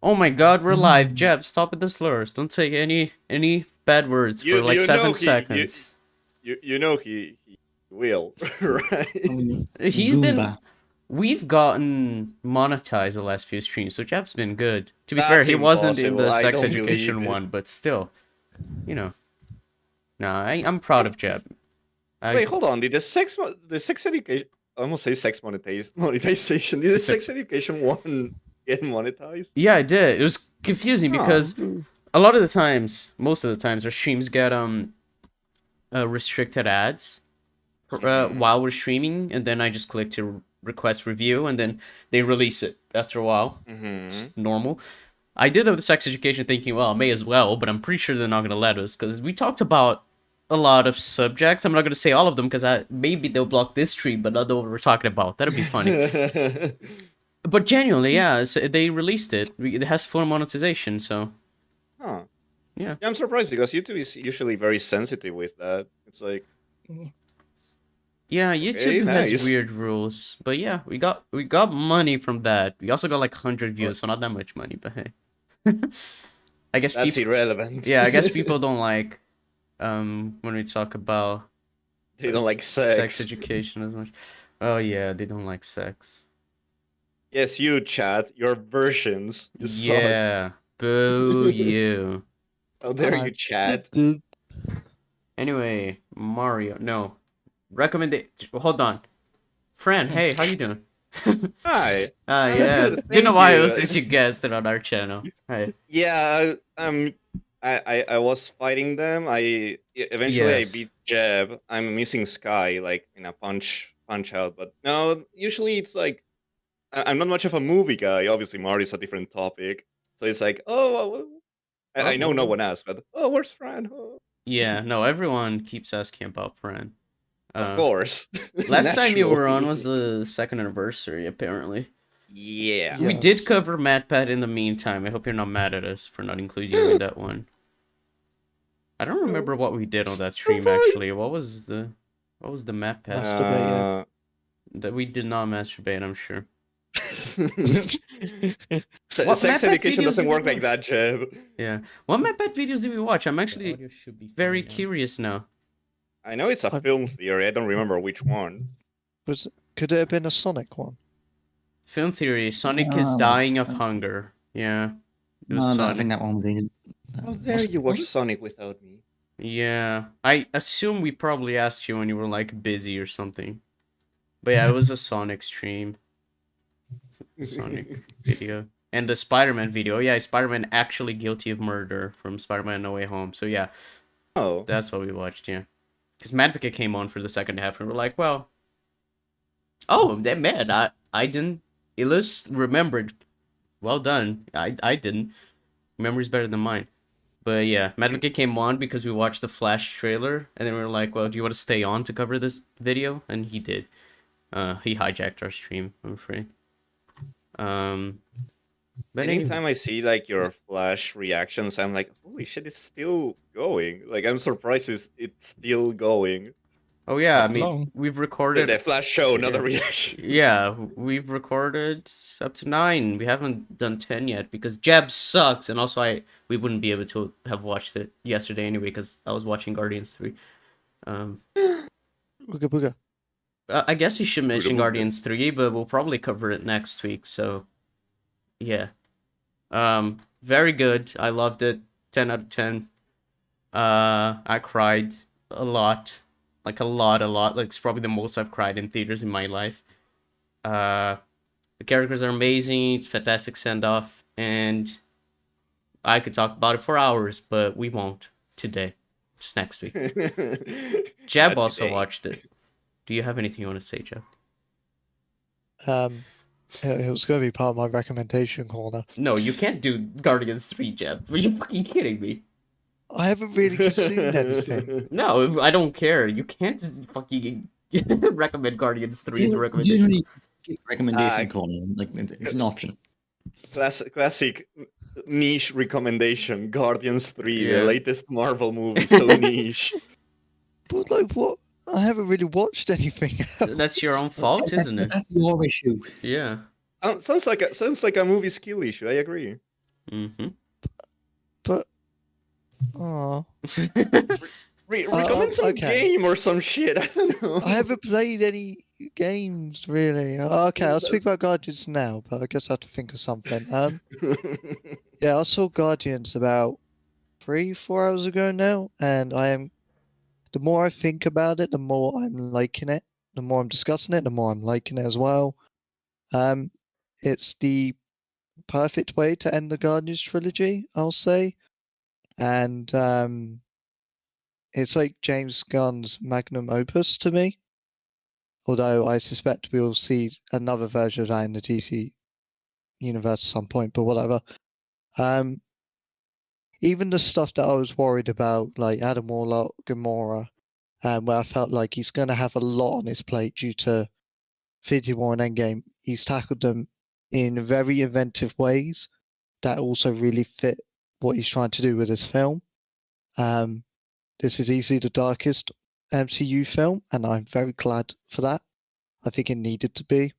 Oh my god, we're live. Jeb, stop with the slurs. Don't say any bad words for like 7 seconds. He will, right? He's been... Goomba. We've gotten monetized the last few streams, so Jeb's been good. To be fair, That's he wasn't in impossible. the I sex don't education believe it. one, but still, you know. Nah, I'm proud of Jeb. Wait, hold on. Did the sex education? I almost say sex monetization. Did the sex education one get monetized? Yeah, I did. It was confusing because a lot of the times, most of the times, our streams get restricted ads while we're streaming, and then I just click to request review, and then they release it after a while. It's normal. I did have the sex education thinking, well, I may as well, but I'm pretty sure they're not going to let us, because we talked about a lot of subjects. I'm not going to say all of them, because maybe they'll block this stream, but not the one we're talking about. That'd be funny. But genuinely, yeah, they released it. It has full monetization, so... Huh. Yeah. I'm surprised, because YouTube is usually very sensitive with that. It's like... Yeah, YouTube has weird rules, but yeah, we got money from that. We also got like 100 views, so not that much money, but hey. I guess that's irrelevant. Yeah, I guess people don't like when we talk about they don't like sex education as much. Oh yeah, they don't like sex. Yes, you chat, your versions. Yeah, boo you. How dare you chat? Anyway, Mario, no. Hold on. Fran, hey, how you doing? Hi. Yeah. You know why I was since you guessed it on our channel. Hi. Yeah, I was fighting them. Eventually I beat Jeb. I'm missing Sky like in a punch out, but no, usually it's like I'm not much of a movie guy. Obviously Mario's a different topic. So it's like, I know no one asked, but where's Fran? Oh. Yeah, no, everyone keeps asking about Fran. Of course. Last time you were on was the 2nd anniversary, apparently. Yeah. We did cover MatPat in the meantime. I hope you're not mad at us for not including you in that one. I don't remember what we did on that stream, actually. What was the MatPat? That we did not masturbate, I'm sure. Sex education doesn't work like that, Jeb. Yeah. What MatPat videos did we watch? I'm actually very curious now. I know it's a film theory. I don't remember which one. Could it have been a Sonic one? Film theory. Sonic is dying of hunger. Yeah. It was Sonic. I think that one did. How dare you watch Sonic without me? Yeah. I assume we probably asked you when you were like busy or something. But yeah, it was a Sonic stream. Sonic video. And the Spider-Man video. Yeah, Spider-Man actually guilty of murder from Spider-Man No Way Home. So yeah. Oh. That's what we watched, yeah. Because MatPat came on for the second half, and we're like, well... Oh, that man, I didn't... Illus remembered. Well done. I didn't. Memory's better than mine. But yeah, MatPat came on because we watched the Flash trailer, and then we were like, well, do you want to stay on to cover this video? And he did. He hijacked our stream, I'm afraid. But anytime I see like your Flash reactions, I'm like, holy shit, it's still going. Like, I'm surprised it's still going. Oh yeah, I mean, we've recorded... The Flash show, not a reaction. Yeah, we've recorded up to 9. We haven't done 10 yet, because Jeb sucks, and also we wouldn't be able to have watched it yesterday anyway, because I was watching Guardians 3. Booga booga. I guess we should mention Guardians 3, but we'll probably cover it next week, so... Yeah. Very good. I loved it. 10 out of 10. I cried a lot. Like a lot. Like it's probably the most I've cried in theaters in my life. The characters are amazing. It's fantastic send-off. And I could talk about it for hours, but we won't today. Just next week. Jeb also watched it. Do you have anything you want to say, Jeb? It was going to be part of my recommendation corner. No, you can't do Guardians 3, Jeb. Are you fucking kidding me? I haven't really seen anything. No, I don't care. You can't just fucking recommend Guardians 3 as a recommendation. Usually, recommendation corner, like it's an option. Classic niche recommendation. Guardians 3, the latest Marvel movie, so niche. But like, what? I haven't really watched anything else. That's your own fault, isn't it? That's your issue. Yeah. Sounds like a movie skill issue. I agree. Mm-hmm. But oh, Recommend some okay. game or some shit. I don't know. I haven't played any games really. Okay, I'll speak about Guardians now, but I guess I have to think of something. Yeah, I saw Guardians about 3, 4 hours ago now, and the more I think about it, the more I'm liking it. The more I'm discussing it, the more I'm liking it as well. It's the perfect way to end the Guardians trilogy, I'll say. And it's like James Gunn's magnum opus to me. Although I suspect we'll see another version of that in the DC universe at some point, but whatever. Even the stuff that I was worried about, like Adam Warlock, Gamora, where I felt like he's going to have a lot on his plate due to Infinity War and Endgame, he's tackled them in very inventive ways that also really fit what he's trying to do with his film. This is easily the darkest MCU film, and I'm very glad for that. I think it needed to be.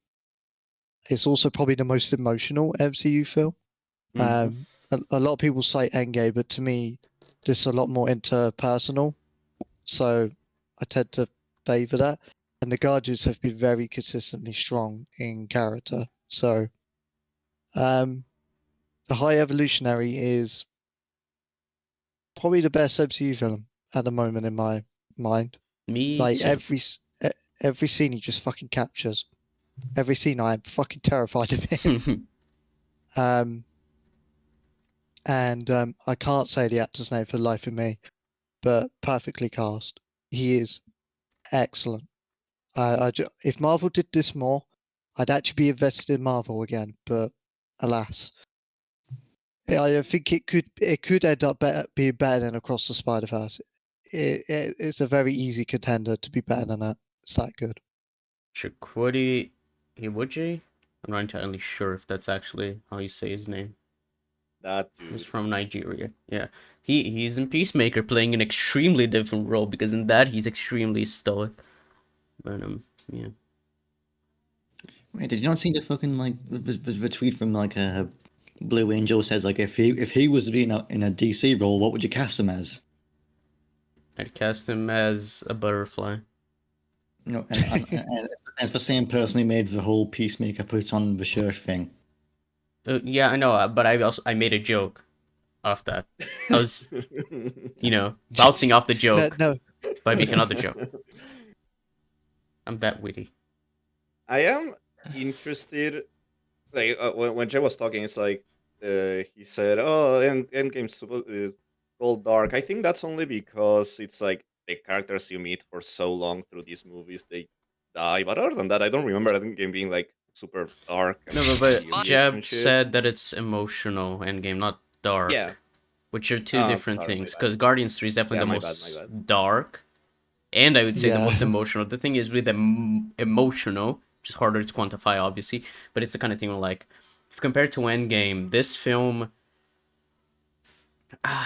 It's also probably the most emotional MCU film. A lot of people cite Endgame, but to me, this is a lot more interpersonal. So I tend to favour that. And the Guardians have been very consistently strong in character. So the High Evolutionary is probably the best MCU film at the moment in my mind. Me Like too. every scene he just fucking captures. Every scene I am fucking terrified of him. And I can't say the actor's name for the life of me, but perfectly cast. He is excellent. If Marvel did this more, I'd actually be invested in Marvel again. But alas, I think it could end up being better than Across the Spider-Verse. It's a very easy contender to be better than that. It's that good. Chukwudi Iwuji? I'm not entirely sure if that's actually how you say his name. That He's dude. from Nigeria. Yeah. He's in Peacemaker playing an extremely different role because in that he's extremely stoic. But yeah. Wait, did you not see the fucking like the tweet from like Blue Angel says like if he was to be in a DC role, what would you cast him as? I'd cast him as a butterfly. You know, and it's the same person who made the whole Peacemaker put on the shirt thing. Yeah, I know, but I made a joke off that. I was, bouncing off the joke No. by making another joke. I'm that witty. I am interested. Like when Jay was talking, it's like he said, "Oh, Endgame's called dark." I think that's only because it's like the characters you meet for so long through these movies they die. But other than that, I don't remember Endgame being like super dark. And No, but serious Jeb and shit. said that it's emotional Endgame, not dark. Yeah. Which are two different Sorry, my things. bad. Because Guardians 3 is definitely Yeah, the my most bad. dark, and I would say the Yeah. most emotional. The thing is with emotional, which is harder to quantify, obviously, but it's the kind of thing where, like, if compared to Endgame, this film,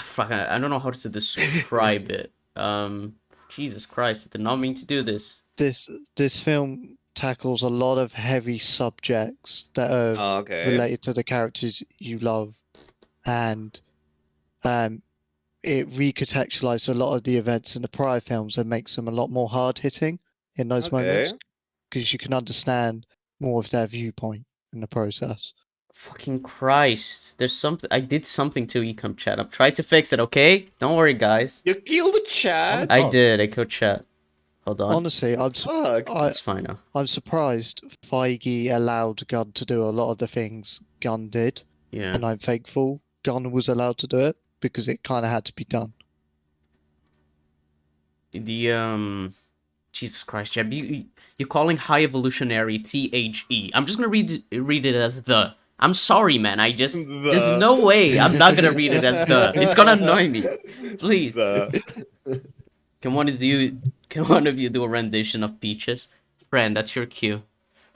fuck, I don't know how to describe it. Jesus Christ, I did not mean to do this. This film tackles a lot of heavy subjects that are Oh, okay. related to the characters you love, and it recontextualizes a lot of the events in the prior films and makes them a lot more hard hitting in those moments because you can understand more of their viewpoint in the process. Fucking Christ. There's something. I did something to ECUM chat. I'm trying to fix it, okay? Don't worry, guys. You killed the chat. I did. I killed chat. Hold on. Honestly, It's fine now. I'm surprised Feige allowed Gunn to do a lot of the things Gunn did. Yeah. And I'm thankful Gunn was allowed to do it because it kind of had to be done. Jesus Christ, Jeb, you're calling High Evolutionary THE. I'm just gonna read it as the. I'm sorry, man. There's no way I'm not gonna read it as the. It's gonna annoy me. Please. Can one of you do a rendition of Peaches? Friend, that's your cue.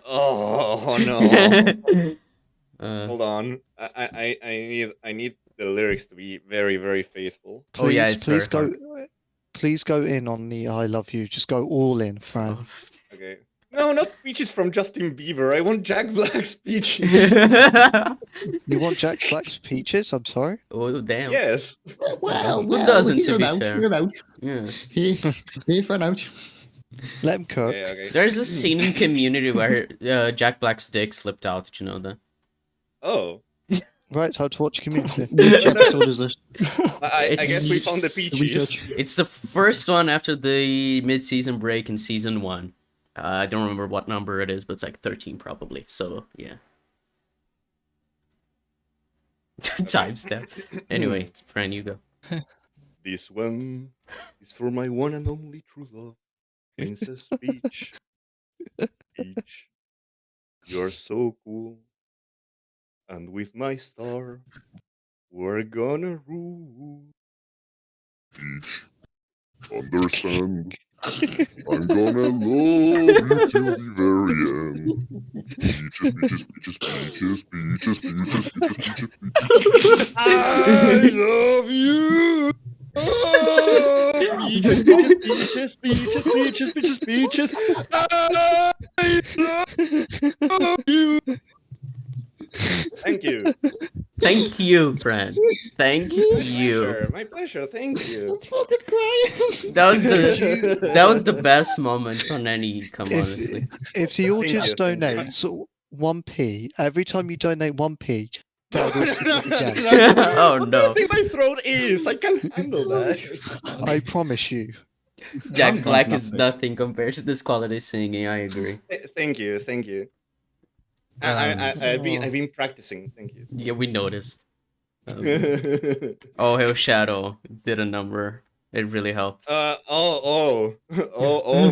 Oh no. Hold on. I need the lyrics to be very, very faithful. Please go in on the I love you. Just go all in, Fran. Okay. No, not Peaches from Justin Bieber. I want Jack Black's Peaches. You want Jack Black's peaches? I'm sorry. Oh damn. Yes. Well, Who doesn't, hear to be him out, fair? hear him out. Yeah. Hear for an out. Let him cook. Okay, okay. There's a scene in Community where Jack Black's dick slipped out. Did you know that? Oh. Right, time to watch Community. Which episode is this? I guess we found the It's- Peaches. Research. It's the first one after the mid-season break in season 1. I don't remember what number it is, but it's like 13 probably. So yeah. Timestamp. Anyway, Fran, you go. This one is for my one and only true love, Princess Peach. Peach, you're so cool. And with my star, we're gonna rule. Peach, understand. I'm gonna love you till the very end. Peaches, peaches, peaches, peaches, peaches, peaches, peaches, peaches, I love you. Oh, peaches, peaches, peaches, peaches, peaches, peaches, peaches. I love you. Thank you. Thank you, Fran. Thank you. Pleasure, my pleasure. Thank you. Fucking crying. That was the best moment on any ECUM, honestly. If the Thank audience you, thank you. donates 1p, every time you donate 1p, No, Brad will stick it again. Oh, what no. do you think my throat is? I can't handle that. I promise you. Jack I'm Black not is this. nothing compared to this quality singing, I agree. Thank you, thank you. I've been practicing. Thank you. Yeah, we noticed. Oh, Hail Shadow did a number. It really helped. Oh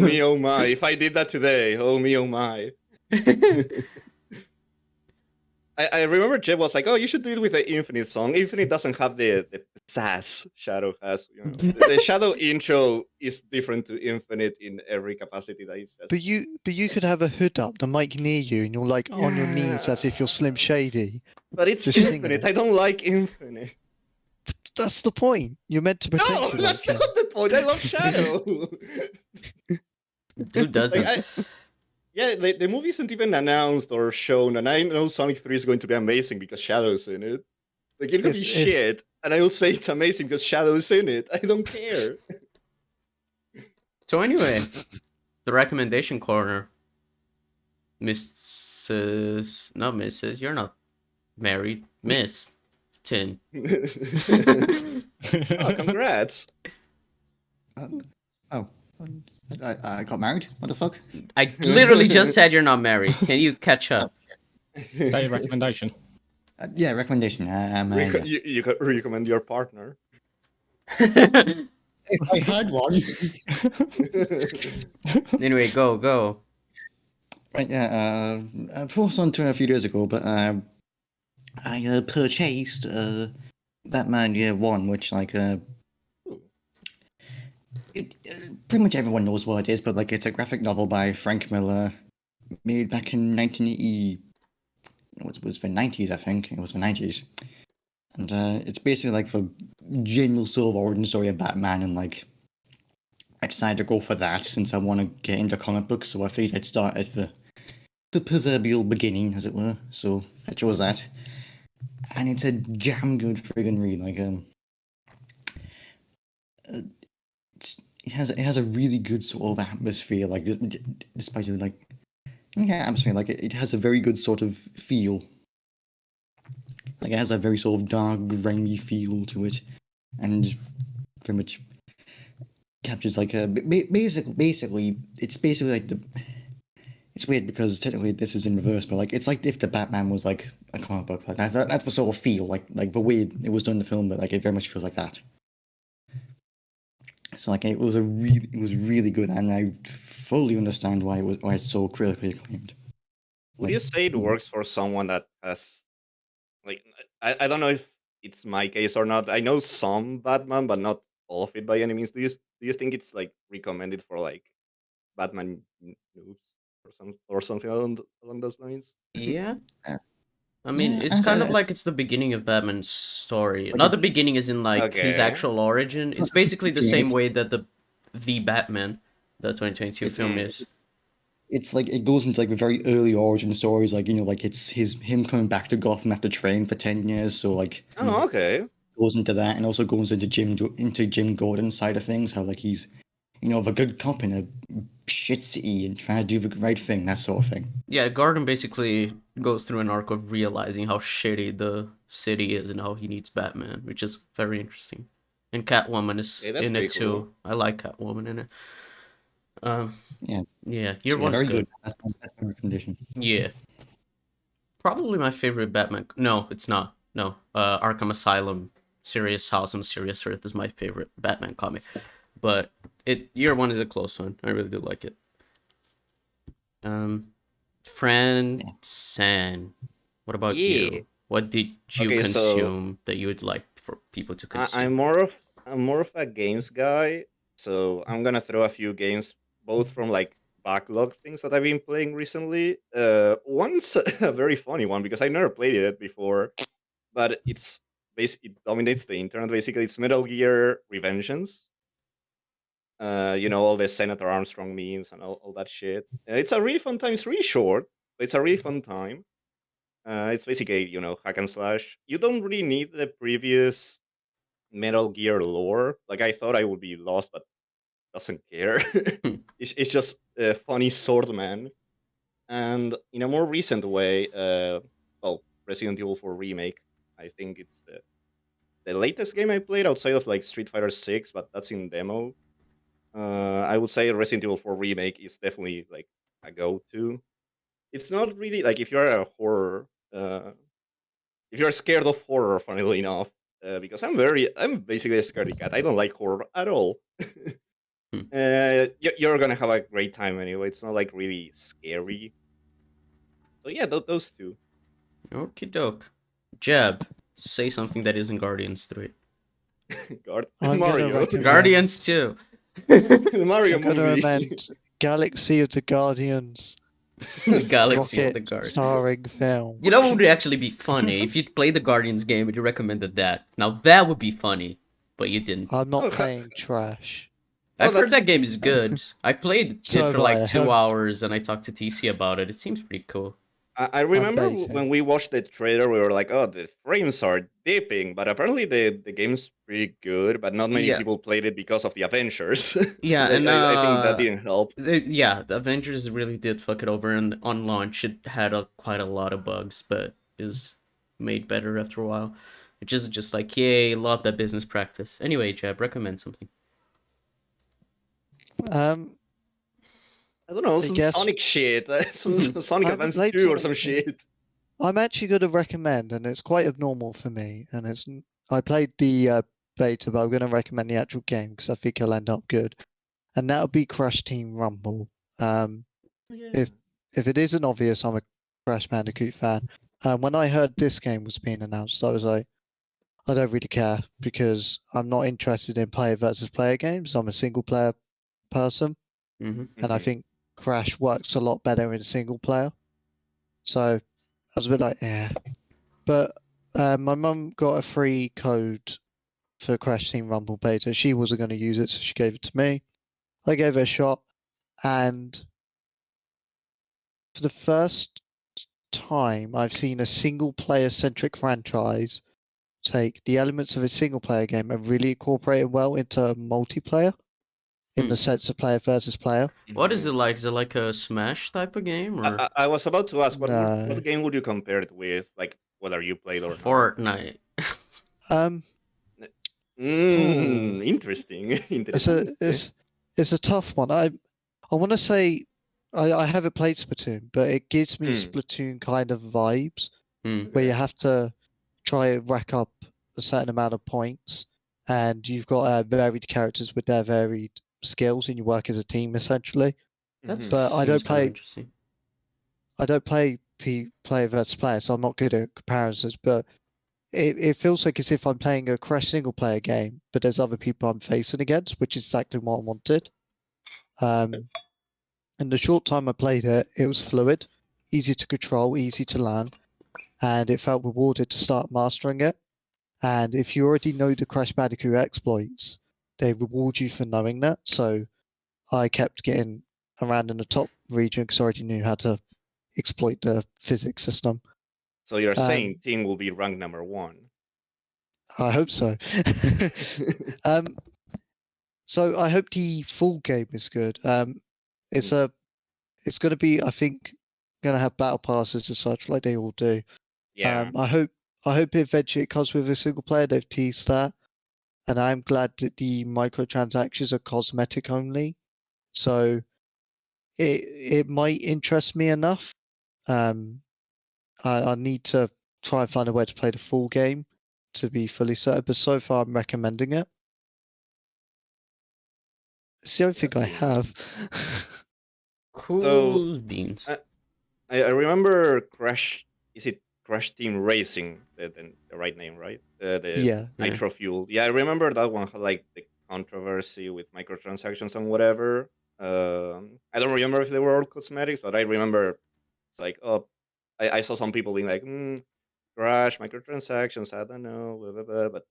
me, oh my! If I did that today, oh me, oh my! I remember Jeb was like, "Oh, you should do it with the Infinite song. Infinite doesn't have the sass Shadow has. You know, the Shadow intro is different to Infinite in every capacity that it's just." But you could have a hood up, the mic near you, and you're like on your knees as if you're Slim Shady. But it's Just sing Infinite. it. I don't like Infinite. That's the point. You're meant to pretend No, you that's like it. not the point. I love Shadow. Who doesn't? Like, yeah, the movie isn't even announced or shown, and I know Sonic 3 is going to be amazing because Shadow's in it. Like, it could be If- shit, and I will say it's amazing because Shadow's in it. I don't care. So anyway, the recommendation corner. Mrs. Not Mrs. You're not married. Miss Tin. Oh, congrats. Oh, I got married. What the fuck? I literally just said you're not married. Can you catch up? Is that your recommendation? Yeah, recommendation. Yeah. You could recommend your partner. If I had one. Anyway, go. Right, yeah. I posted on Twitter a few days ago, but I purchased Batman Year One, which pretty much everyone knows what it is, but it's a graphic novel by Frank Miller, made back in 1980. It was the 90s, I think. It was the 90s, and it's basically the general sort of origin story of Batman, and I decided to go for that since I want to get into comic books, so I figured I'd start at the proverbial beginning, as it were. So I chose that, and it's a damn good friggin' read. It has a really good sort of atmosphere. Despite atmosphere, it has a very good sort of feel. It has a very sort of dark, grimy feel to it, and pretty much captures basically it's basically it's weird because technically this is in reverse, but it's like if the Batman was a comic book. That's the sort of feel the way it was done in the film, but it very much feels like that. So it was really good, and I fully understand why it's so critically acclaimed. Would you say it works for someone that has I don't know if it's my case or not. I know some Batman, but not all of it by any means. Do you think it's recommended for Batman noobs or something along those lines? Yeah. Yeah. I mean, Yeah, it's and, kind of it's the beginning of Batman's story. But Not the it's- beginning as in his Okay. actual origin. It's basically the Yeah, same it's- way that the Batman, the 2022 film Mhm. is. it's like it goes into like the very early origin stories, like like it's him coming back to Gotham after training for 10 years. So like Oh, okay. goes into that, and also goes into Jim Gordon's side of things, how like he's the good cop in a shit city and trying to do the right thing, that sort of thing. Yeah, Gordon basically goes through an arc of realizing how shitty the city is and how he needs Batman, which is very interesting. And Catwoman is Yeah, that's in it pretty too. cool. I like Catwoman in it. Yeah. Yeah, year So, one's very good. That's my recommendation. Yeah, probably my favorite Batman. No, it's not. No, Arkham Asylum, Serious House, and Serious Earth is my favorite Batman comic. But year one is a close one. I really do like it. Fran San, what about Yeah. you? What did you Okay, so consume that you would like for people to consume? I'm more of a games guy, so I'm gonna throw a few games, both from like backlog things that I've been playing recently. One's a very funny one because I never played it before, but it dominates the internet. Basically, it's Metal Gear Revengeance. All the Senator Armstrong memes and all that shit. It's a really fun time. It's really short, but it's a really fun time. It's basically, hack and slash. You don't really need the previous Metal Gear lore. Like I thought I would be lost, but doesn't care. Hmm. It's just a funny swordman. And in a more recent way, Resident Evil 4 remake. I think it's the latest game I played outside of like Street Fighter 6, but that's in demo. I would say Resident Evil 4 remake is definitely like a go-to. It's not really like if you're a horror, if you're scared of horror, funnily enough, because I'm basically a scaredy cat. I don't like horror at all. Hmm. You're gonna have a great time anyway. It's not like really scary. So yeah, those two. Okie doke. Jeb, say something that isn't Guardians 3. I'm gonna Mario, recommend- Guardians 2. the Mario I'm gonna movie. recommend Galaxy of the Guardians The Galaxy of rocket the Guardians. starring film. You know what would actually be funny? If you'd played the Guardians game and you recommended that. Now that would be funny, but you didn't. I'm not Oh, playing trash. I've heard that's- that game is good. I played it So for have I. like 2 hours and I talked to TC about it. It seems pretty cool. I remember Amazing. when we watched the trailer, we were like, "Oh, the frames are dipping," but apparently the game's pretty good. But not many Yeah. people played it because of the Avengers. Yeah, I and I think that didn't help. yeah, the Avengers really did fuck it over, and on launch it had quite a lot of bugs, but is made better after a while. Which is just like, yay, love that business practice. Anyway, Jeb, recommend something. I don't know, I some guess- Sonic shit, some Sonic I haven't Advance played 2 or Sonic some shit. shit. I'm actually going to recommend, and it's quite abnormal for me. And I played the beta, but I'm going to recommend the actual game because I think it'll end up good. And that'll be Crash Team Rumble. If it isn't obvious, I'm a Crash Bandicoot fan. When I heard this game was being announced, I was like, I don't really care because I'm not interested in player versus player games. I'm a single player person, Mm-hmm. and I think Crash works a lot better in single player. So I was a bit like, yeah. But my mum got a free code for Crash Team Rumble beta. She wasn't going to use it, so she gave it to me. I gave it a shot, and for the first time, I've seen a single player centric franchise take the elements of a single player game and really incorporate it well into multiplayer in the sense of player versus player. What is it like? Is it like a Smash type of game or I was about to ask, what No. game would you compare it with? Like, whether you played or not? Fortnite? Interesting. Interesting. It's a tough one. I want to say I haven't played Splatoon, but it gives me Splatoon kind of vibes where you have to try and rack up a certain amount of points, and you've got varied characters with their varied skills, and you work as a team essentially. That's But I don't seems kinda play- interesting. I don't play player versus player, so I'm not good at comparisons, but it feels like as if I'm playing a Crash single player game, but there's other people I'm facing against, which is exactly what I wanted. In the short time I played it, it was fluid, easy to control, easy to learn, and it felt rewarded to start mastering it. And if you already know the Crash Bandicoot exploits, they reward you for knowing that. So I kept getting around in the top region because I already knew how to exploit the physics system. So you're saying Ting will be ranked number 1? I hope so. So I hope the full game is good. It's going to be, I think, going to have battle passes and such like they all do. Yeah. I hope eventually it comes with a single player. They've teased that, and I'm glad that the microtransactions are cosmetic only. So it might interest me enough. I need to try and find a way to play the full game to be fully certain, but so far I'm recommending it. It's the only thing I have. Cool beans. I remember Crash. Is it Crash Team Racing? The right name, right? The Yeah. Nitro Fuel. Yeah, I remember that one had like the controversy with microtransactions and whatever. I don't remember if they were all cosmetics, but I remember it's like, oh, I saw some people being like, Crash microtransactions. I don't know, blah, blah, blah. But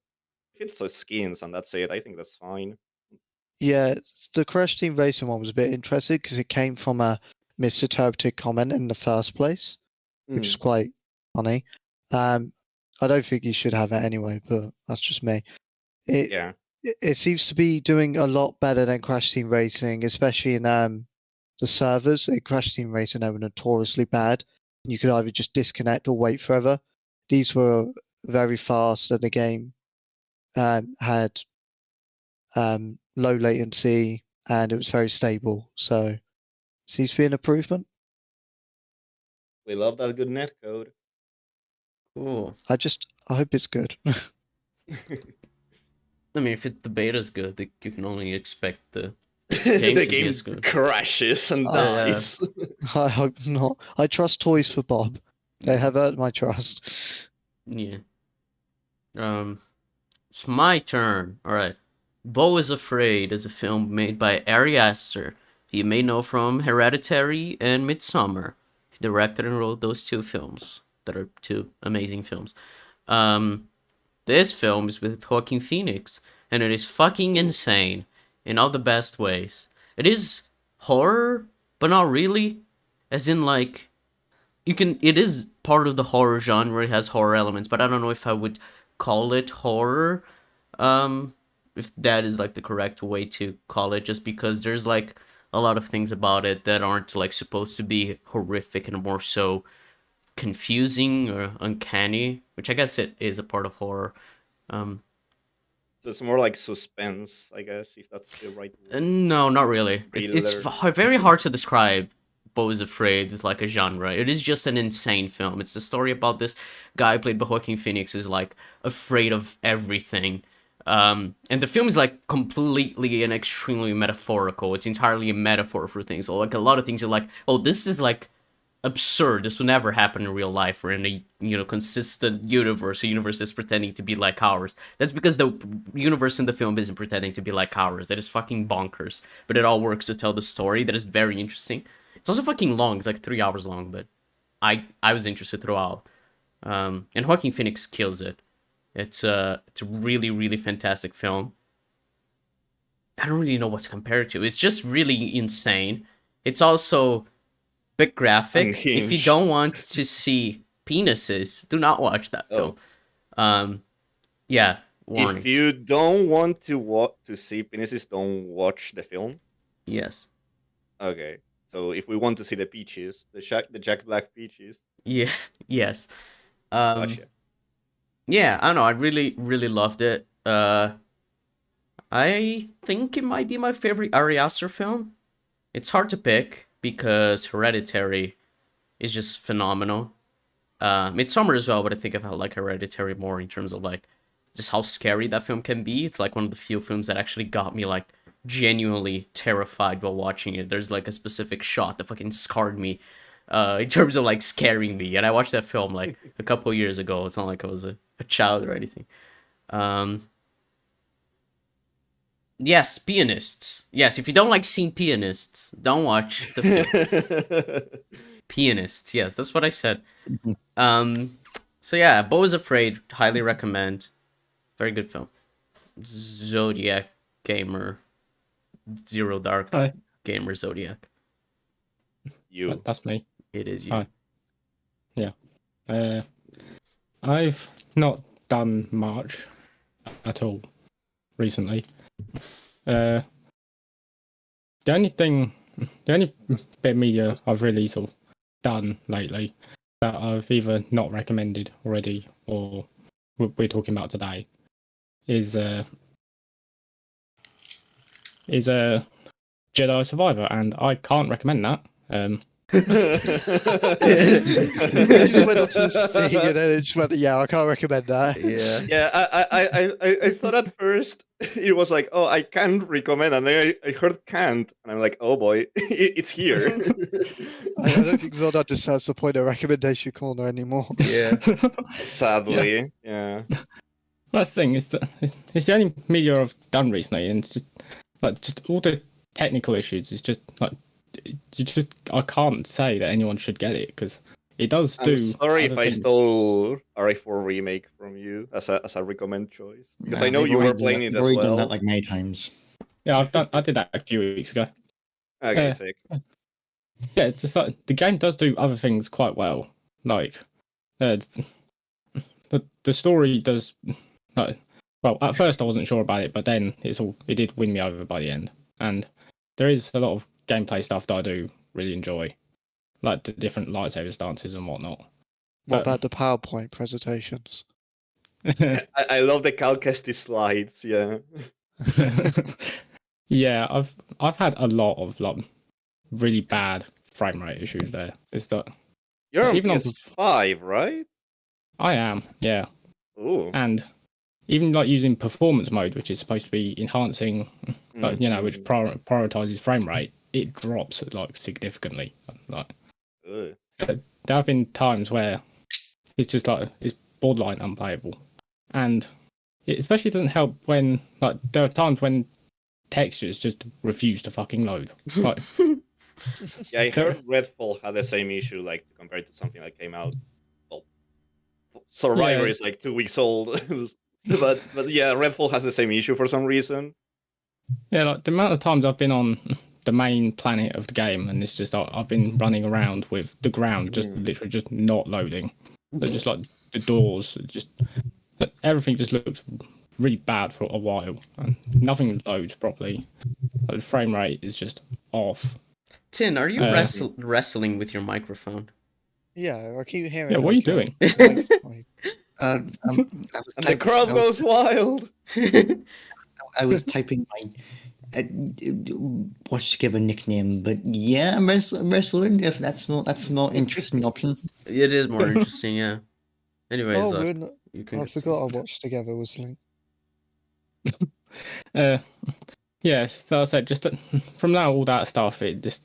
if it's so skins and that's it, I think that's fine. Yeah, the Crash Team Racing one was a bit interesting because it came from a misinterpreted comment in the first place, which is quite funny. I don't think you should have it anyway, but that's just me. It seems to be doing a lot better than Crash Team Racing, especially in the servers. In Crash Team Racing, they were notoriously bad. You could either just disconnect or wait forever. These were very fast, and the game had low latency, and it was very stable. So it seems to be an improvement. We love that good netcode. Cool. I hope it's good. I mean, if the beta's good, you can only expect the game game to be as good. Crashes and dies. I hope not. I trust Toys for Bob. They have earned my trust. Yeah. It's my turn. All right. Beau is Afraid is a film made by Ari Aster. You may know from Hereditary and Midsommar. He directed and wrote those 2 films that are 2 amazing films. This film is with Joaquin Phoenix, and it is fucking insane in all the best ways. It is horror, but not really. As in, like, it is part of the horror genre. It has horror elements, but I don't know if I would call it horror. If that is like the correct way to call it, just because there's like a lot of things about it that aren't like supposed to be horrific and more so confusing or uncanny, which I guess it is a part of horror. So it's more like suspense, I guess, if that's the right word. No, not really. It's very hard to describe Beau is Afraid with like a genre. It is just an insane film. It's the story about this guy played by Joaquin Phoenix who's like afraid of everything. And the film is like completely and extremely metaphorical. It's entirely a metaphor for things. So like a lot of things are like, oh, this is like absurd. This would never happen in real life or in a consistent universe. A universe that's pretending to be like ours. That's because the universe in the film isn't pretending to be like ours. That is fucking bonkers. But it all works to tell the story. That is very interesting. It's also fucking long. It's like 3 hours long, but I was interested throughout. And Joaquin Phoenix kills it. It's a really, really fantastic film. I don't really know what's compared to. It's just really insane. It's also bit graphic. Unhinged. If you don't want to see penises, do not watch that film. Yeah, warning. If you don't want to see penises, don't watch the film. Yes. Okay. So if we want to see the peaches, the Jack Black peaches. Yeah. Yes. Gotcha. Yeah, I don't know. I really, really loved it. I think it might be my favorite Ari Aster film. It's hard to pick because Hereditary is just phenomenal. Midsommar as well, but I think I've like Hereditary more in terms of like just how scary that film can be. It's like one of the few films that actually got me like genuinely terrified while watching it. There's like a specific shot that fucking scarred me in terms of like scaring me. And I watched that film like a couple of years ago. It's not like I was a child or anything. Yes, pianists. Yes, if you don't like seeing pianists, don't watch the film. Pianists, yes, that's what I said. So yeah, Beau is Afraid, highly recommend. Very good film. Zodiac Gamer, Zero Dark Hi. Gamer Zodiac. You. That's me. It is you. Hi. I've not done much at all recently. The only bit of media I've really sort of done lately that I've either not recommended already or we're talking about today is Jedi Survivor, and I can't recommend that. He just went up to this thing and then it just went, yeah, I can't recommend that. Yeah. Yeah, I thought at first it was like, oh, I can't recommend, and then I heard can't, and I'm like, oh boy, it's here. I don't think Zordon just has the point of recommendation corner anymore. Yeah. Sadly, yeah. That's the thing. It's the only media I've done recently, and it's just all the technical issues. It's just like I can't say that anyone should get it because it does do. I'm sorry if other I things. stole RA4 remake from you as a recommend choice, because Nah, I know they've you were already done playing that- it they've as already done well. that like many times. Yeah, I did that a few weeks ago. Okay, Yeah. sick. Yeah, it's just like the game does do other things quite well. Like, the story does. Like, well, at first I wasn't sure about it, but then it did win me over by the end. And there is a lot of gameplay stuff that I do really enjoy, like the different lightsaber stances and whatnot. What But- about the PowerPoint presentations? I love the Calcestis slides. Yeah. Yeah, I've had a lot of like really bad frame rate issues there. It's that You're on Even on- PS5, right? I am, yeah. Ooh. And even like using performance mode, which is supposed to be enhancing, like which prioritizes frame rate, it drops like significantly. Like Ugh. there have been times where it's just like it's borderline unplayable, and it especially doesn't help when like there are times when textures just refuse to fucking load. Like, Yeah, I heard Redfall had the same issue, like compared to something that came out. Well, Survivor Yes. is like 2 weeks old, but yeah, Redfall has the same issue for some reason. yeah, like the amount of times I've been on the main planet of the game, and it's just like, I've been running around with the ground just literally just not loading. They're just like the doors, just everything just looks really bad for a while, and nothing loads properly. Like, the frame rate is just off. Tin, are you wrestling with your microphone? Yeah, I keep hearing. Yeah, what are you doing? I was And the typing- crowd I was- goes wild. I was typing my what's to give a nickname, but yeah, I'm wrestling. If that's more interesting option. It is more interesting, yeah. Anyways, Oh, good. you can I get forgot I some- watched Together with Link. Yes, so I said just from now all that stuff, it's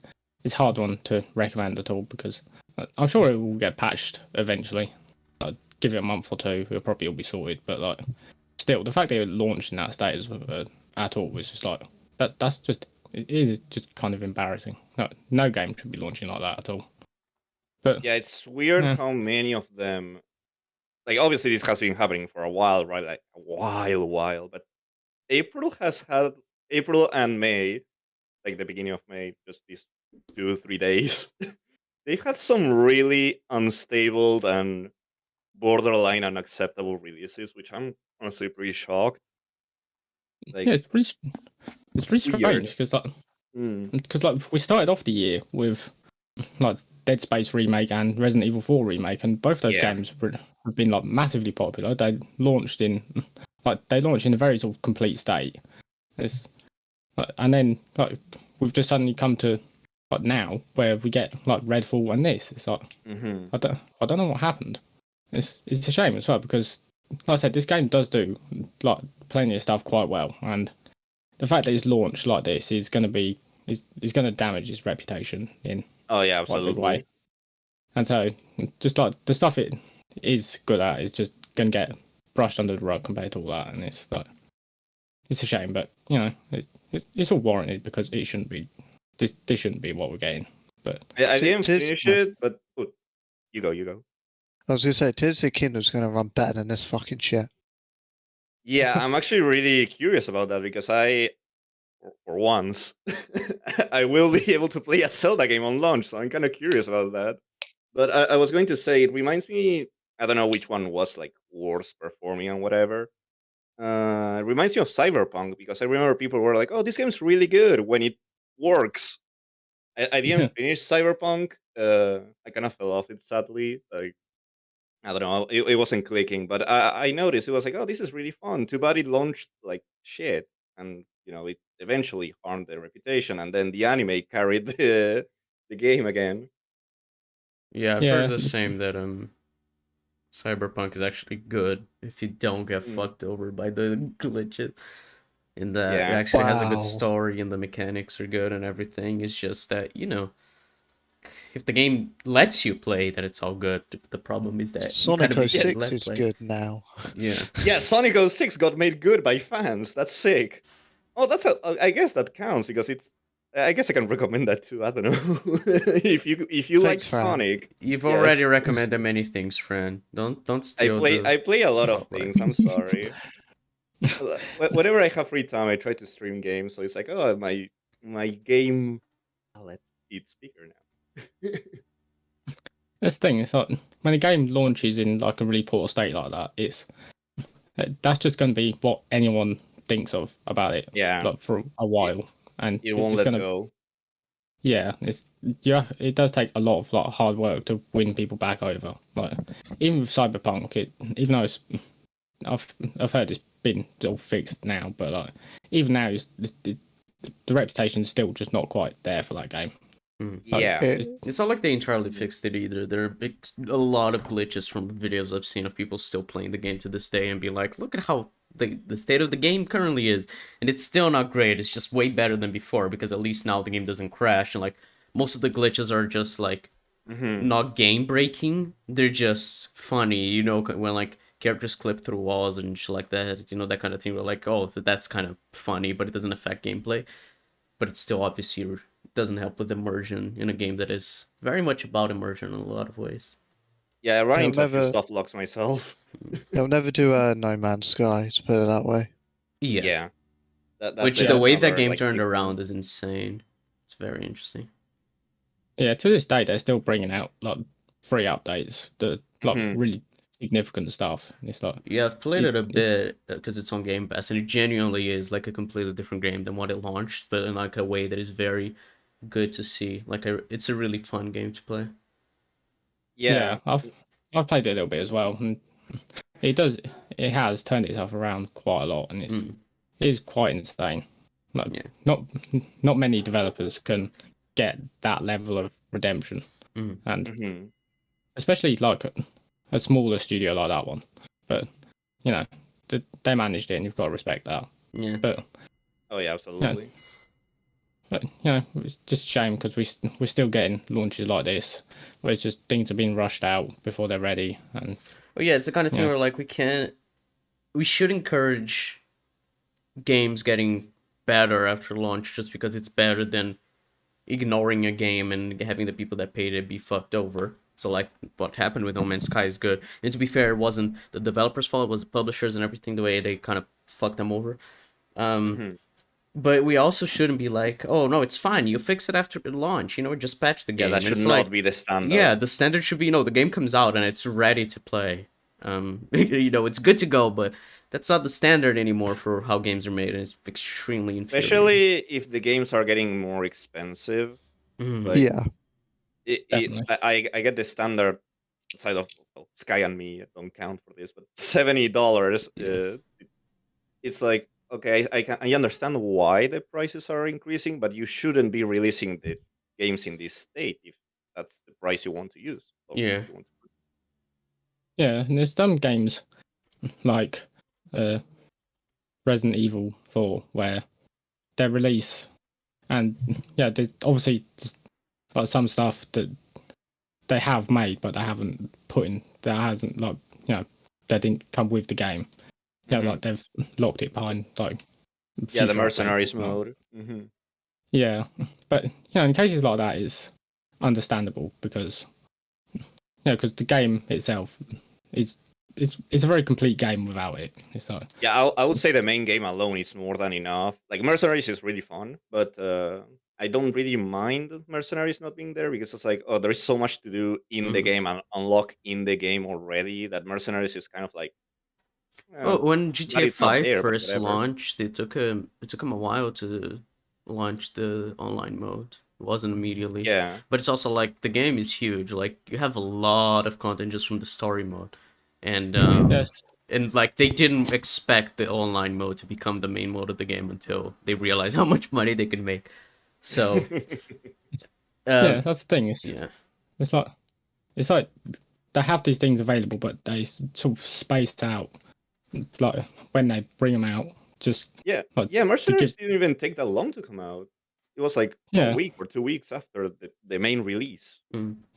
a hard one to recommend at all because I'm sure it will get patched eventually. Like, give it a month or two, it'll probably all be sorted. But like, still, the fact that it launched in that state at all was just like that's just it is just kind of embarrassing. No game should be launching like that at all. But Yeah, it's weird Yeah. how many of them. Like, obviously, this has been happening for a while, right? Like a while. But April and May, like the beginning of May, just these 2-3 days, they had some really unstable and borderline unacceptable releases, which I'm honestly pretty shocked. Like, yeah, it's pretty weird. strange because like we started off the year with like Dead Space remake and Resident Evil 4 remake, and both those Yeah. games have been like massively popular. They launched in a very sort of complete state. It's and then like we've just suddenly come to like now where we get like Redfall and this. It's like I don't know what happened. It's a shame as well because like I said, this game does do like plenty of stuff quite well, and the fact that it's launched like this is going to damage its reputation in Oh yeah, quite a big absolutely. way. And so, just like the stuff it is good at is just going to get brushed under the rug compared to all that, and it's like it's a shame, but you know it's all warranted because it shouldn't be. This shouldn't be what we're getting. But I didn't Tis- finish it, but you go. I was gonna say, Tears of the Kingdom's gonna run better than this fucking shit. Yeah, I'm actually really curious about that because I for once, I will be able to play a Zelda game on launch. So I'm kind of curious about that. But I was going to say, it reminds me. I don't know which one was like worse performing and whatever. It reminds me of Cyberpunk because I remember people were like, "Oh, this game's really good when it works." I didn't finish Cyberpunk. I kind of fell off it sadly. Like I don't know, it wasn't clicking. But I noticed it was like, "Oh, this is really fun." Too bad it launched like shit, and it eventually harmed their reputation. And then the anime carried the game again. Yeah, I've Yeah. heard the same that Cyberpunk is actually good if you don't get fucked over by the glitches. In that it Yeah. actually has a good Wow. story and the mechanics are good and everything. It's just that, if the game lets you play, then it's all good. The problem is that you Sonic kind of get 06 let is play. good now. Yeah. Yeah, Sonic 06 got made good by fans. That's sick. Oh, I guess that counts because it's. I guess I can recommend that too. I don't know if you like Thanks, Fran. Sonic. You've Yes. already recommended many things, friend. Don't steal I play a lot of spotlight. things. I'm sorry. Whenever I have free time, I try to stream games. So it's like, oh, my game palette is bigger now. This thing is like when a game launches in like a really poor state like that, that's just going to be what anyone thinks of about it. Yeah. Like for a while, and It won't it's let gonna, go. Yeah, it does take a lot of like hard work to win people back over. Like even with Cyberpunk, even though I've heard it's been all fixed now, but like even now, the reputation's still just not quite there for that game. Like, Yeah. It's not like they entirely fixed it either. There are a lot of glitches from videos I've seen of people still playing the game to this day and be like, look at how the state of the game currently is. And it's still not great. It's just way better than before because at least now the game doesn't crash. And like most of the glitches are just like not game breaking. They're just funny, when like characters clip through walls and shit like that, that kind of thing. We're like, oh, that's kind of funny, but it doesn't affect gameplay. But it's still obviously doesn't help with immersion in a game that is very much about immersion in a lot of ways. Yeah, I run It'll into a few never- soft locks myself. They'll never do a No Man's Sky, to put it that way. Yeah. That's Which it, the way that another, game like, turned big one. around is insane. It's very interesting. Yeah, to this day they're still bringing out like free updates, the like really significant stuff. And it's like Yeah, I've played it a bit because it's on Game Pass, and it genuinely is like a completely different game than what it launched, but in like a way that is very good to see. Like it's a really fun game to play. Yeah. I've played it a little bit as well, and it has turned itself around quite a lot, and it is quite insane. Like not many developers can get that level of redemption, and especially like a smaller studio like that one. But they managed it, and you've got to respect that. Yeah. But Oh yeah, absolutely. But it's just a shame because we're still getting launches like this, where it's just things are being rushed out before they're ready. And yeah, it's the kind of thing where like we should encourage games getting better after launch just because it's better than ignoring a game and having the people that paid it be fucked over. So like what happened with No Man's Sky is good. And to be fair, it wasn't the developers' fault, it was the publishers and everything, the way they kind of fucked them over. But we also shouldn't be like, oh no, it's fine. You fix it after launch. Just patch the game. Yeah, that should not be the standard. Yeah, the standard should be the game comes out and it's ready to play. It's good to go, but that's not the standard anymore for how games are made, and it's extremely infuriating. Especially if the games are getting more expensive. Like, Yeah. I get the standard side of Sky and me. Don't count for this, but $70. It's like, okay, I understand why the prices are increasing, but you shouldn't be releasing the games in this state if that's the price you want to use. Yeah. Yeah, and there's some games like Resident Evil 4 where their release, and there's obviously just, like some stuff that they have made but they haven't put in, that hasn't they didn't come with the game. Like they've locked it behind like the mercenaries mode. Yeah, but in cases like that, it's understandable because because the game itself is it's a very complete game without it. It's not. Yeah, I would say the main game alone is more than enough. Like Mercenaries is really fun, but I don't really mind Mercenaries not being there because it's like, oh, there's so much to do in the game and unlock in the game already that Mercenaries is kind of like. Well, when that GTA it's not 5 there, but first whatever. launched, it took him a while to launch the online mode. It wasn't immediately. Yeah. But it's also like the game is huge. Like you have a lot of content just from the story mode, and Yes. and like they didn't expect the online mode to become the main mode of the game until they realized how much money they could make. So Yeah, that's the thing. yeah, It's like they have these things available, but they sort of spaced out. Like when they bring them out, just Yeah, like, yeah. Mercenaries give- didn't even take that long to come out. It was like Yeah. a week or 2 weeks after the main release.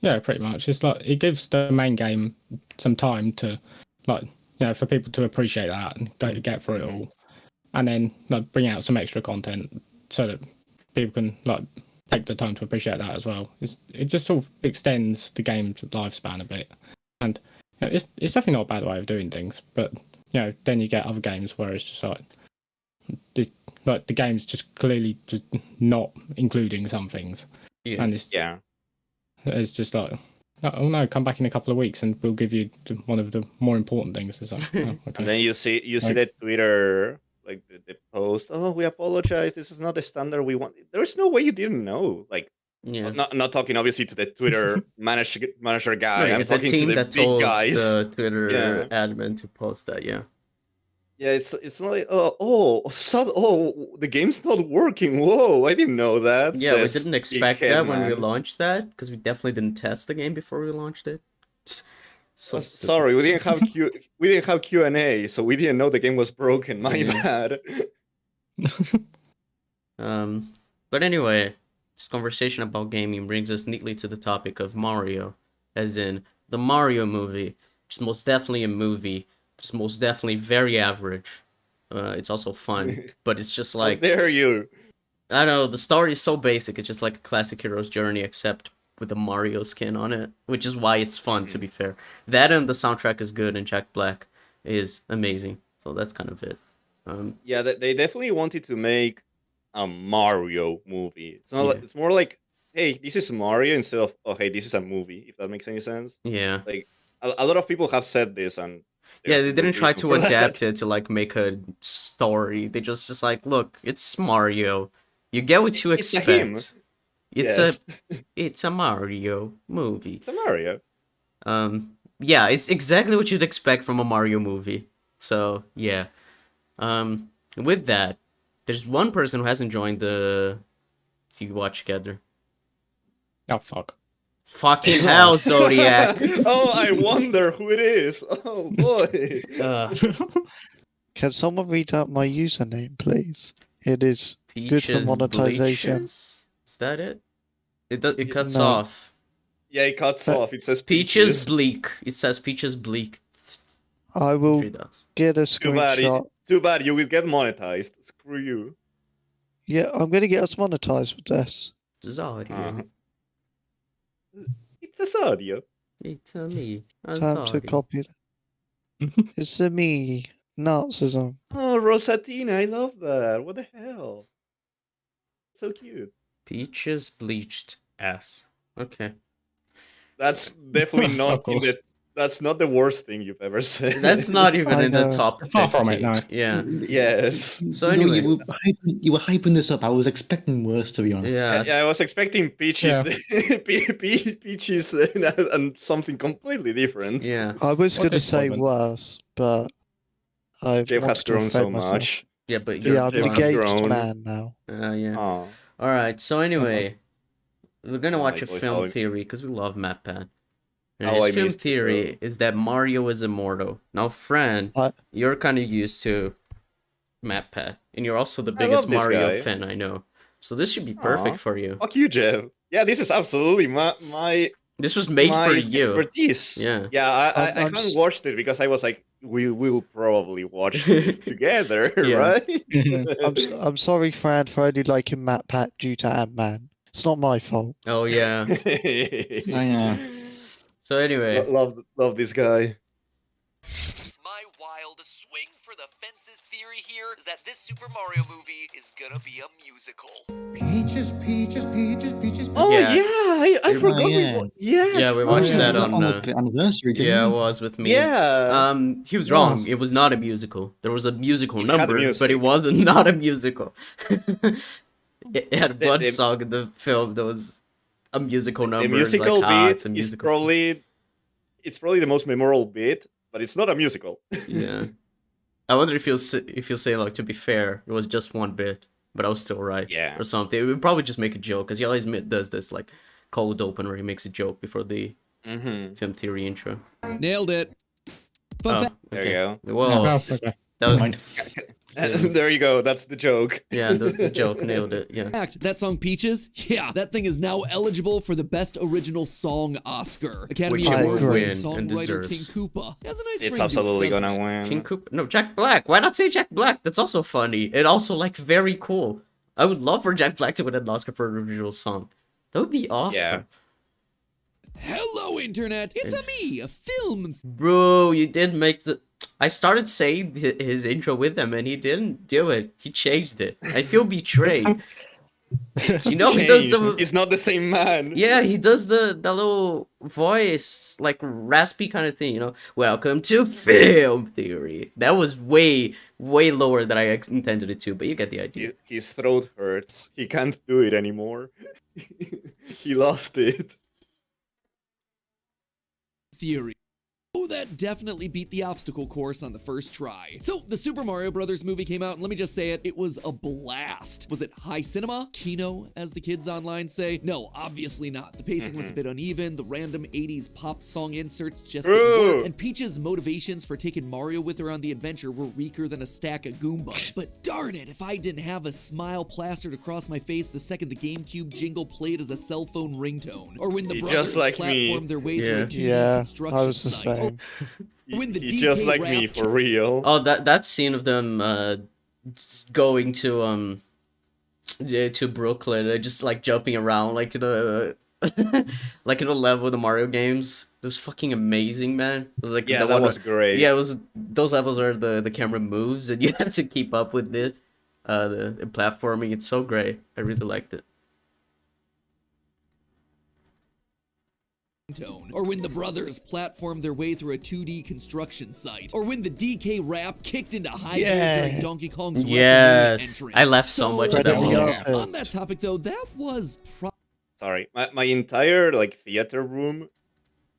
yeah, pretty much. It's like it gives the main game some time to, like, for people to appreciate that and get through it all, and then like bring out some extra content so that people can like take the time to appreciate that as well. It just sort of extends the game's lifespan a bit, and it's definitely not a bad way of doing things. But then you get other games where it's just like the game's just clearly just not including some things, yeah. and it's just like, oh no, come back in a couple of weeks and we'll give you one of the more important things. It's like, oh, okay. And then you see that Twitter, like the post, oh, we apologize, this is not the standard we want. There's no way you didn't know. Like, Yeah. not talking obviously to the Twitter manager guy. Right, I'm the talking team to the that big told guys. the Twitter Yeah. admin to post that. Yeah. Yeah, it's not like the game's not working. Whoa, I didn't know that. Yeah, we says didn't Big expect Head that when we Man. launched that because we definitely didn't test the game before we launched it. So stupid. Sorry, we didn't have Q&A, so we didn't know the game was broken. My bad. But anyway, this conversation about gaming brings us neatly to the topic of Mario, as in the Mario movie, which is most definitely a movie. It's most definitely very average. It's also fun, but it's just like, How dare you? I don't know, the story is so basic. It's just like a classic hero's journey, except with a Mario skin on it, which is why it's fun, to be fair. That and the soundtrack is good, and Jack Black is amazing. So that's kind of it. Yeah, they definitely wanted to make a Mario movie. It's not. It's more like, hey, this is Mario instead of, oh, hey, this is a movie. If that makes any sense. Yeah. Like a lot of people have said this, and yeah, they didn't try to adapt it to like make a story. They just like, look, it's Mario. You get what you expect. It's a Mario movie. It's a Mario. Yeah, it's exactly what you'd expect from a Mario movie. So yeah. With that, there's one person who hasn't joined the To Watch Together. Oh fuck. Fucking hell, Zodiac. Oh, I wonder who it is. Oh boy. Can someone read out my username, please? It is good for Peaches monetization. Bleaches? Is that it? It cuts off. Yeah, it cuts off. It says Peaches Bleak. It says Peaches Bleak. I will get a Too bad. screenshot. Too bad. You will get monetized. Screw you. Yeah, I'm gonna get us monetized with this. Zodiac. It's a audio. It's a me. Time to copy it. It's a me. Nazism. Oh, Rosatina, I love that. What the hell? So cute. Peaches bleached ass. Okay. That's definitely not that's not the worst thing you've ever said. That's not even in the top 50. Far from it, no. Yeah. Yes. So anyway, you were hyping this up. I was expecting worse, to be honest. Yeah, I was expecting Peaches, Peaches and something completely different. Yeah. I was gonna say worse, but Jeff has grown so much. Yeah, but yeah, I'm you're an engaged man now. Yeah. Oh. All right. So anyway, we're gonna watch a boy, film Holly. theory because we love MatPat. And Oh, I his film missed the theory show. is that Mario is immortal. Now, Fran, you're kind of used to MatPat, and you're also the biggest love this Mario guy. fan I know. So this should be perfect for you. Fuck you, Jeff. Yeah, this is absolutely my This was made for you. expertise. Yeah. Yeah, I haven't watched it because I was like, we will probably watch this together, right? I'm sorry, Fran, for only liking MatPat due to Ant-Man. It's not my fault. Oh yeah. Oh, yeah. So anyway, love this guy. My wild swing for the fences theory here is that this Super Mario movie is gonna be a musical. Peaches, peaches, peaches, peaches. Oh Yeah. I forgot. yeah. Yeah, we watched that on. the anniversary, didn't Yeah, it we? was with me. Yeah. He was Yeah. wrong. It was not a musical. There was a musical It had number, but it music. wasn't not a musical. It had a The- blood the- song in the film that was a musical The number. It's musical like, it's beat a is musical. probably the most memorable bit, but it's not a musical. Yeah. I wonder if you'll say like, to be fair, it was just one bit, but I was still right. Yeah. Or something. It would probably just make a joke, because he always does this like cold open where he makes a joke before the Mm-hmm. film theory intro. Nailed it. Oh, There you go. Well, Okay. that was Mind. There you go. That's the joke. yeah, that's the joke. Nailed it. Yeah. Fact, that song Peaches, yeah, that thing is now eligible for the Best Original Song Oscar. Academy Which it Award will winning win and songwriter deserves. King Koopa has a nice It's ring absolutely to it, gonna doesn't it? win. King Cooper. No, Jack Black. Why not say Jack Black? That's also funny. And also like very cool. I would love for Jack Black to win an Oscar for an original song. That would be awesome. Yeah. Hello, Internet. It's a me, a film. Bro, you did make the. I started saying his intro with him, and he didn't do it. He changed it. I feel betrayed. You know, he does Changed. the. He's not the same man. Yeah, he does the little voice, like raspy kind of thing. You know, welcome to film theory. That was way lower than I intended it to, but you get the idea. His throat hurts. He can't do it anymore. He lost it. Theory. Oh, that definitely beat the obstacle course on the first try. So, the Super Mario Brothers movie came out, and let me just say it was a blast. Was it high cinema? Kino, as the kids online say? No, obviously not. The pacing was a bit uneven, the random 80s pop song inserts just didn't work, and Peach's motivations for taking Mario with her on the adventure were weaker than a stack of Goombas. But darn it, if I didn't have a smile plastered across my face the second the GameCube jingle played as a cell phone ringtone, or when the He brothers just like me. platformed their way through a 2D Yeah, construction I was the site, same. When the He just DK like me rap- for real. Oh, that scene of them going to Brooklyn, just like jumping around like in a like in a level of the Mario games. It was fucking amazing, man. It was like Yeah, the that one was great. Yeah, it was those levels where the camera moves and you have to keep up with the platforming. It's so great. I really liked it. tone, or when the brothers platformed their way through a 2D construction site, or when the DK rap kicked into high gear Yeah. during Donkey Kong's WrestleMania Yes, entrance. I laughed so much at that on moment. that- On that topic, though, that was Sorry, my entire like theater room,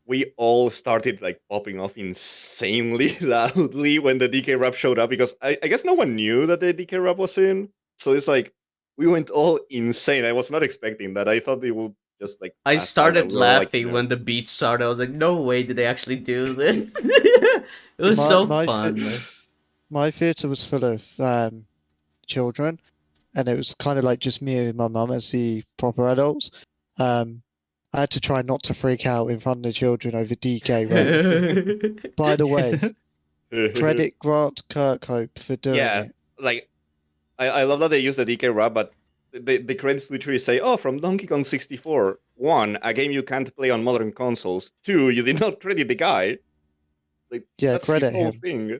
we all started like popping off insanely loudly when the DK rap showed up because I guess no one knew that the DK rap was in. So it's like we went all insane. I was not expecting that. I thought they would just like. I pass by started that. We were, like, laughing you know, when the beat started. I was like, no way did they actually do this. It was so My fun, fa- man. My theatre was full of children, and it was kind of like just me and my mum as the proper adults. I had to try not to freak out in front of the children over DK rap. By the way, credit Grant Kirkhope for doing Yeah. it. Like, I love that they use the DK rap, but the credits literally say, "Oh, from Donkey Kong 64. 1, a game you can't play on modern consoles. 2, you did not credit the guy." Like, Yeah, that's credit his whole him. thing.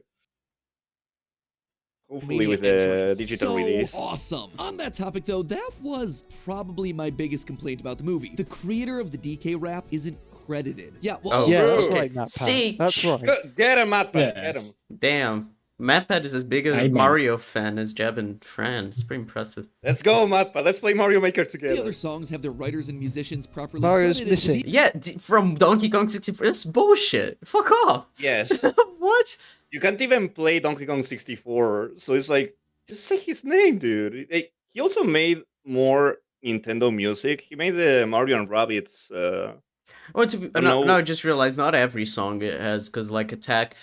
Hopefully with WrestleMania the entrance. digital So release. awesome. On that topic, though, that was probably my biggest complaint about the movie. The creator of the DK rap isn't credited. Yeah, well, Oh, Yeah, that's okay. right, MatPat. See, That's right. Get him, MatPat. Yeah. Get him. Damn. MatPat is as big a Amen. Mario fan as Jeb and Fran. It's pretty impressive. Let's go, MatPat. Let's play Mario Maker the together. other songs have their writers and musicians properly Mario's credited. missing. Yeah, from Donkey Kong 64. That's bullshit. Fuck off. Yes. What? You can't even play Donkey Kong 64, so it's like, just say his name, dude. He also made more Nintendo music. He made the Mario and Rabbids. Well, to be, No. no, I just realized not every song it has, because like Attack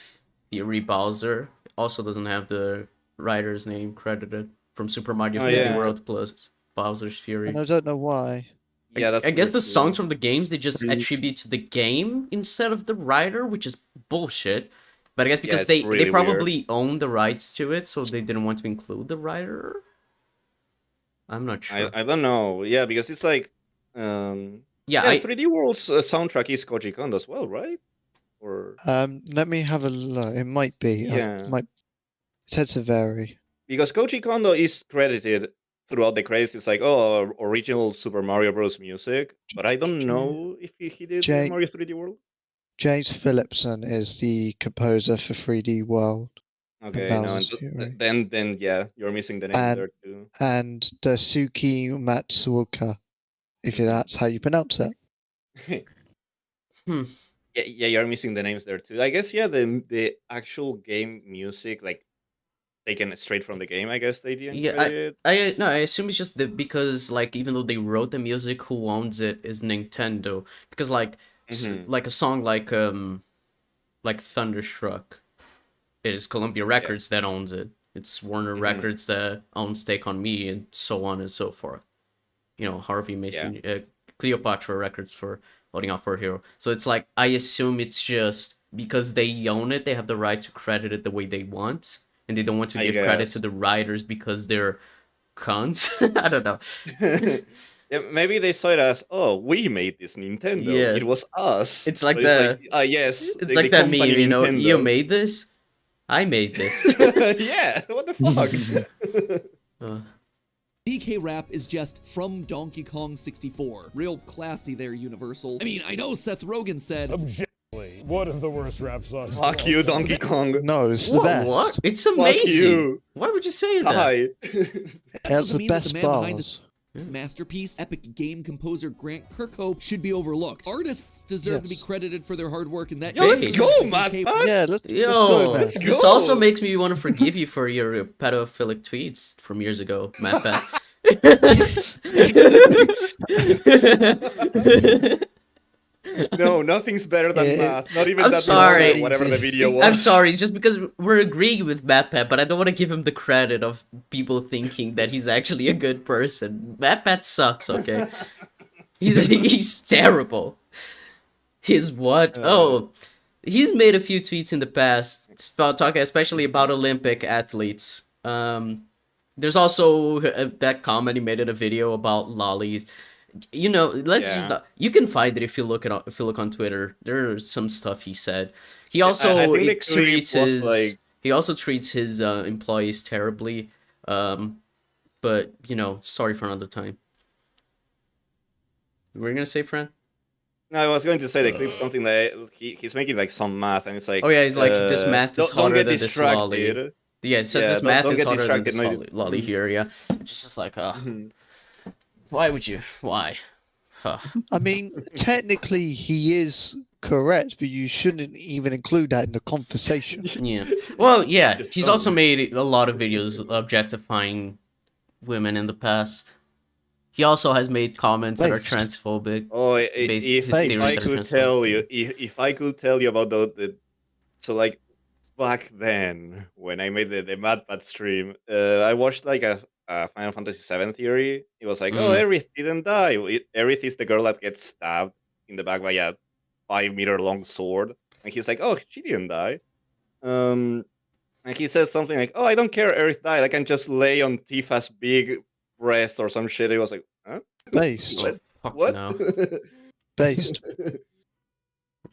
Theory Bowser also doesn't have the writer's name credited from Super Mario Oh, 3D yeah. World plus Bowser's Fury. And I don't know why. Yeah, that's I guess weird the too. songs from the games they just Please. attribute to the game instead of the writer, which is bullshit. But I guess because it's they really probably own the rights to it, so they didn't want to include the writer. I'm not sure. I don't know. Yeah, because it's like, yeah, yeah, 3D World's soundtrack is Koji Kondo as well, right? Or Let me have a look. It might be. Yeah. It tends to vary. because Koji Kondo is credited throughout the credits. It's like, oh, original Super Mario Bros. Music, but I don't know if he did the Jay- Mario 3D World. James Phillipson is the composer for 3D World. Okay, no, Bowser's Fury. then yeah, you're missing the names there too. And Daisuke Matsuoka, if that's how you pronounce it. Yeah, you're missing the names there too. I guess the actual game music, like taken straight from the game, I guess they didn't credit it. I assume it's just because like even though they wrote the music, who owns it is Nintendo. Because like like a song like Thunderstruck, it is Columbia Records that owns it. It's Warner Records that owns Take on Me, and so on and so forth. You know, Harvey Mason, Cleopatra Records for Loading Out for a Hero. So it's like, I assume it's just because they own it, they have the right to credit it the way they want, and they don't want to give credit to the writers because they're cunts. I don't know. Yeah, maybe they saw it as, oh, we made this Nintendo. Yeah. It was us. It's like yes. It's like that meme, you know, you made this, I made this. Yeah, what the fuck? DK Rap is just from Donkey Kong 64. Real classy there, Universal. I mean, I know Seth Rogen said, objectively, one of the worst rap songs. Fuck you, Donkey Kong. No, it's the best. What? It's amazing. Fuck you. Why would you say that? Hi. It's the best bars. This masterpiece, epic game composer Grant Kirkhope should be overlooked. Artists deserve to be credited for their hard work, and that. Yo, let's go, MatPat. Yeah, let's go, man. This also makes me want to forgive you for your pedophilic tweets from years ago, MatPat. No, nothing's better than math. Not even I'm that. sorry. Whatever the video was. I'm sorry, just because we're agreeing with MatPat, but I don't want to give him the credit of people thinking that he's actually a good person. MatPat sucks, okay? He's terrible. He's what? He's made a few tweets in the past about talking, especially about Olympic athletes. There's also that comment he made in a video about lollies. You know, you can find it if you look on Twitter. There's some stuff he said. He also treats his employees terribly. But you know, sorry for another time. What were you gonna say, Fran? No, I was going to say the clip something like he's making like some math, and it's like, oh yeah, he's like, this math is harder than this lolly. distracted. Yeah, it says this math is harder than this distracted, lolly here. Yeah, it's just like, why would you? Why? I mean, technically he is correct, but you shouldn't even include that in the conversation. Yeah. Well, yeah. He's also made a lot of videos objectifying women in the past. He also has made comments that are transphobic. Oh, if I could tell you, if I could tell you about the so like back then when I made the MatPat stream, I watched like a Final Fantasy VII theory. It was like, oh, Aerith didn't die. Aerith is the girl that gets stabbed in the back by a 5-meter long sword, and he's like, oh, she didn't die. And he says something like, oh, I don't care, Aerith died. I can just lay on Tifa's big breast or some shit. It was like, huh? Based. What? No. Based.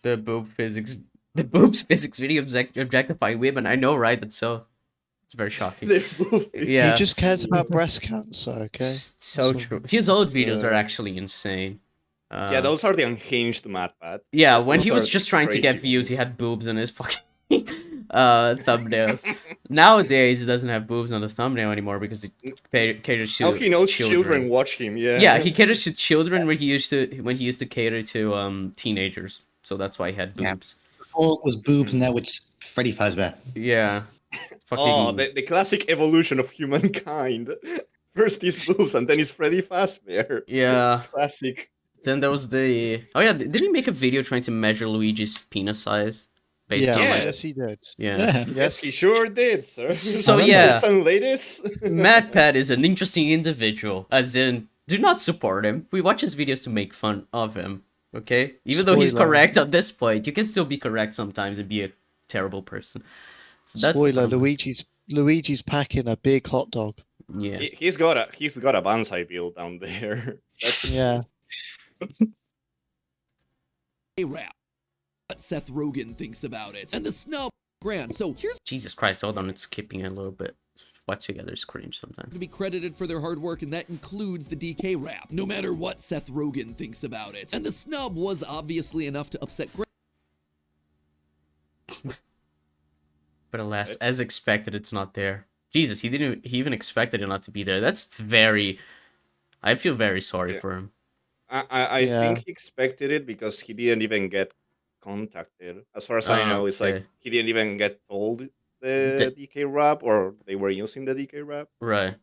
The boobs physics video objectifying women. I know, right? That's so. It's very shocking. Yeah. He just cares about breast cancer, okay? So true. His old videos are actually insane. Yeah, those are the unhinged MatPat. Yeah, when he was just trying to get views, he had boobs in his fucking thumbnails. Nowadays, he doesn't have boobs on the thumbnail anymore because he caters to children. He knows children watch him, yeah. Yeah, he caters to children when he used to cater to teenagers. So that's why he had boobs. Before it was boobs, and now it's Freddy Fazbear. Yeah. Oh, the classic evolution of humankind. First is boobs, and then is Freddy Fazbear. Yeah. Classic. Then there was the... Oh yeah, did he make a video trying to measure Luigi's penis size? Based on yes, he did. Yeah. Yes, he sure did, sir. So yeah, ladies. MatPat is an interesting individual, as in, do not support him. We watch his videos to make fun of him, okay? Even though he's correct at this point, you can still be correct sometimes and be a terrible person. So that's Spoiler, Luigi's packing a big hot dog. Yeah. He's got a bonsai build down there. Yeah. Hey, rap. what Seth Rogen thinks about it. And the snub Grant. So here's Jesus Christ, hold on, it's skipping a little bit. Watch together cringe sometimes. to be credited for their hard work, and that includes the DK rap, no matter what Seth Rogen thinks about it. And the snub was obviously enough to upset Grant. But alas, as expected, it's not there. Jesus, he even expected it not to be there. That's very... I feel very sorry for him. I think he expected it because he didn't even get contacted. As far as I know, it's like he didn't even get told the DK rap, or they were using the DK rap. Right.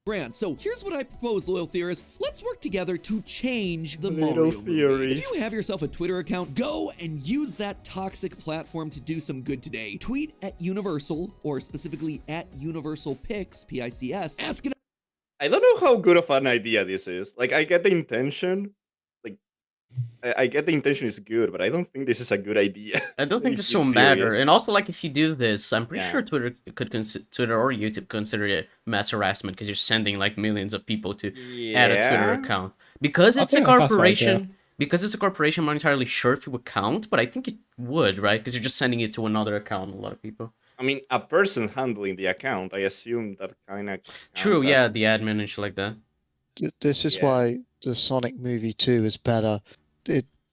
Grant. So here's what I propose, loyal theorists. Let's work together to change the Little Mario movie. theories. If you have yourself a Twitter account, go and use that toxic platform to do some good today. Tweet at Universal, or specifically at Universal Pics, P-I-C-S, asking... I don't know how good of an idea this is. Like, I get the intention. Like, I get the intention is good, but I don't think this is a good idea. I don't think If this you're will matter. serious. And also, like, if you do this, I'm pretty Yeah. sure Twitter or YouTube consider it mass harassment because you're sending like millions of people to add a Twitter Yeah. account. Because I it's a think that's right, corporation. Because it's a corporation, I'm not entirely sure if it would count, but I think it would, right? Because you're just sending it to another account. A lot of people. I mean, a person handling the account, I assume that kind of. True, yeah, the admin and shit like that. This is Yeah. why the Sonic movie 2 is better.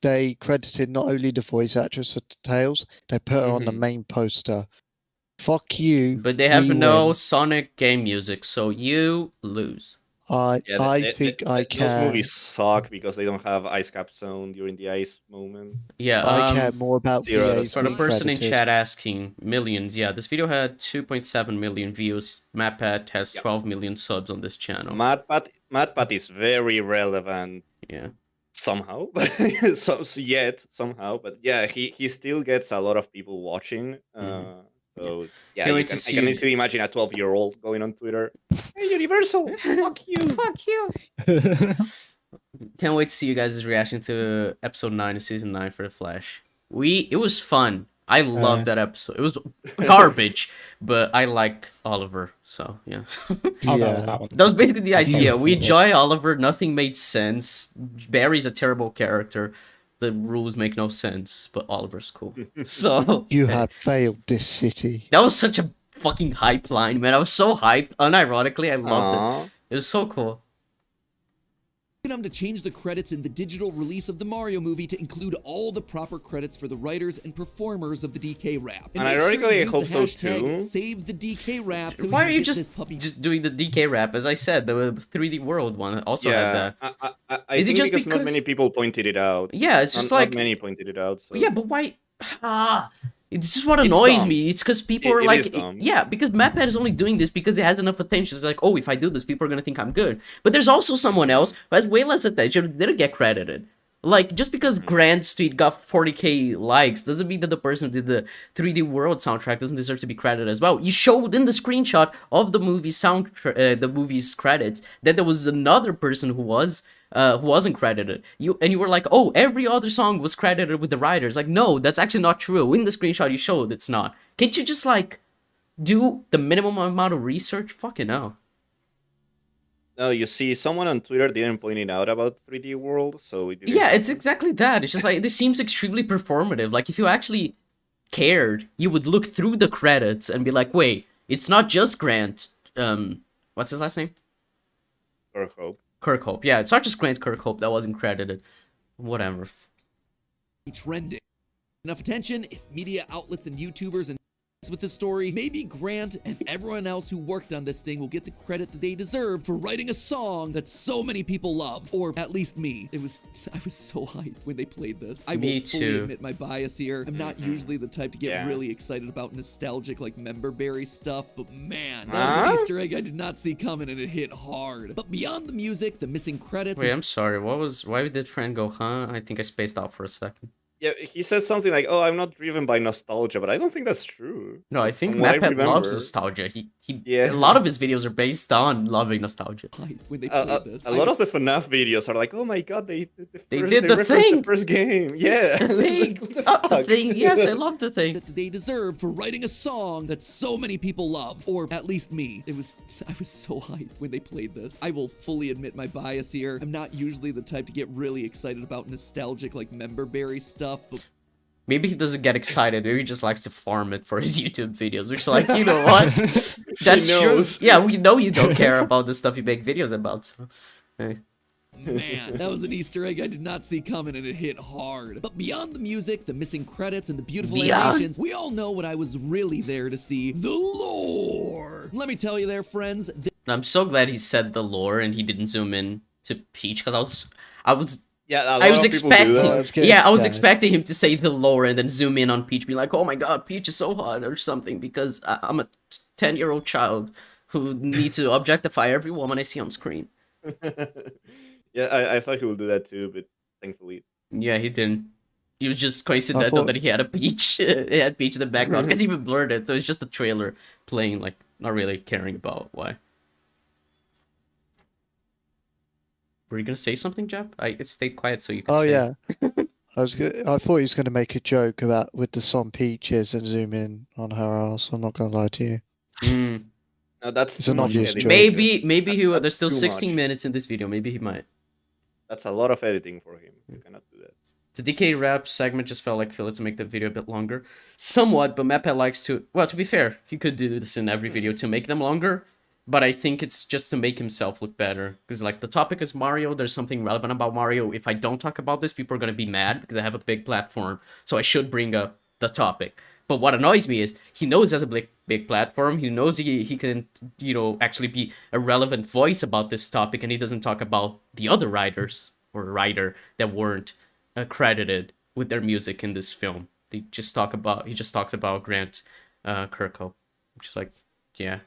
They credited not only the voice actress of Tails, they put her on the Mhm. main poster. Fuck you. But they have we no win. Sonic game music, so you lose. I Yeah, think I those care. movies suck because they don't have ice cap zone during the ice moment. Yeah, I care more about Zero, VA's that's for the being person in credited. chat asking, millions. Yeah, this video had 2.7 million views. MatPat has 12 million subs on this channel. MatPat is very relevant Yeah. somehow, somehow. But yeah, he still gets a lot of people watching. So yeah, Can't I wait to can see- easily imagine a 12-year-old going on Twitter. Hey, Universal, fuck you. Fuck you. Can't wait to see you guys' reaction to episode 9 of season 9 for The Flash. It was fun. I loved that episode. It was garbage, but I like Oliver, so yeah. I'll go Yeah. with that one. That was basically the idea. We Yeah. enjoy Oliver, nothing made sense. Barry's a terrible character. The rules make no sense, but Oliver's cool. So You yeah. have failed this city. That was such a fucking hype line, man. I was so hyped. Unironically, I loved Aw. it. It was so cool. them to change the credits in the digital release of the Mario movie to include all the proper credits for the writers and performers of the DK rap. And make sure ironically, you I use hope the so hashtag too. Save the DK rap. So we Why can are you get this just puppy doing the DK rap? As I said, the 3D World one also had Yeah, that. I Is it think just because not because- many people pointed it out. Yeah, it's just Not like many pointed it out. So. yeah, but why? This is what It's annoys dumb. me. It's because people It are is like, dumb. yeah, because MatPat is only doing this because it has enough attention. It's like, oh, if I do this, people are gonna think I'm good. But there's also someone else who has way less attention who didn't get credited. Like, just because Grant's tweet got 40k likes doesn't mean that the person who did the 3D World soundtrack doesn't deserve to be credited as well. You showed in the screenshot of the movie the movie's credits that there was another person who wasn't credited. You were like, oh, every other song was credited with the writers. Like, no, that's actually not true. In the screenshot you showed, it's not. Can't you just like do the minimum amount of research? Fucking hell. No, you see, someone on Twitter didn't point it out about 3D World, so it didn't Yeah, it's happen. exactly that. It's just like, this seems extremely performative. Like, if you actually cared, you would look through the credits and be like, wait, it's not just Grant. What's his last name? Or hope. Kirkhope. Yeah, it's not just Grant Kirkhope that wasn't credited. Whatever. trending. Enough attention if media outlets and YouTubers and with the story, maybe Grant and everyone else who worked on this thing will get the credit that they deserve for writing a song that so many people love, or at least me. I was so hyped when they played this. I Me will fully too. admit my bias here. I'm not usually the type to get Yeah. really excited about nostalgic like member berry stuff, but man, that was an Easter egg I did not see coming and it hit hard. But beyond the music, the missing credits, Wait, I'm sorry. Why did Fran go, huh? I think I spaced out for a second. Yeah, he said something like, "Oh, I'm not driven by nostalgia," but I don't think that's true. No, I think From what I MatPat loves remember. nostalgia. Yeah. A lot of his videos are based on loving nostalgia. hyped when they played this. A lot of the FNAF videos are like, "Oh my god, they They first- did the referenced thing! the first game." Yeah, The thing! What the Oh, the fuck? thing! Yes, I love the thing. that they deserve for writing a song that so many people love, or at least me. I was so hyped when they played this. I will fully admit my bias here. I'm not usually the type to get really excited about nostalgic like member berry stuff, but Maybe he doesn't get excited. Maybe he just likes to farm it for his YouTube videos. Which, like, you know what? That's true. knows. Yeah, we know you don't care about the stuff you make videos about. So. Hey. Man, that was an Easter egg I did not see coming, and it hit hard. But beyond the music, the missing credits, and the beautiful animations, we all know what I was really there to see: the lore. Let me tell you there, friends. I'm so glad he said the lore and he didn't zoom in to Peach, because I was Yeah, I was expecting, I was expecting him to say the lore and then zoom in on Peach, be like, "Oh my God, Peach is so hot" or something, because I'm a 10-year-old child who needs to objectify every woman I see on screen. Yeah, I thought he would do that too, but thankfully. Yeah, he didn't. He was just coincidental that he had a Peach. He had Peach in the background because he even blurred it, so it's just a trailer playing, like, not really caring about why. Were you gonna say something, Jep? I stayed quiet so you could. Oh say yeah, it. I thought he was going to make a joke about with the song Peaches and zoom in on her ass. I'm not going to lie to you. Mm. No, that's It's too an much obvious editing. joke. Maybe he will. There's still too 16 much. minutes in this video. Maybe he might. That's a lot of editing for him. You cannot do that. The DK rap segment just felt like filler to make the video a bit longer. Somewhat, but MatPat likes to... Well, to be fair, he could do this in every video to make them longer. But I think it's just to make himself look better. Because, like, the topic is Mario. There's something relevant about Mario. If I don't talk about this, people are going to be mad because I have a big platform. So I should bring up the topic. But what annoys me is he knows he has a big platform. He knows he can, you know, actually be a relevant voice about this topic. And he doesn't talk about the other writers or writer that weren't credited with their music in this film. He just talks about Grant Kirkhope. Just like, yeah.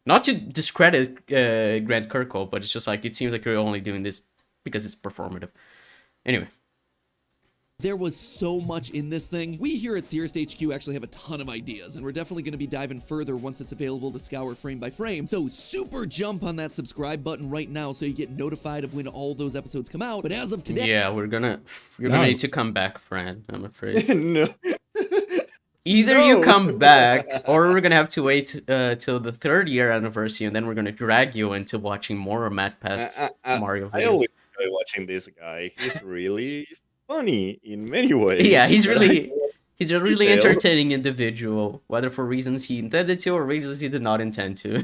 Not to discredit Grant Kirkhope, but it's just like, it seems like you're only doing this because it's performative. Anyway. There was so much in this thing. We here at Theorist HQ actually have a ton of ideas, and we're definitely going to be diving further once it's available to scour frame by frame. So super jump on that subscribe button right now so you get notified of when all those episodes come out. But as of today... Yeah, you're gonna need to come back, Fran, I'm afraid. No. Either you come back, or we're gonna have to wait till the 3rd year anniversary, and then we're gonna drag you into watching more MatPat Mario videos. I always enjoy watching this guy. He's really funny in many ways. Yeah, he's a really detailed. entertaining individual, whether for reasons he intended to or reasons he did not intend to.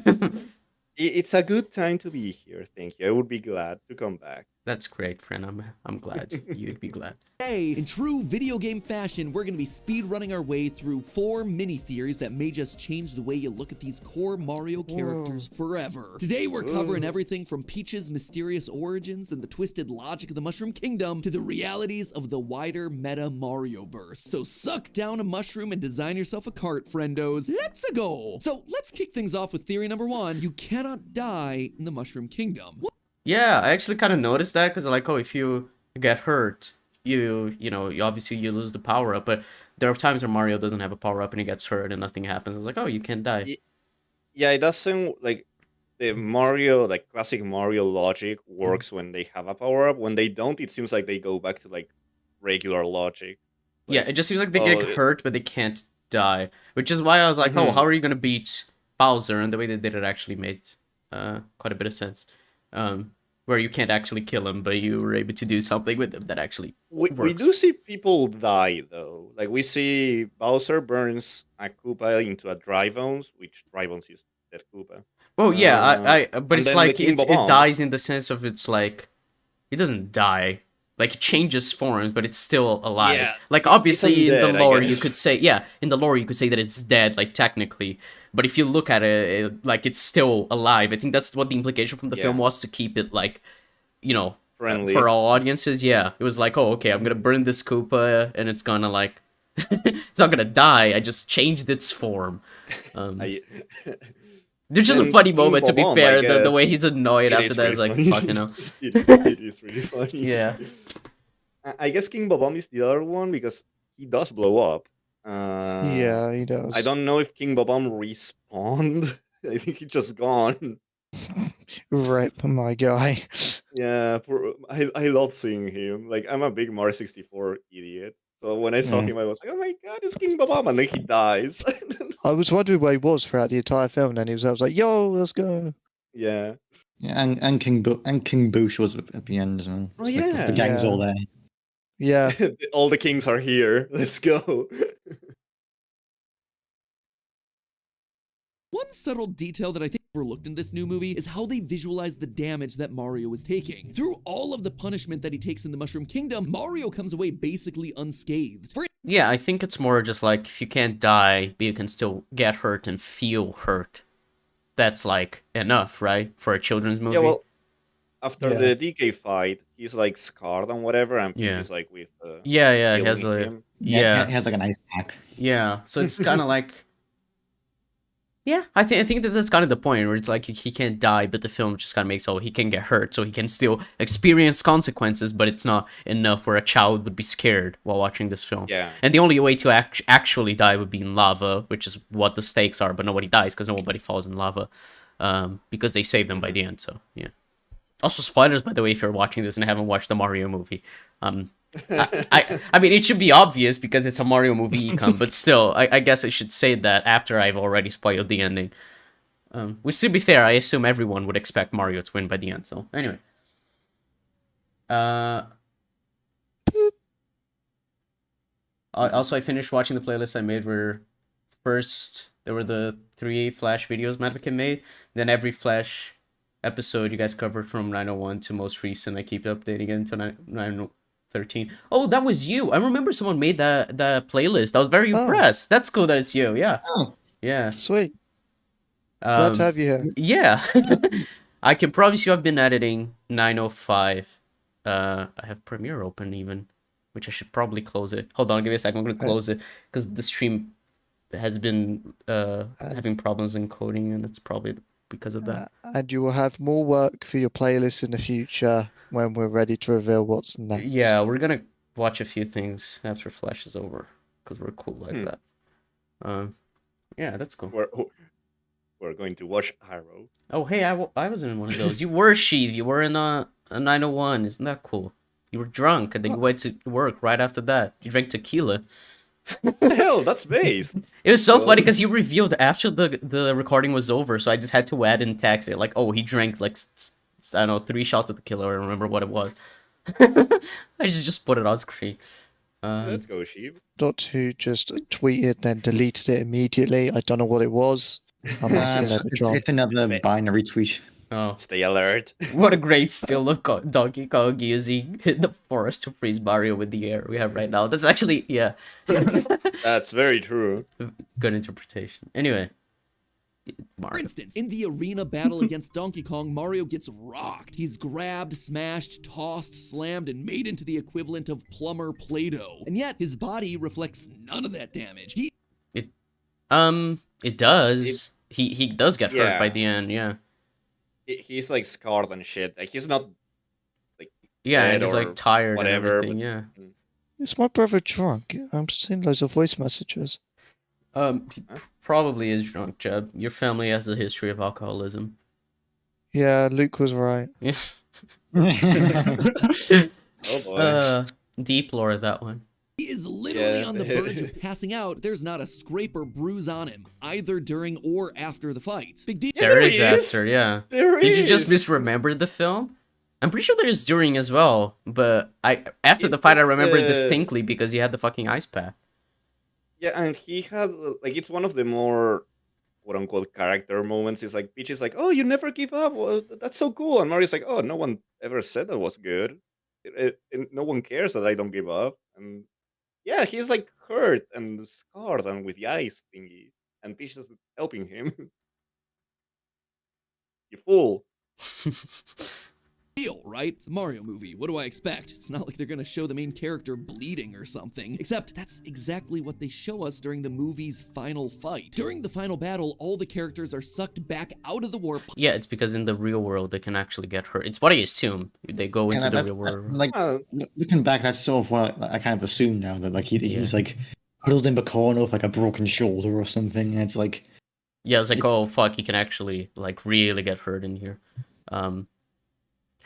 It's a good time to be here. Thank you. I would be glad to come back. That's great, friend. I'm glad. You'd be glad. Hey, in true video game fashion, we're going to be speed running our way through 4 mini theories that may just change the way you look at these core Mario characters forever. Today we're covering everything from Peach's mysterious origins and the twisted logic of the Mushroom Kingdom to the realities of the wider meta Mario-verse. So suck down a mushroom and design yourself a cart, friendos. Let's go! So let's kick things off with theory number 1. You cannot die in the Mushroom Kingdom. Yeah, I actually kind of noticed that, because like, oh, if you get hurt, you obviously you lose the power up, but there are times where Mario doesn't have a power up and he gets hurt and nothing happens. It's like, oh, you can't die. Yeah, it doesn't, like, the Mario, like classic Mario logic works when they have a power up. When they don't, it seems like they go back to like regular logic. Like, yeah, it just seems like they get hurt, but they can't die, which is why I was like, oh, how are you gonna beat Bowser? And the way they did it actually made quite a bit of sense. Where you can't actually kill him, but you were able to do something with him that actually works. We do see people die, though. Like, we see Bowser burns a Koopa into a dry bones, which dry bones is dead Koopa. Oh, yeah, but it's like, it Bob-omb. dies in the sense of, it's like, it doesn't die. Like, it changes forms, but it's still alive. Yeah, like, obviously, in undead, the I lore, you guess. could say, in the lore, you could say that it's dead, like, technically. But if you look at it, like, it's still alive. I think that's what the implication from the film was, to keep it, like, you know, friendly for all audiences. Yeah, it was like, oh, okay, I'm gonna burn this Koopa, and it's gonna, like, it's not gonna die. I just changed its form. There's just a funny moment, to be fair, the way he's annoyed after that is like, fucking hell. It is really funny. Yeah. I guess King Bob-omb is the other one because he does blow up. Yeah, he does. I don't know if King Bob-omb respawned. I think he's just gone. Rip my guy. Yeah, I love seeing him. Like, I'm a big Mario 64 idiot. So when I saw him, I was like, oh my god, it's King Bob-omb, and then he dies. I was wondering where he was throughout the entire film, and then I was like, yo, let's go. Yeah. Yeah, and King Boosh was at the end as well. Oh, It's yeah. like the gang's all there. Yeah. All the kings are here. Let's go. One subtle detail that I think overlooked in this new movie is how they visualize the damage that Mario is taking. Through all of the punishment that he takes in the Mushroom Kingdom, Mario comes away basically unscathed. Yeah, I think it's more just like if you can't die, but you can still get hurt and feel hurt. That's like enough, right? For a children's movie. Yeah, well, after the DK fight, he's like scarred and whatever, and Peach Yeah. is like with yeah, he has healing a him. yeah, It has like an ice pack. yeah. So it's kind of like, yeah, I think that that's kind of the point where it's like he can't die, but the film just kind of makes he can get hurt, so he can still experience consequences, but it's not enough where a child would be scared while watching this film. Yeah. And the only way to actually die would be in lava, which is what the stakes are, but nobody dies because nobody falls in lava, because they save them by the end. So yeah. Also, spoilers, by the way, if you're watching this and haven't watched the Mario movie. I mean, it should be obvious because it's a Mario movie ECUM, but still, I guess I should say that after I've already spoiled the ending. Which, to be fair, I assume everyone would expect Mario to win by the end, so anyway. Also, I finished watching the playlist I made where first there were the 3 Flash videos MatPat made, then every Flash episode you guys covered from 901 to most recent. I keep updating it until 913. Oh, that was you. I remember someone made that playlist. I was very impressed. That's cool that it's you. Yeah. Oh. Yeah. Sweet. Glad to have you here. Yeah. I can promise you I've been editing 905. I have Premiere open even, which I should probably close it. Hold on, give me a second. I'm going to close it because the stream has been having problems encoding, and it's probably because of that. And you will have more work for your playlist in the future when we're ready to reveal what's next. Yeah, we're gonna watch a few things after Flash is over because we're cool like that. Yeah, that's cool. We're going to watch Arrow. Oh, hey, I was in one of those. You were Sheev. You were in a 901. Isn't that cool? You were drunk and then you went to work right after that. You drank tequila. What the hell? That's based. It was so funny because you revealed after the recording was over, so I just had to add in text it like, oh, he drank like I don't know 3 shots of tequila. I don't remember what it was. I just put it on screen. Let's go, Sheep. Not who just tweeted then deleted it immediately. I don't know what it was. I'm it's another binary tweet. Oh, stay alert. What a great still of Donkey Kong using the forest to freeze Mario with the air we have right now. That's actually, yeah. That's very true. Good interpretation. Anyway. Mario. For instance, in the arena battle against Donkey Kong, Mario gets rocked. He's grabbed, smashed, tossed, slammed, and made into the equivalent of plumber Play-Doh. And yet, his body reflects none of that damage. It does. He does get hurt by the end, yeah. He's like scarred and shit. Like he's not like and he's like tired whatever, and everything, yeah. Is my brother drunk? I'm seeing loads of voice messages. He probably is drunk, Jeb. Your family has a history of alcoholism. Yeah, Luke was right. Oh boy. Deep lore, that one. He is literally on the verge of passing out. There's not a scrape or bruise on him, either during or after the fight. Big deal. There is after, yeah. Did you just misremember the film? I'm pretty sure there is during as well, but after the fight I remember it distinctly because he had the fucking ice pack. Yeah, and he had like it's one of the more quote unquote character moments. It's like Peach is like, "Oh, you never give up. Well, that's so cool." And Mario's like, "Oh, no one ever said that was good. No one cares that I don't give up." And yeah, he's like hurt and scarred and with the ice thingy, and Peach is helping him. You fool. Deal, right? It's a Mario movie. What do I expect? It's not like they're gonna show the main character bleeding or something. Except that's exactly what they show us during the movie's final fight. During the final battle, all the characters are sucked back out of the warp. Yeah, it's because in the real world they can actually get hurt. It's what I assume. They go into the real world. Like looking back, that's sort of what I kind of assume now that like he's like huddled in the corner with like a broken shoulder or something, and it's like it's like oh fuck, he can actually like really get hurt in here.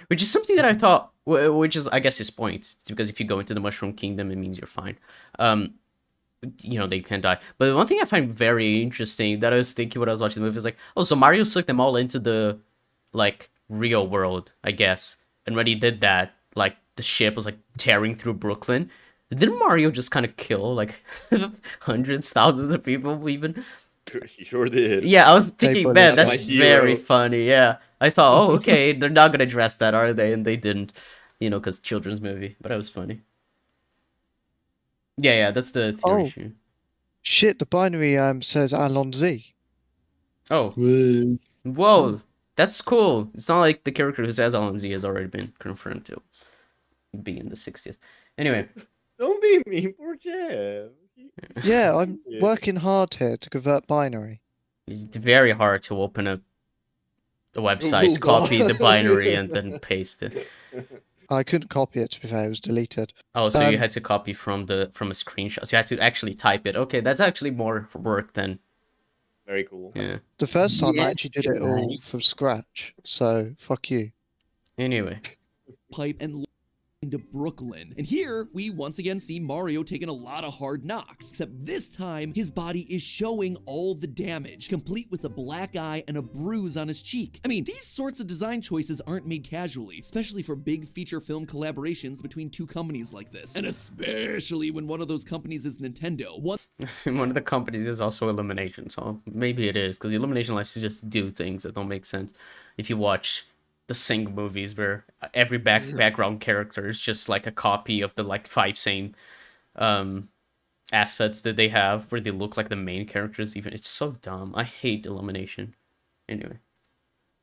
Which is something that I thought, which is, I guess, his point. It's because if you go into the Mushroom Kingdom, it means you're fine. They can't die. But one thing I find very interesting that I was thinking when I was watching the movie is like, oh, so Mario took them all into the, like, real world, I guess. And when he did that, like, the ship was like tearing through Brooklyn. Didn't Mario just kind of kill like hundreds, thousands of people even? He sure did. Yeah, I was They thinking, bullied man, him. that's My very hero. funny. Yeah, I thought, oh, okay, they're not gonna address that, are they? And they didn't, because children's movie. But it was funny. Yeah, that's the theory Oh. issue. Shit, the binary says Alon Z. Oh, whoa, that's cool. It's not like the character who says Alan Z has already been confirmed to be in the 60th. Anyway. Don't be mean, poor Jeff. Yeah, I'm working hard here to convert binary. It's very hard to open a website, Google copy the Doc. binary, and then paste it. I couldn't copy it, to be fair, it was deleted. Oh, so you had to copy from a screenshot. So you had to actually type it. Okay, that's actually more work than. Very cool. Yeah. The first time I Yes, actually did it all from scratch, so fuck you. Anyway. Pipe and into Brooklyn. And here, we once again see Mario taking a lot of hard knocks, except this time, his body is showing all the damage, complete with a black eye and a bruise on his cheek. I mean, these sorts of design choices aren't made casually, especially for big feature film collaborations between two companies like this. And especially when one of those companies is Nintendo. One of the companies is also Illumination, so maybe it is, because Illumination likes to just do things that don't make sense. If you watch the Sing movies where every background character is just like a copy of the like 5 same assets that they have where they look like the main characters. Even it's so dumb. I hate Illumination. Anyway.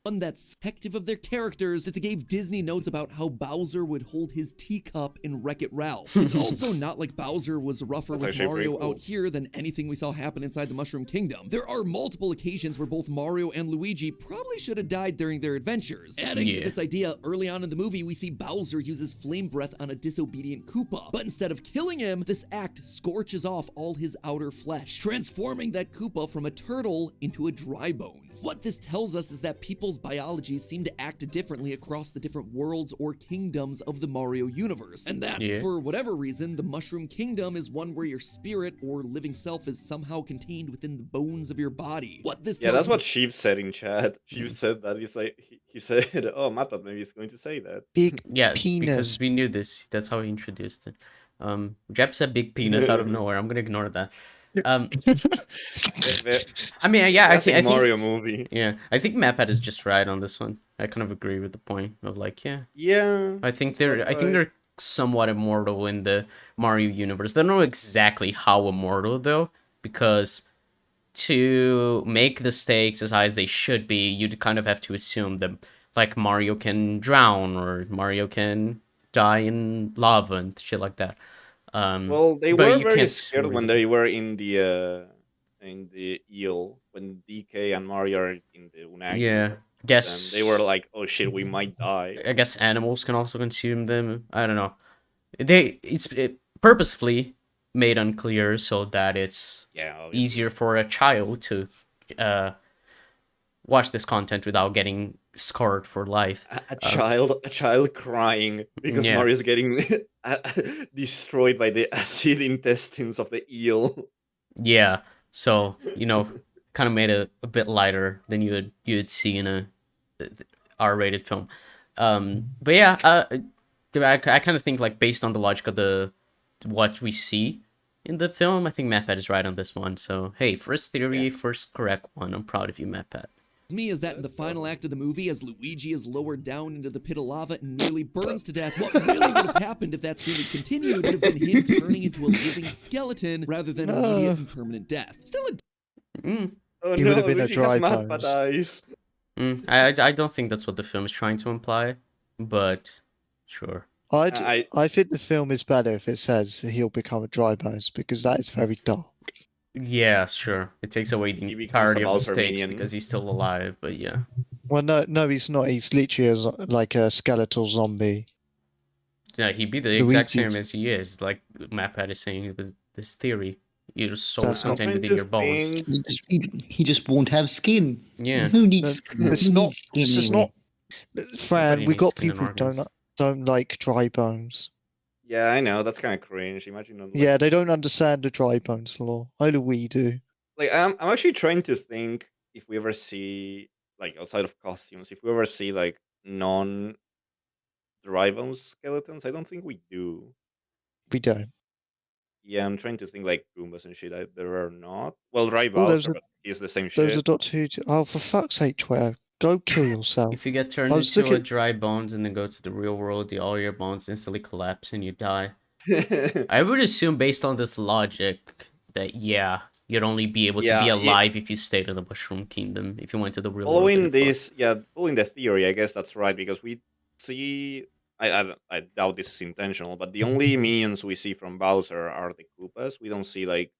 One that's protective of their characters that they gave Disney notes about how Bowser would hold his teacup in Wreck-It Ralph. It's also not like Bowser was rougher with Mario out here than anything we saw happen inside the Mushroom Kingdom. There are multiple occasions where both Mario and Luigi probably should have died during their adventures. Adding to this idea, early on in the movie, we see Bowser uses flame breath on a disobedient Koopa. But instead of killing him, this act scorches off all his outer flesh, transforming that Koopa from a turtle into a dry bones. What this tells us is that people's biology seem to act differently across the different worlds or kingdoms of the Mario universe, and that, for whatever reason, the Mushroom Kingdom is one where your spirit or living self is somehow contained within the bones of your body. What this tells that's me- what Sheep said in chat. Sheep said that. He's like, he said, oh, MatPat maybe he's going to say that. Big because penis. we knew this. That's how he introduced it. Jeb said big penis out of nowhere. I'm gonna ignore that. I mean, yeah, I think Mario movie. Yeah, I think MatPat is just right on this one. I kind of agree with the point of like, yeah. I think they're somewhat immortal in the Mario universe. They don't know exactly how immortal though, because to make the stakes as high as they should be, you'd kind of have to assume that like Mario can drown or Mario can die in lava and shit like that. Well, they were very scared when they were in the eel, when DK and Mario are in the Unagi. Yeah, guess they were like, "Oh shit, we might die." I guess animals can also consume them. I don't know. It's purposefully made unclear so that it's easier for a child to watch this content without getting scarred for life. A child crying because Mario's getting destroyed by the acid intestines of the eel. Yeah, so kind of made it a bit lighter than you'd see in a R-rated film. But yeah, I kind of think like based on the logic of what we see in the film, I think MatPat is right on this one. So hey, first theory, first correct one. I'm proud of you, MatPat. Me is that in the final act of the movie, as Luigi is lowered down into the pit of lava and nearly burns to death, what really would have happened if that scene had continued would have been him turning into a living skeleton rather than immediate and permanent death. Still Oh He no, would have been a Luigi dry has MatPat bones. eyes. I don't think that's what the film is trying to imply, but sure. I think the film is better if it says he'll become a dry bones, because that is very dark. Yeah, sure. It takes away the entirety of the stakes because he's still alive, but yeah. Well, no, he's not. He's literally like a skeletal zombie. Yeah, he'd be the exact same as he is, like MatPat is saying with this theory. Your soul is contained within your bones. He just won't have skin. Yeah. Who needs skin? It's just not. Fran, we got skin and people who organs. don't like dry bones. Yeah, I know, that's kind of cringe. Imagine. Yeah, they don't understand the dry bones law. Only we do. Like, I'm actually trying to think if we ever see, like, outside of costumes, if we ever see like non-dry Drive-on skeletons? I don't think we do. We don't. Yeah, I'm trying to think like Goombas and shit. There are not. Well, Dry Oh, Bowser, but he's the same There was shit. a Doctor Who. Oh, for fuck's sake, Twer, go kill yourself. If you get turned I was into a looking- dry bones and then go to the real world, all your bones instantly collapse and you die. I would assume, based on this logic, that yeah, you'd only be able to be Yeah, alive if you stayed in the Mushroom Kingdom. If you went to the real world. Following then you're this, yeah, following the theory, I guess that's right because we see. I doubt this is intentional, but the only minions we see from Bowser are the Koopas. We don't see like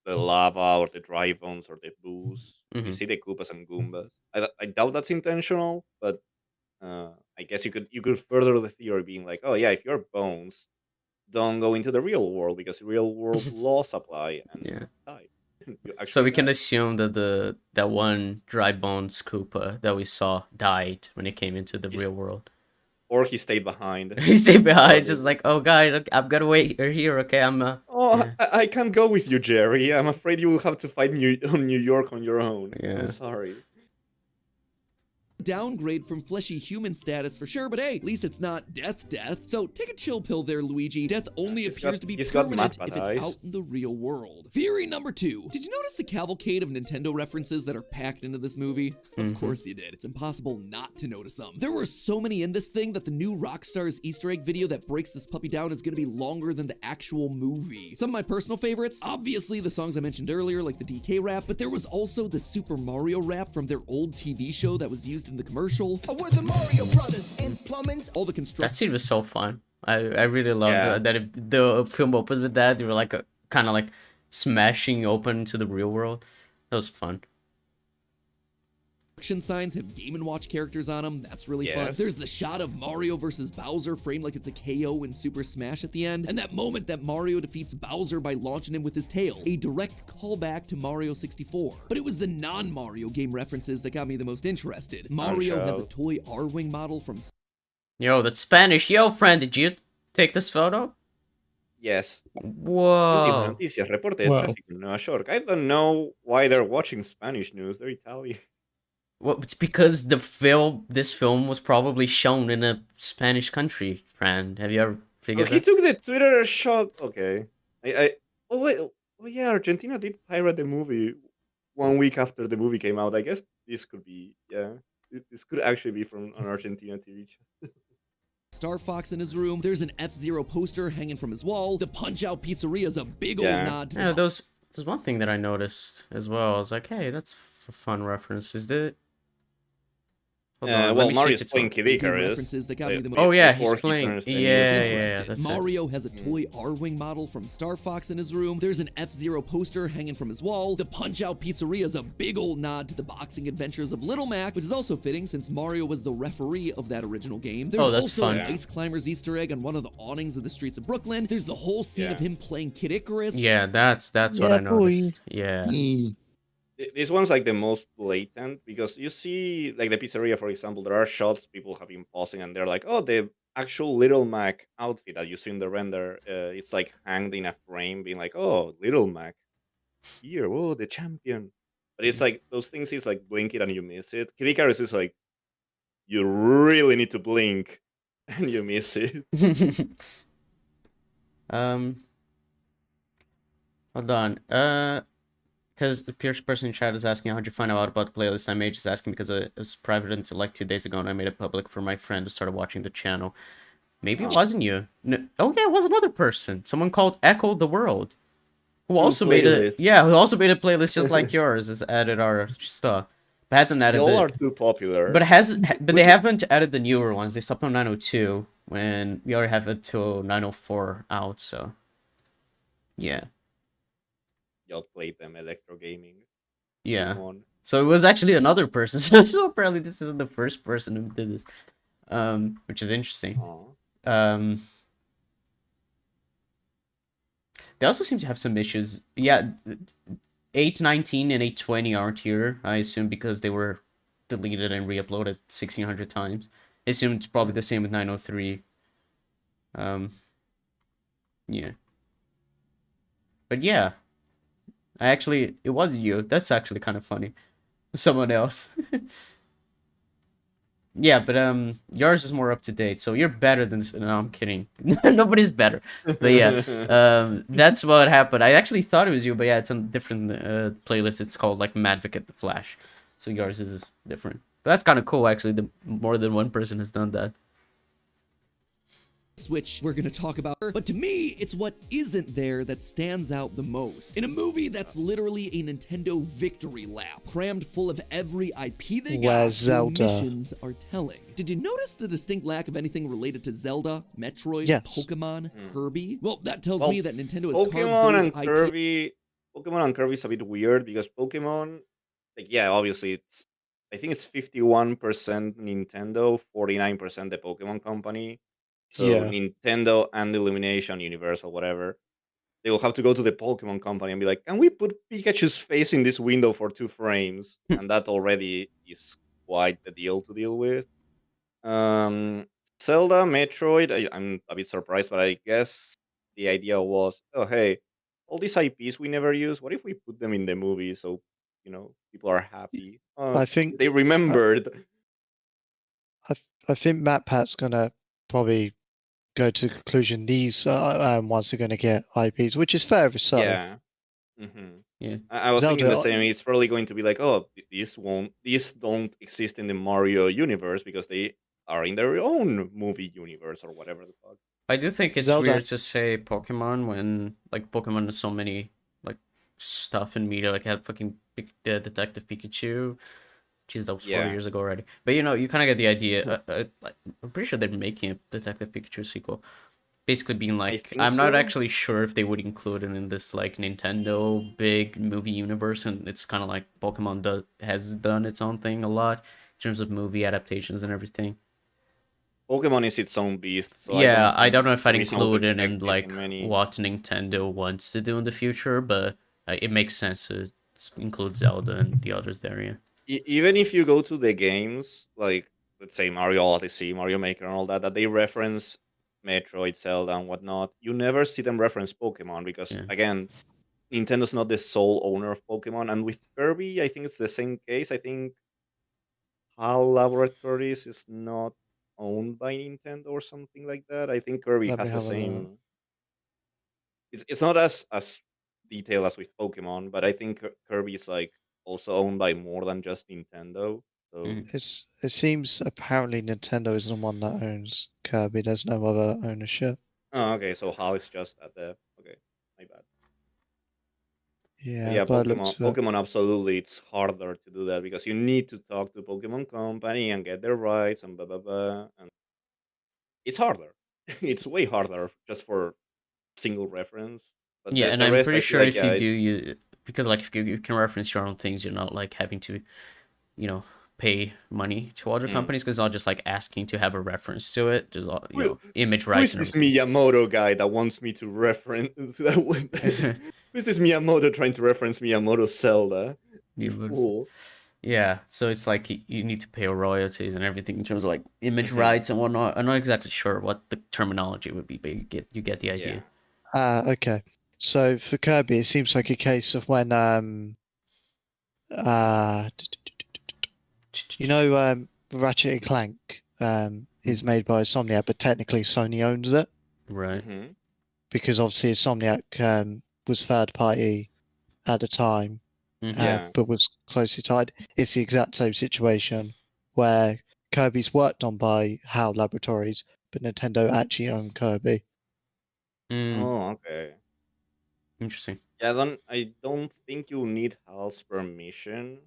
the lava or the dry bones or the boos. We Mhm. see the Koopas and Goombas. I doubt that's intentional, but I guess you could further the theory being like, oh yeah, if you're bones, don't go into the real world because real world laws apply and Yeah. die. So we can die. assume that that one dry bones Koopa that we saw died when he came into the real world. Or he stayed behind. He stayed behind, just like, oh guys, look, I'm gonna wait here, okay? Oh, yeah. I can't go with you, Jerry. I'm afraid you will have to fight New York on your own. Yeah. I'm sorry. Downgrade from fleshy human status for sure, but hey, at least it's not death. So take a chill pill there, Luigi. Death only appears to be permanent if it's out in the real world. Theory number 2. Did you notice the cavalcade of Nintendo references that are packed into this movie? Of course you did. It's impossible not to notice them. There were so many in this thing that the new Rockstar's Easter egg video that breaks this puppy down is gonna be longer than the actual movie. Some of my personal favorites, obviously the songs I mentioned earlier, like the DK rap, but there was also the Super Mario rap from their old TV show that was used in the commercial. We're the Mario Brothers in plumbing. All the construction. That scene was so fun. I really loved the film opened with that. They were like kind of like smashing open to the real world. That was fun. Signs have Game & Watch characters on them. That's really fun. There's the shot of Mario versus Bowser framed like it's a KO in Super Smash at the end. And that moment that Mario defeats Bowser by launching him with his tail. A direct callback to Mario 64. But it was the non-Mario game references that got me the most interested. Mario has a toy R-Wing model from... Yo, that's Spanish. Yo, friend, did you take this photo? Yes. Whoa. Noticias, reporte de tráfico en Nueva York. I don't know why they're watching Spanish news. They're Italian. Well, it's because this film was probably shown in a Spanish country, friend. Have you ever figured he that? took the Twitter shot. Okay. Oh wait. Oh yeah, Argentina did pirate the movie 1 week after the movie came out. I guess this could be this could actually be from an Argentina TV show. Star Fox in his room. There's an F-Zero poster hanging from his wall. The Punch-Out Pizzeria is a big old nod to the... There's one thing that I noticed as well. I was like, hey, that's a fun reference. Is that... Well, Mario's playing Kid Icarus. Oh yeah, he's playing. Yeah. That's Mario has a toy R-Wing model from Star Fox in his room. There's an F-Zero poster hanging from his wall. The Punch-Out Pizzeria is a big old nod to the boxing adventures of Little Mac, which is also fitting since Mario was the referee of that original game. There's also an Ice Climbers Easter egg on one of the awnings of the streets of Brooklyn. There's the whole scene of him playing Kid Icarus. Yeah, that's what I noticed. Yeah. This one's like the most blatant because you see, like the pizzeria, for example, there are shots people have been pausing and they're like, oh, the actual Little Mac outfit that you see in the render, it's like hanged in a frame, being like, oh, Little Mac, here, oh, the champion. But it's like those things is like blink it and you miss it. Kid Icarus is like, you really need to blink and you miss it. Hold on. Because the person in chat is asking how'd you find out about the playlist I made. Just asking because it was private until like 2 days ago and I made it public for my friend who started watching the channel. Maybe it wasn't you. No, oh yeah, it was another person. Someone called Echo the World. Who also made a playlist just like yours. Has added our stuff. But hasn't added They all are too popular. But they haven't added the newer ones. They stopped on 902 when we already have it till 904 out, so yeah. Y'all played them electro gaming. Yeah. So it was actually another person. So apparently this isn't the first person who did this. Which is interesting. They also seem to have some issues. Yeah, 819 and 820 aren't here, I assume because they were deleted and re-uploaded 1600 times. I assume it's probably the same with 903. Yeah. But yeah. It was you. That's actually kind of funny. Someone else. Yeah, but yours is more up to date, so you're better than. No, I'm kidding. Nobody's better. But yeah, that's what happened. I actually thought it was you, but yeah, it's on a different playlist. It's called like Madvocate the Flash, so yours is different. But that's kind of cool, actually. The more than one person has done that. Which we're gonna talk about, but to me, it's what isn't there that stands out the most. In a movie that's literally a Nintendo victory lap, crammed full of every IP they Where got, Zelda- the missions are telling. Did you notice the distinct lack of anything related to Zelda, Metroid, Yes. Pokemon, Kirby? Well, that tells Well, me that Nintendo has Pokemon carved and those IP. Kirby, Pokemon and Kirby is a bit weird because Pokemon, like, yeah, obviously I think it's 51% Nintendo, 49% the Pokemon Company. So Yeah. Nintendo and Illumination, Universal, whatever, they will have to go to the Pokemon Company and be like, "Can we put Pikachu's face in this window for 2 frames?" And that already is quite the deal to deal with. Um, Zelda, Metroid, I'm a bit surprised, but I guess the idea was, oh hey, all these IPs we never use, what if we put them in the movie so people are happy? I think They remembered. I think MatPat's gonna probably go to the conclusion these ones are gonna get IPs, which is fair so. Yeah. Hmm. Yeah. I was thinking Zelda- the same. It's probably going to be like, oh, these don't exist in the Mario universe because they are in their own movie universe or whatever the fuck. I do think it's Zelda- weird to say Pokemon when like Pokemon has so many like stuff in media. Like I had fucking Detective Pikachu. Jeez, that was 4 years ago already. But you kind of get the idea. I'm pretty sure they're making a Detective Pikachu sequel. Basically being like, think I'm not so. actually sure if they would include it in this like Nintendo big movie universe, and it's kind of like Pokemon has done its own thing a lot in terms of movie adaptations and everything. Pokemon is its own beast. So Yeah, I think don't know if it's I'd reasonable to include it in expect like many. what Nintendo wants to do in the future, but it makes sense to include Zelda and the others there. Yeah. Even if you go to the games, like let's say Mario Odyssey, Mario Maker, and all that they reference Metroid, Zelda, and whatnot, you never see them reference Pokemon because Yeah. again, Nintendo's not the sole owner of Pokemon, and with Kirby, I think it's the same case. I think HAL Laboratories is not owned by Nintendo or something like that. I think Kirby Let me has the have a look. same. It's not as detailed as with Pokemon, but I think Kirby is like also owned by more than just Nintendo. So Mhm. It seems apparently Nintendo is the one that owns Kirby. There's no other ownership. oh, okay, so HAL is just at the okay, my bad. But Yeah, yeah, but I looked at Pokemon absolutely it's harder to do that because you need to talk to Pokemon Company and get their rights and blah blah blah, and it's harder. It's way harder just for single reference. But Yeah, and the I'm rest, pretty I feel sure like if you yeah, do, it's because like if you can reference your own things, you're not like having to, pay money to other companies because it's not just like asking to have a reference to it. There's all image who rights is and this everything. Miyamoto guy that wants me to reference that? Who is this Miyamoto trying to reference Miyamoto Zelda? You fool. Yeah, so it's like you need to pay royalties and everything in terms of like image rights and whatnot. I'm not exactly sure what the terminology would be, but you get the idea. okay. So for Kirby, it seems like a case of when Ratchet and Clank is made by Insomniac, but technically Sony owns it Right. because obviously Insomniac was third party at the time, Yeah. but was closely tied. It's the exact same situation where Kirby's worked on by HAL Laboratories, but Nintendo actually owned Kirby. Oh, okay. Interesting. Yeah, I don't think you need HAL's permission.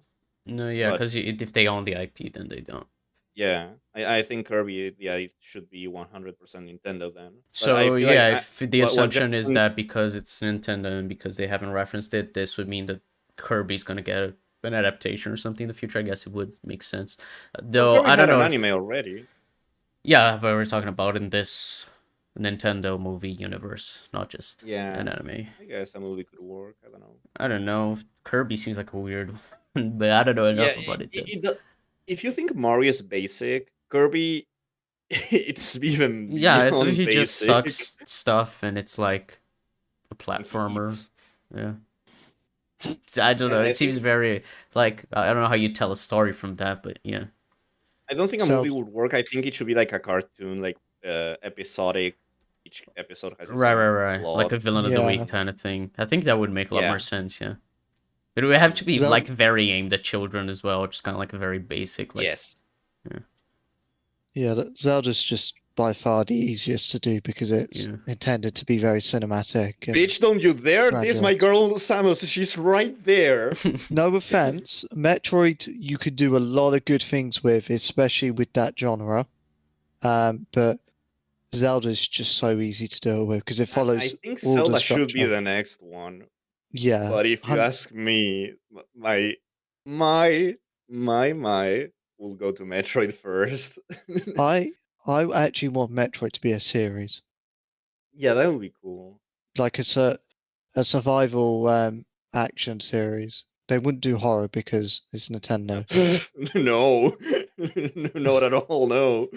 No, yeah, but because if they own the IP, then they don't. yeah, I think Kirby, yeah, it should be 100% Nintendo then. But I So feel yeah, like if the what assumption is Jackson- that because it's Nintendo and because they haven't referenced it, this would mean that Kirby's gonna get an adaptation or something in the future. I guess it would make sense. Though Kirby I don't had an know if anime already. yeah, but we're talking about in this Nintendo movie universe, not just Yeah, an anime. I guess a movie could work. I don't know. I don't know. Kirby seems like a weird one, but I don't know enough about it. If you think Mario is basic, Kirby, it's even Yeah, it's beyond he basic. just sucks stuff, and it's like a platformer. Eats. Yeah. I don't know. I It seems think- very like I don't know how you tell a story from that, but yeah. I don't think a So- movie would work. I think it should be like a cartoon, like episodic. Each episode has its Right, own right, right. plot. Like a villain of the Yeah. week kind of thing. I think that would make a lot Yeah. more sense, yeah. But it would have to be Zel- like very aimed at children as well, which is kind of like a very basic, like Yes. Yeah, Zelda's just by far the easiest to do because it's Yeah. intended to be very cinematic. And Bitch, don't you dare diss Grandiose. my girl Samus. She's right there. no offense, Metroid you could do a lot of good things with, especially with that genre. But Zelda's just so easy to deal with because it I follows think all Zelda the should be structure. the next one. Yeah, But if you 100 ask me, my will go to Metroid first. I actually want Metroid to be a series, Yeah, that would be cool. like a survival action series. They wouldn't do horror because it's Nintendo. No, not at all. No.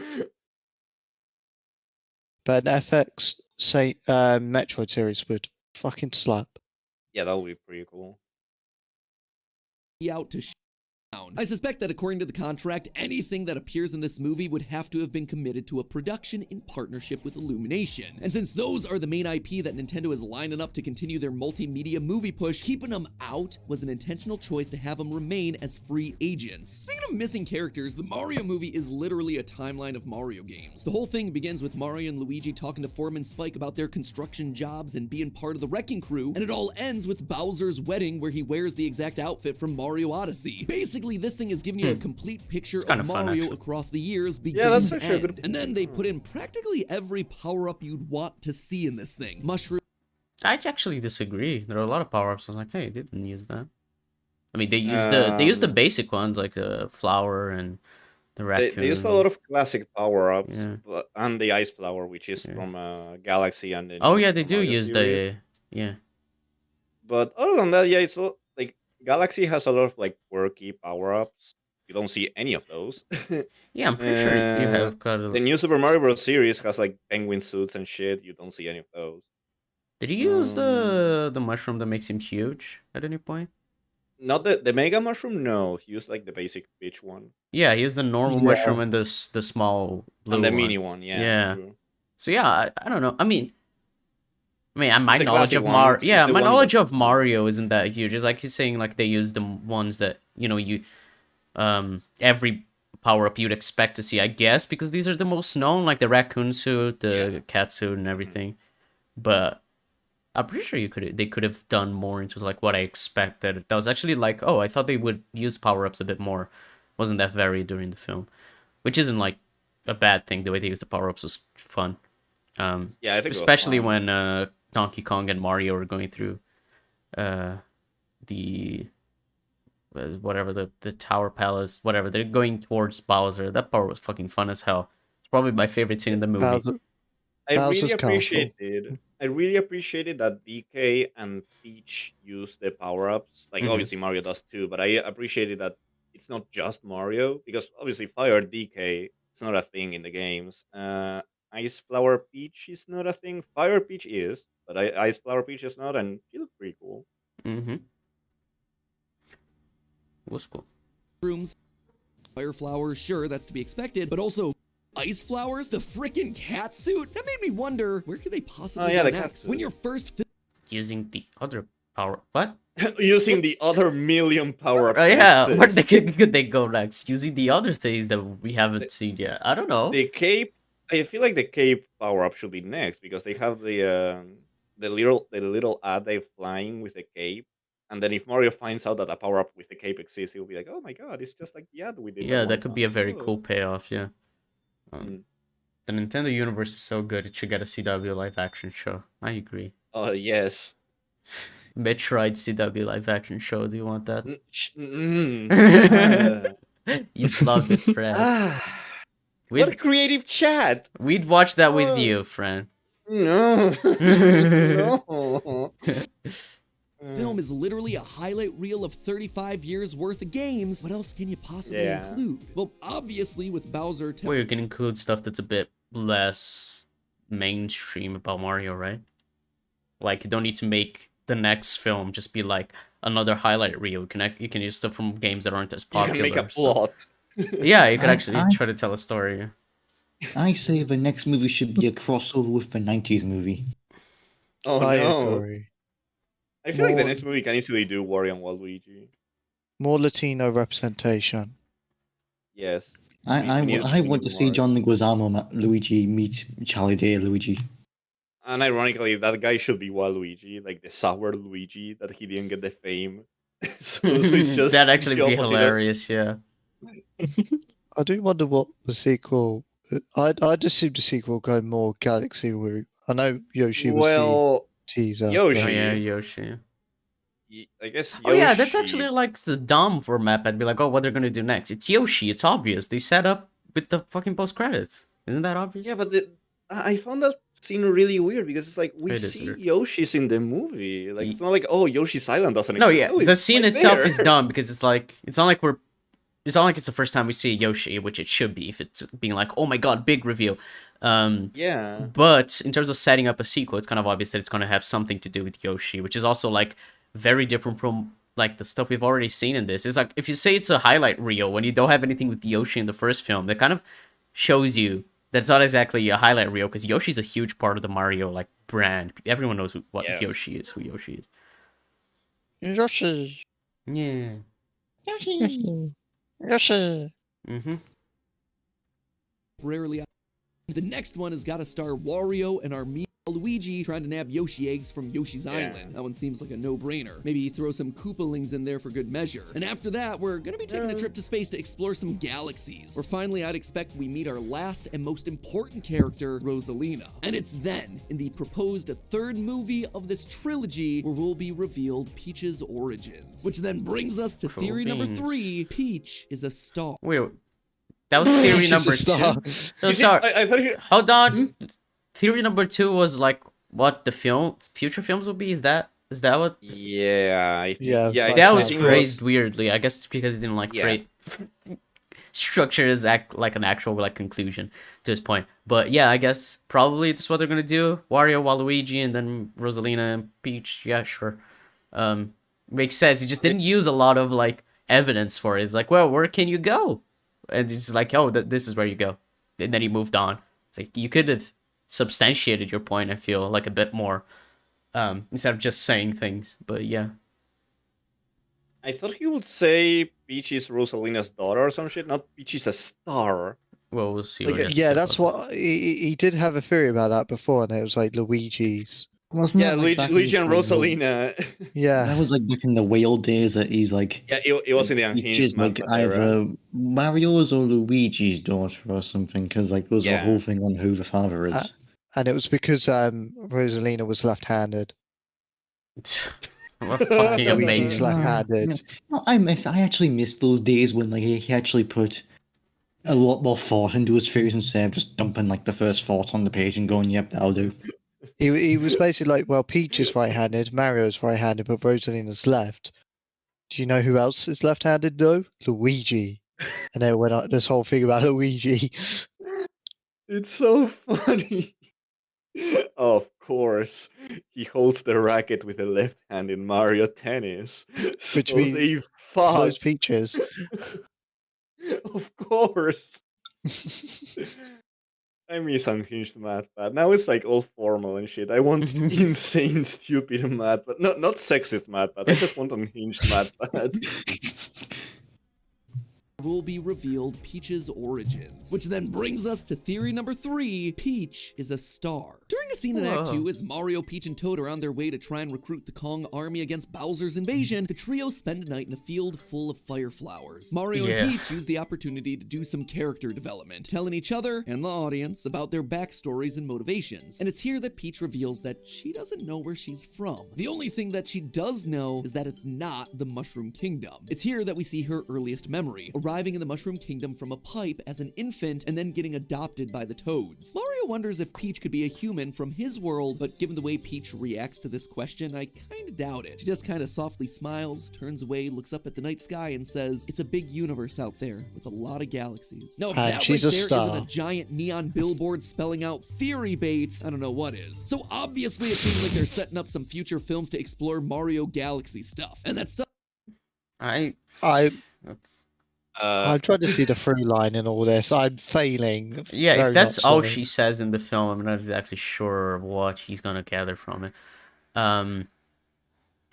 But an FX say Metroid series would fucking slap. Yeah, that would be pretty cool. Out to down. I suspect that according to the contract, anything that appears in this movie would have to have been committed to a production in partnership with Illumination. And since those are the main IP that Nintendo is lining up to continue their multimedia movie push, keeping them out was an intentional choice to have them remain as free agents. Speaking of missing characters, the Mario movie is literally a timeline of Mario games. The whole thing begins with Mario and Luigi talking to Foreman Spike about their construction jobs and being part of the wrecking crew, and it all ends with Bowser's wedding where he wears the exact outfit from Mario Odyssey. Basically, this thing is giving you a complete picture kinda of fun, Mario actually. across the years, Yeah, beginning that's to actually a end. good And then they put in practically every power-up you'd want to see in this thing. Mushroom. I actually disagree. There are a lot of power-ups. I was like, hey, they didn't use that. I mean, they used the basic ones like the flower and the They raccoon. used a lot of classic power-ups, Yeah. and the ice flower, which is Yeah. from Galaxy and the Oh new yeah, they Super do Mario use series. the yeah. But other than that, yeah, it's like Galaxy has a lot of like quirky power-ups. You don't see any of those. Yeah, I'm pretty sure you Uh, have got The a... new Super Mario Bros. Series has like penguin suits and shit. You don't see any of those. Did he use Um, the mushroom that makes him huge at any point? Not the Mega Mushroom. No, he used like the basic peach one Yeah, he used the normal Yeah. mushroom and the small blue and the one. mini one. Yeah. Yeah. true. So yeah, I don't know. I mean, my It's the knowledge classic of one, Mario, it's yeah, the my one knowledge that- of Mario isn't that huge. It's like he's saying like they use the ones that you every power up you'd expect to see, I guess, because these are the most known, like the raccoon suit, the cat suit, and everything. But I'm pretty sure they could have done more into like what I expected. That was actually like, oh, I thought they would use power ups a bit more. Wasn't that varied during the film, which isn't like a bad thing. The way they use the power ups was fun. Yeah, I think it was especially fun. when Donkey Kong and Mario are going through the whatever the Tower Palace, whatever, they're going towards Bowser. That part was fucking fun as hell. It's probably my favorite scene in the movie. Bowser- I Bowser's really castle. appreciated. I really appreciated that DK and Peach use the power ups. Like Mhm. obviously Mario does too, but I appreciated that it's not just Mario because obviously Fire DK is not a thing in the games. Ice Flower Peach is not a thing. Fire Peach is, but Ice Flower Peach is not, and she looked pretty cool. Mm-hmm. It was cool. Rooms, fire flowers, sure, that's to be expected, but also ice flowers, the frickin' cat suit. That made me wonder where could they possibly yeah, go the cat next? suit. When you're first Using the other power. What? Using the other million power ups. Oh yeah, where could they go next? Using the other things that we haven't seen yet. I don't know. The cape. I feel like the cape power up should be next because they have the little Ade flying with the cape, and then if Mario finds out that a power up with the cape exists, he'll be like, "Oh my god, it's just like the ad we did." Yeah, one that could be a time. very Oh." cool payoff. Yeah. Mm. The Nintendo universe is so good; it should get a CW live action show. I agree. Oh yes. Metroid CW live action show. Do you want that? You'd love it, Fred. What creative chat? We'd watch that with Oh. you, friend. No. No. film is literally a highlight reel of 35 years worth of games. What else can you possibly Yeah. include? Well, obviously with Bowser. Well, you can include stuff that's a bit less mainstream about Mario, right? Like, you don't need to make the next film just be like another highlight reel. You can use stuff from games that aren't as You can popular. make a so- plot. Yeah, you could I- actually I- try to tell a story. I say the next movie should be a crossover with the 90s movie. Oh I no. agree. I feel like the More- next movie can easily do Wario and Waluigi. More Latino representation. Yes. I we need want Super to see Mario. John Leguizamo Luigi meet Charlie Day Luigi. And ironically, that guy should be Waluigi, like the sour Luigi that he didn't get the fame. so it's just That'd actually the be opposite of- hilarious, yeah. I do wonder what the sequel. I'd assume the sequel will go more Galaxy route. I know Yoshi was Well, the teaser. Yoshi. Oh yeah, Yoshi. I guess Yoshi. Oh yeah, that's actually like the dumb for MatPat. Be like, oh, what they're gonna do next? It's Yoshi. It's obvious. They set up with the fucking post credits. Isn't that obvious? Yeah, but I found that scene really weird because it's like we It is see weird. Yoshi's in the movie. Like it's not like, oh, Yoshi's Island doesn't No, exist. yeah, No, the it's scene right itself there. is dumb because it's like it's not like it's the first time we see Yoshi, which it should be if it's being like, oh my god, big reveal. Yeah. But in terms of setting up a sequel, it's kind of obvious that it's gonna have something to do with Yoshi, which is also like very different from like the stuff we've already seen in this. It's like if you say it's a highlight reel when you don't have anything with Yoshi in the first film, that kind of shows you that it's not exactly a highlight reel because Yoshi's a huge part of the Mario like brand. Everyone knows what Yes. Yoshi is, who Yoshi is. Yoshi. Yeah. Yoshi. Mm-hmm. Rarely. The next one has got to star Wario and our Luigi trying to nab Yoshi eggs from Yoshi's Island. That one seems like a no-brainer. Maybe throw some Koopalings in there for good measure. And after that, we're gonna be taking a trip to space to explore some galaxies. Where finally, I'd expect we meet our last and most important character, Rosalina. And it's then, in the proposed third movie of this trilogy, where we'll be revealed Peach's origins. Which then brings us to Cool theory number beans. 3, Peach is a star. Wait, that was theory Peach is number a star. 2. No, sorry. I thought you. Hold on. Theory number 2 was like what the future films will be. Is that what? Yeah. Yeah, Yeah. like That I was think phrased weirdly. I guess it's because it didn't like Yeah. structure is like an actual like conclusion to his point. But yeah, I guess probably that's what they're gonna do. Wario, Waluigi, and then Rosalina and Peach. Yeah, sure. Makes sense. He just didn't use a lot of like evidence for it. It's like, well, where can you go? And it's like, oh, this is where you go. And then he moved on. It's like you could have substantiated your point, I feel, like a bit more. Instead of just saying things. But yeah. I thought he would say Peach is Rosalina's daughter or some shit. Not Peach is a star. Well, we'll see. Like, what he has to Yeah, say that's about what he did have a theory about that before, and it was like Luigi's. Wasn't Yeah, that, like, back in Luigi and the- Rosalina. Yeah, That was like back in the whale days that he's like. Yeah, it was in the Peach unhinged is like MatPat era. either Mario's or Luigi's daughter or something, because like there was a Yeah. whole thing on who the father is. and it was because Rosalina was left-handed. it. What fucking Luigi's amazing. left-handed. No, I actually miss those days when like he actually put a lot more thought into his theories instead of just dumping like the first thought on the page and going, "Yep, that'll do." He was basically like, well, Peach is right-handed, Mario's right-handed, but Rosalina's left. Do you know who else is left-handed though? Luigi. And then went on this whole thing about Luigi. It's so funny. Of course, he holds the racket with the left hand in Mario Tennis. So Which means- they So fuck. is Peaches. Of course. I miss unhinged MatPat. Now it's like all formal and shit. I want insane, stupid MatPat. Not sexist MatPat. I just want unhinged MatPat. Will be revealed Peach's origins. Which then brings us to theory number 3, Peach is a star. During a scene in Act Whoa. 2, as Mario, Peach, and Toad are on their way to try and recruit the Kong army against Bowser's invasion, the trio spend a night in a field full of fire flowers. Mario Yeah. and Peach use the opportunity to do some character development, telling each other and the audience about their backstories and motivations. And it's here that Peach reveals that she doesn't know where she's from. The only thing that she does know is that it's not the Mushroom Kingdom. It's here that we see her earliest memory, arriving in the Mushroom Kingdom from a pipe as an infant and then getting adopted by the Toads. Mario wonders if Peach could be a human from his world, but given the way Peach reacts to this question, I kinda doubt it. She just kinda softly smiles, turns away, looks up at the night sky, and says, "It's a big universe out there with a lot of galaxies." Now, if And that she's right a there star. isn't a giant neon billboard spelling out theory baits, I don't know what is. So obviously it seems like they're setting up some future films to explore Mario Galaxy stuff. And that stuff I I I'm trying to see the through line in all this. I'm failing. Yeah, if very that's much all so. she says in the film, I'm not exactly sure what he's gonna gather from it.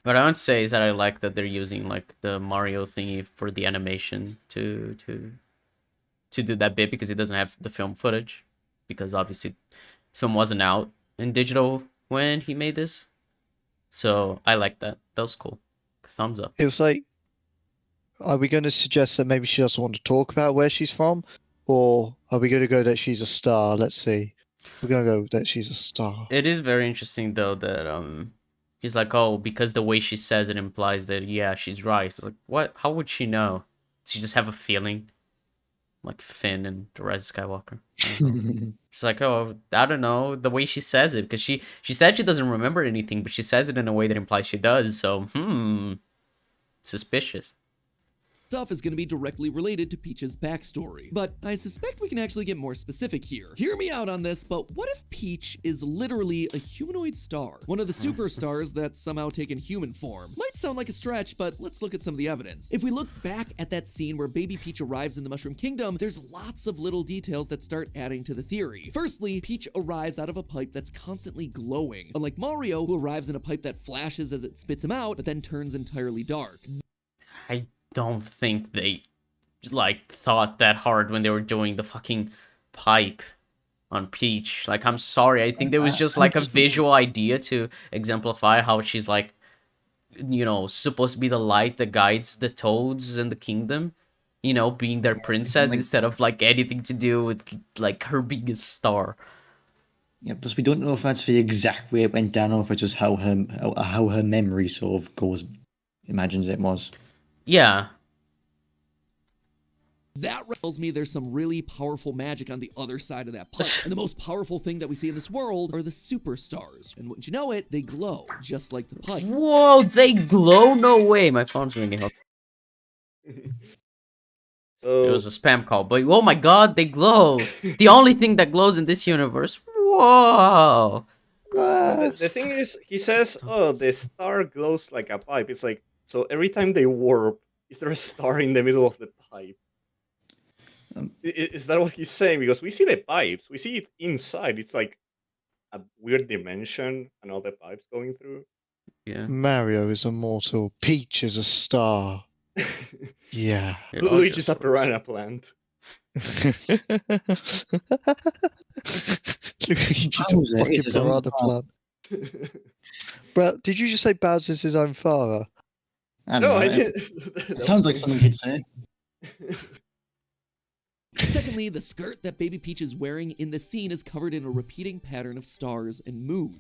What I would say is that I like that they're using like the Mario thingy for the animation to do that bit because it doesn't have the film footage, because obviously the film wasn't out in digital when he made this. So I like that. That was cool. Thumbs up. It was like, are we going to suggest that maybe she doesn't want to talk about where she's from? Or are we going to go that she's a star? Let's see. We're going to go that she's a star. It is very interesting though that he's like, oh, because the way she says it implies that yeah, she's right. It's like, what? How would she know? Does she just have a feeling? Like Finn and the Rise of Skywalker. She's like, oh, I don't know, the way she says it, because she said she doesn't remember anything, but she says it in a way that implies she does. So, suspicious. Stuff is going to be directly related to Peach's backstory. But I suspect we can actually get more specific here. Hear me out on this, but what if Peach is literally a humanoid star? One of the superstars that's somehow taken human form. Might sound like a stretch, but let's look at some of the evidence. If we look back at that scene where baby Peach arrives in the Mushroom Kingdom, there's lots of little details that start adding to the theory. Firstly, Peach arrives out of a pipe that's constantly glowing, unlike Mario, who arrives in a pipe that flashes as it spits him out, but then turns entirely dark. I don't think they like thought that hard when they were doing the fucking pipe on Peach. Like, I'm sorry, I think there was just like a visual idea to exemplify how she's like, you know, supposed to be the light that guides the toads in the kingdom, you know, being their princess, instead of like anything to do with like her being a star. Yeah, plus we don't know if that's the exact way it went down, or if it's just how her memory sort of imagines it was. Yeah. That tells me there's some really powerful magic on the other side of that pipe. And the most powerful thing that we see in this world are the superstars. And wouldn't you know it, they glow, just like the pipe. Whoa, they glow? No way. My phone's ringing. So it was a spam call, but oh my god, they glow. The only thing that glows in this universe. Whoa. the thing is, he says, oh, the star glows like a pipe. It's like, so every time they warp, is there a star in the middle of the pipe? Is that what he's saying? Because we see the pipes, we see it inside. It's like a weird dimension and all the pipes going through. Yeah. Mario is immortal. Peach is a star. Yeah. Luigi's a piranha plant. Luigi's a fucking piranha plant. Bro, did you just say Bowser's his own father? No, I didn't. It sounds like something he'd say. Secondly, the skirt that baby Peach is wearing in the scene is covered in a repeating pattern of stars and moons.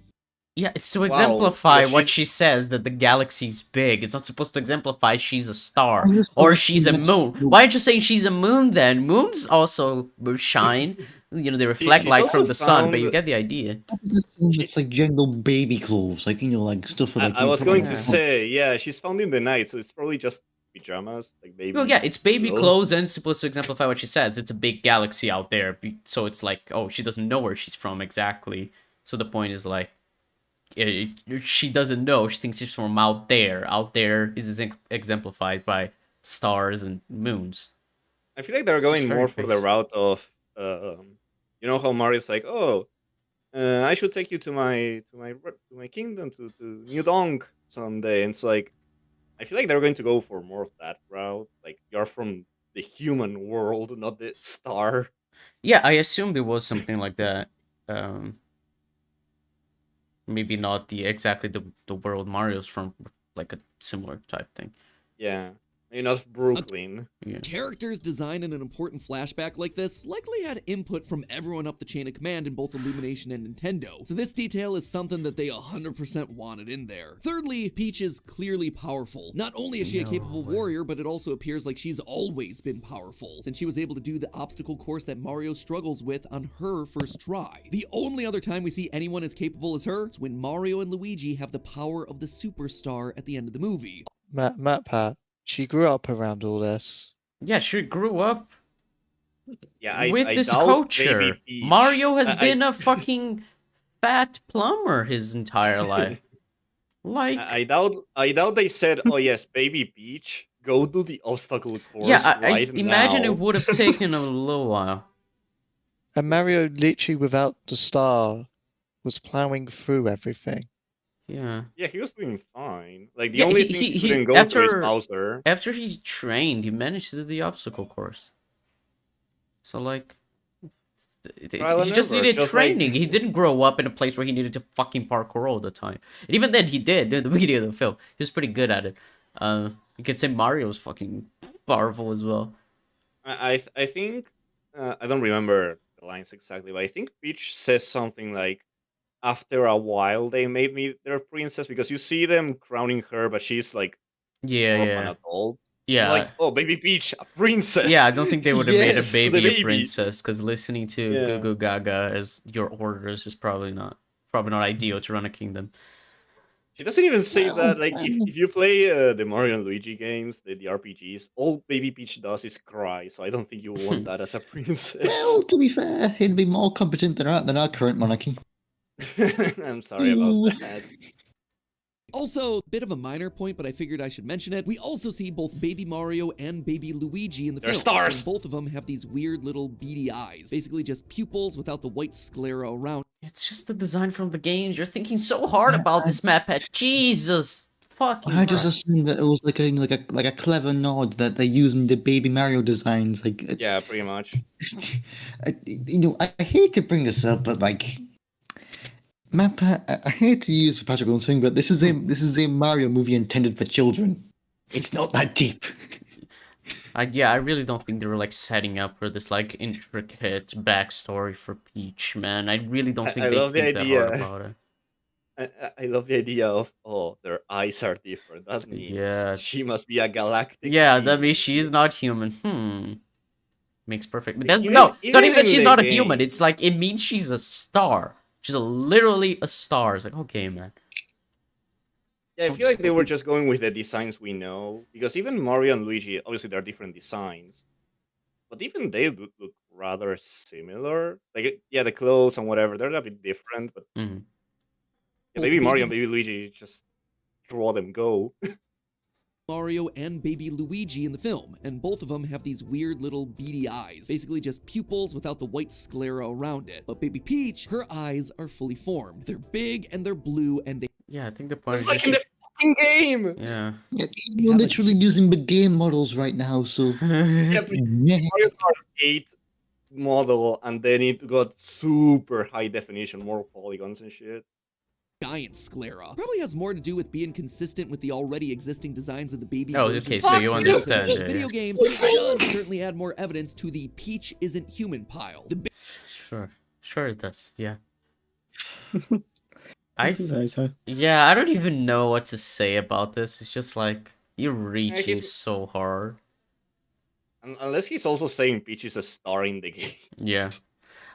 Yeah, it's to exemplify Wow. what she says, that the galaxy's big. It's not supposed to exemplify she's a star or she's a moon. Why aren't you saying she's a moon then? Moons also shine. You know, they reflect She's light also from the sun, but found- you get the idea. It's like general baby clothes, like, you know, like stuff for like. I was going to say, yeah, she's found in the night, so it's probably just pajamas, like baby. Well, yeah, it's baby clothes and it's supposed to exemplify what she says. It's a big galaxy out there, so it's like, oh, she doesn't know where she's from exactly. So the point is like, she doesn't know. She thinks she's from out there. Out there is exemplified by stars and moons. I feel like they're going more for the route of, you know how Mario's like, oh, I should take you to my kingdom to New Donk someday. And it's like, I feel like they're going to go for more of that route. Like, you're from the human world, not the star. Yeah, I assumed it was something like that. Maybe not exactly the world Mario's from, like a similar type thing. Yeah. Maybe not Brooklyn. Yeah. Characters designed in an important flashback like this likely had input from everyone up the chain of command in both Illumination and Nintendo, so this detail is something that they 100% wanted in there. Thirdly, Peach is clearly powerful. Not only is she a capable warrior, but it also appears like she's always been powerful, since she was able to do the obstacle course that Mario struggles with on her first try. The only other time we see anyone as capable as her is when Mario and Luigi have the power of the superstar at the end of the movie. MatPat. She grew up around all this. Yeah, she grew up with this culture. Mario has been a fucking fat plumber his entire life. Like, I doubt they said, oh yes, baby Peach, go do the obstacle course Yeah, I right imagine now. it would have taken a little while. And Mario, literally without the star, was plowing through everything. Yeah. Yeah, he was doing fine. Like the Yeah, only thing he couldn't go through is Bowser. after he trained, he managed to do the obstacle course. So like, Trial he and just error, needed just like- training. He didn't grow up in a place where he needed to fucking parkour all the time. And even then, he did in the beginning of the film. He was pretty good at it. You could say Mario was fucking powerful as well. I think I don't remember the lines exactly, but I think Peach says something like, "After a while, they made me their princess," because you see them crowning her, but she's like Yeah, more of an yeah, adult. yeah. So like, oh, baby Peach, a princess. Yeah, I don't think they would have made a Yes, the baby a princess, because listening to Yeah. Goo Goo Gaga as your orders is probably not ideal to run a kingdom. She doesn't even say Well, that. Like, if you play the Mario and Luigi games, the RPGs, all Baby Peach does is cry. So I don't think you want that as a princess. Well, to be fair, he'd be more competent than our current monarchy. I'm sorry Ew. about that. Also, bit of a minor point, but I figured I should mention it. We also see both Baby Mario and Baby Luigi in the They're film. stars! And both of them have these weird little beady eyes. Basically just pupils without the white sclera around. It's just the design from the games. You're thinking so hard about this MatPat. Jesus fucking I just Christ. assumed that it was like a clever nod that they're using the Baby Mario designs. Like, Yeah, pretty much. I hate to bring this up, but like, MatPat, I hate to use Patrick on thing, but this is a Mario movie intended for children. It's not that deep. I really don't think they were like setting up for this like intricate backstory for Peach, man. I really don't think I they love the think that hard idea. about it. I love the idea of, oh, their eyes are different. That means Yeah. she must be a galactic. Yeah, that being. means she's not human. Makes perfect. But Even- no, it's not even that even she's the not a game- human. It's like it means she's a star. She's literally a star. It's like, okay, man. Yeah, I feel like they were just going with the designs we know, because even Mario and Luigi, obviously they're different designs, but even they look rather similar. Like, yeah, the clothes and whatever, they're a bit different, but Mhm. yeah, maybe Mario and Baby Luigi just draw them go. Mario and Baby Luigi in the film, and both of them have these weird little beady eyes. Basically just pupils without the white sclera around it. But Baby Peach, her eyes are fully formed. They're big and they're blue and they Yeah, I think the point It's is like just... in the fucking game. Yeah. Yeah, you're literally using the game models right now, so Yeah, but yeah. Mario Kart 8 model, and then it got super high definition, more polygons and shit. giant sclera. Probably has more to do with being consistent with the already existing designs of the baby Oh, versions okay, of so the you games. understand The it, video yeah. games does certainly add more evidence to the Peach isn't human pile. The Sure it does. Yeah. I can say so. Yeah, I don't even know what to say about this. It's just like you're reaching he's- so hard. Unless he's also saying Peach is a star in the game. Yeah,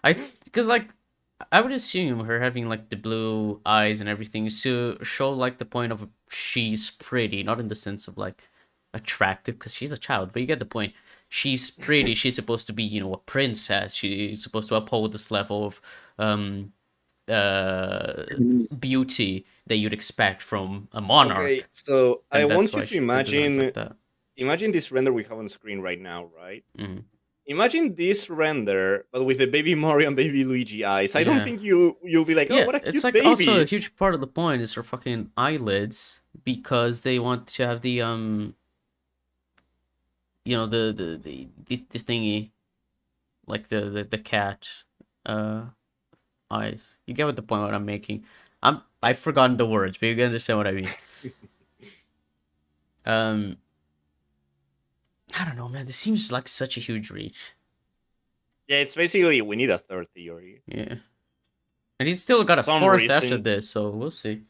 because like I would assume her having like the blue eyes and everything is to show like the point of she's pretty, not in the sense of like attractive because she's a child, but you get the point. She's pretty. She's supposed to be, you know, a princess. She's supposed to uphold this level of beauty that you'd expect from a monarch. Okay, so And I that's want why you to the design's imagine like that. imagine this render we have on screen right now, right? Mhm. Imagine this render, but with the baby Mario and baby Luigi eyes. I don't Yeah. think you'll be like, oh, Yeah, what a cute it's like baby. also a huge part of the point is her fucking eyelids because they want to have the you know, the thingy, like the cat eyes. You get what the point what I'm making. I've forgotten the words, but you can understand what I mean. I don't know, man. This seems like such a huge reach. Yeah, it's basically we need a third theory. Yeah, and he's still got a Some fourth after reason- this, so we'll see.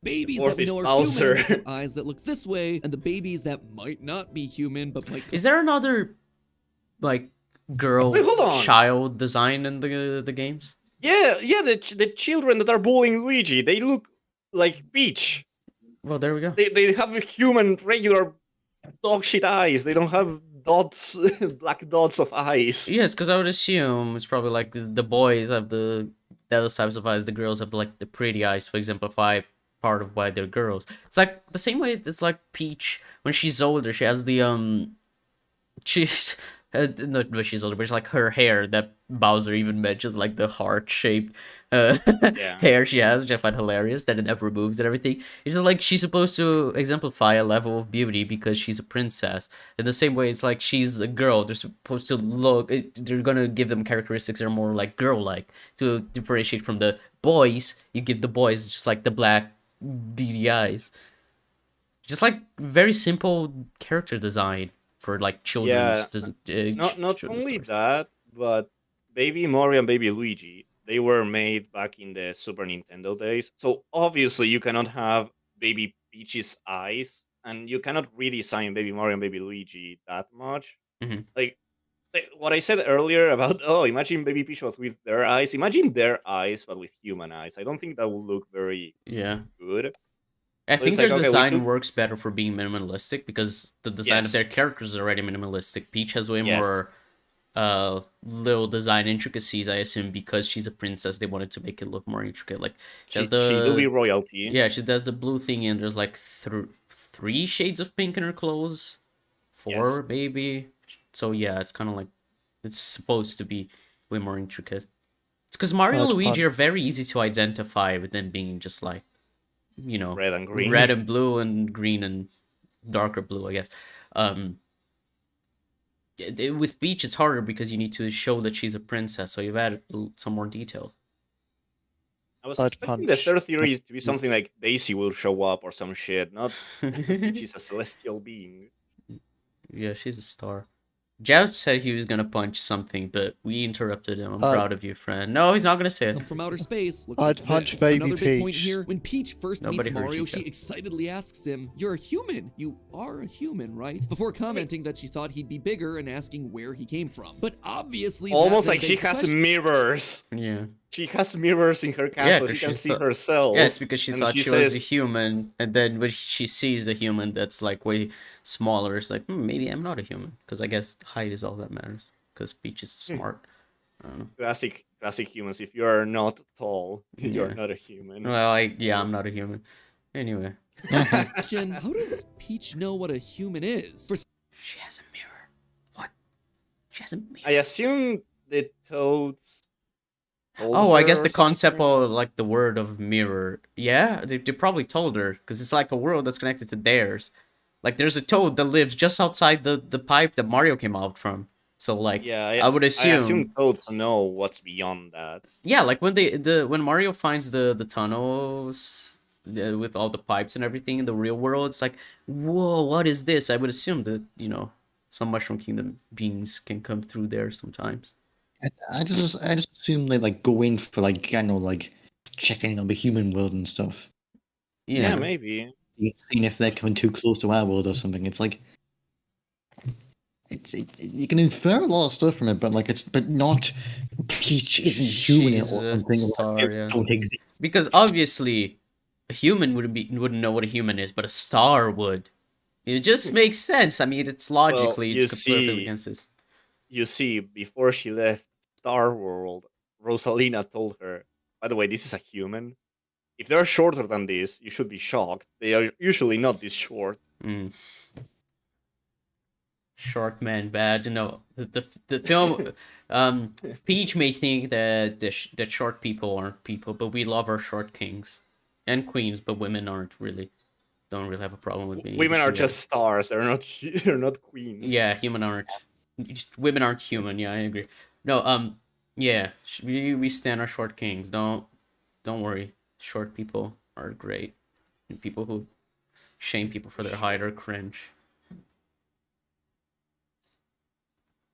babies fourth that we is know are Bowser. human with eyes that look this way, and the babies that might not be human but might. Is there another like girl Wait, hold on. child design in the games? Yeah, the children that are bullying Luigi, they look like Peach. Well, there we go. They have human regular dog shit eyes. They don't have dots, black dots of eyes. Yes, because I would assume it's probably like the boys have the other types of eyes, the girls have like the pretty eyes. For example, if I part of why they're girls. It's like the same way it's like Peach when she's older. She has the she's not when she's older, but it's like her hair that Bowser even mentions, like the heart shaped hair she has, which I find hilarious that it never moves and everything. It's just like she's supposed to exemplify a level of beauty because she's a princess. In the same way, it's like she's a girl. They're supposed to look. They're gonna give them characteristics that are more like girl-like to differentiate from the boys. You give the boys just like the black beady eyes. Just like very simple character design for like children's. Not children's only stories. that, but Baby Mario and Baby Luigi, they were made back in the Super Nintendo days. So obviously you cannot have Baby Peach's eyes, and you cannot redesign Baby Mario and Baby Luigi that much. Mhm. Like what I said earlier about, oh, imagine Baby Peach was with their eyes. Imagine their eyes, but with human eyes. I don't think that will look very Yeah. good. I So think it's their like, okay, we design took- works better for being minimalistic because the design of Yes. their characters is already minimalistic. Peach has way Yes. more little design intricacies, I assume, because she's a princess. They wanted to make it look more intricate. Like she has she will be the royalty. yeah, she does the blue thing, and there's like three shades of pink in her clothes, four maybe. So yeah, it's kind of like it's supposed to be way more intricate. It's because Mario and Luigi are very easy to identify with them being just like, you know, red and green, red and blue and green and darker blue, I guess. With Peach, it's harder because you need to show that she's a princess, so you've added some more detail. I was expecting the third theory to be something like Daisy will show up or some shit, not she's a celestial being. Yeah, she's a star. Jeff said he was gonna punch something, but we interrupted him. I'm proud of you, friend. No, he's not gonna say it. Come from outer space. Look I'd like punch this. Baby Another big point Peach. here. When Peach first Nobody meets heard Mario, you, she Jeff. excitedly asks him, "You're a human. You are a human, right?" Before commenting that she thought he'd be bigger and asking where he came from. But obviously, Almost that like she begs the has question. mirrors. Yeah. She has mirrors in her castle. 'cause She can she see thought- herself. Yeah, it's because she and thought she was a says- human, and then when she sees the human that's like way smaller, it's like, maybe I'm not a human. Because I guess height is all that matters. Because Peach is smart. I don't know. Classic humans. If you are not tall, you're Yeah. not a human. Well, I'm not a human. Anyway. Question, how does Peach know what a human is? She has a mirror. What? She has a mirror. I assume the Toads. told Oh, I her guess or the concept something. of like the word of mirror. Yeah, they probably told her because it's like a world that's connected to theirs. Like there's a toad that lives just outside the pipe that Mario came out from. So like, Yeah, I would I assume. assume Toads know what's beyond that. Yeah, like when when Mario finds the tunnels with all the pipes and everything in the real world, it's like, whoa, what is this? I would assume that some Mushroom Kingdom beings can come through there sometimes. I just assume they like go in for like like checking on the human world and stuff. Yeah, maybe. Seeing if they're coming too close to our world or something. It's like you can infer a lot of stuff from it, but but not Peach isn't human She's or a something. star, yeah. Don't exist. Because obviously, a human wouldn't know what a human is, but a star would. It just makes sense. I mean, it's logically Well, it's perfectly against this. You see, before she left Star World, Rosalina told her, by the way, this is a human. If they're shorter than this, you should be shocked. They are usually not this short. Short man bad. No, the film. Peach may think that that short people aren't people, but we love our short kings and queens. But women don't really have a problem with being. Women are just stars. They're not. They're not queens. Yeah, women aren't human. Yeah, I agree. No, yeah, we stand our short kings. Don't worry. Short people are great. And people who shame people for their height are cringe.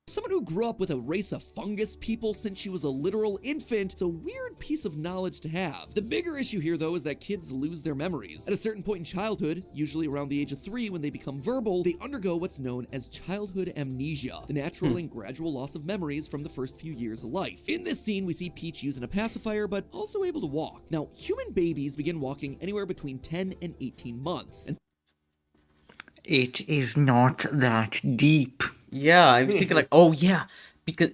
Someone who grew up with a race of fungus people since she was a literal infant, it's a weird piece of knowledge to have. The bigger issue here, though, is that kids lose their memories. At a certain point in childhood, usually around the age of 3 when they become verbal, they undergo what's known as childhood amnesia, the natural and gradual loss of memories from the first few years of life. In this scene, we see Peach using a pacifier, but also able to walk. Now, human babies begin walking anywhere between 10 and 18 months. And it is not that deep. Yeah, I'm thinking like, oh yeah, because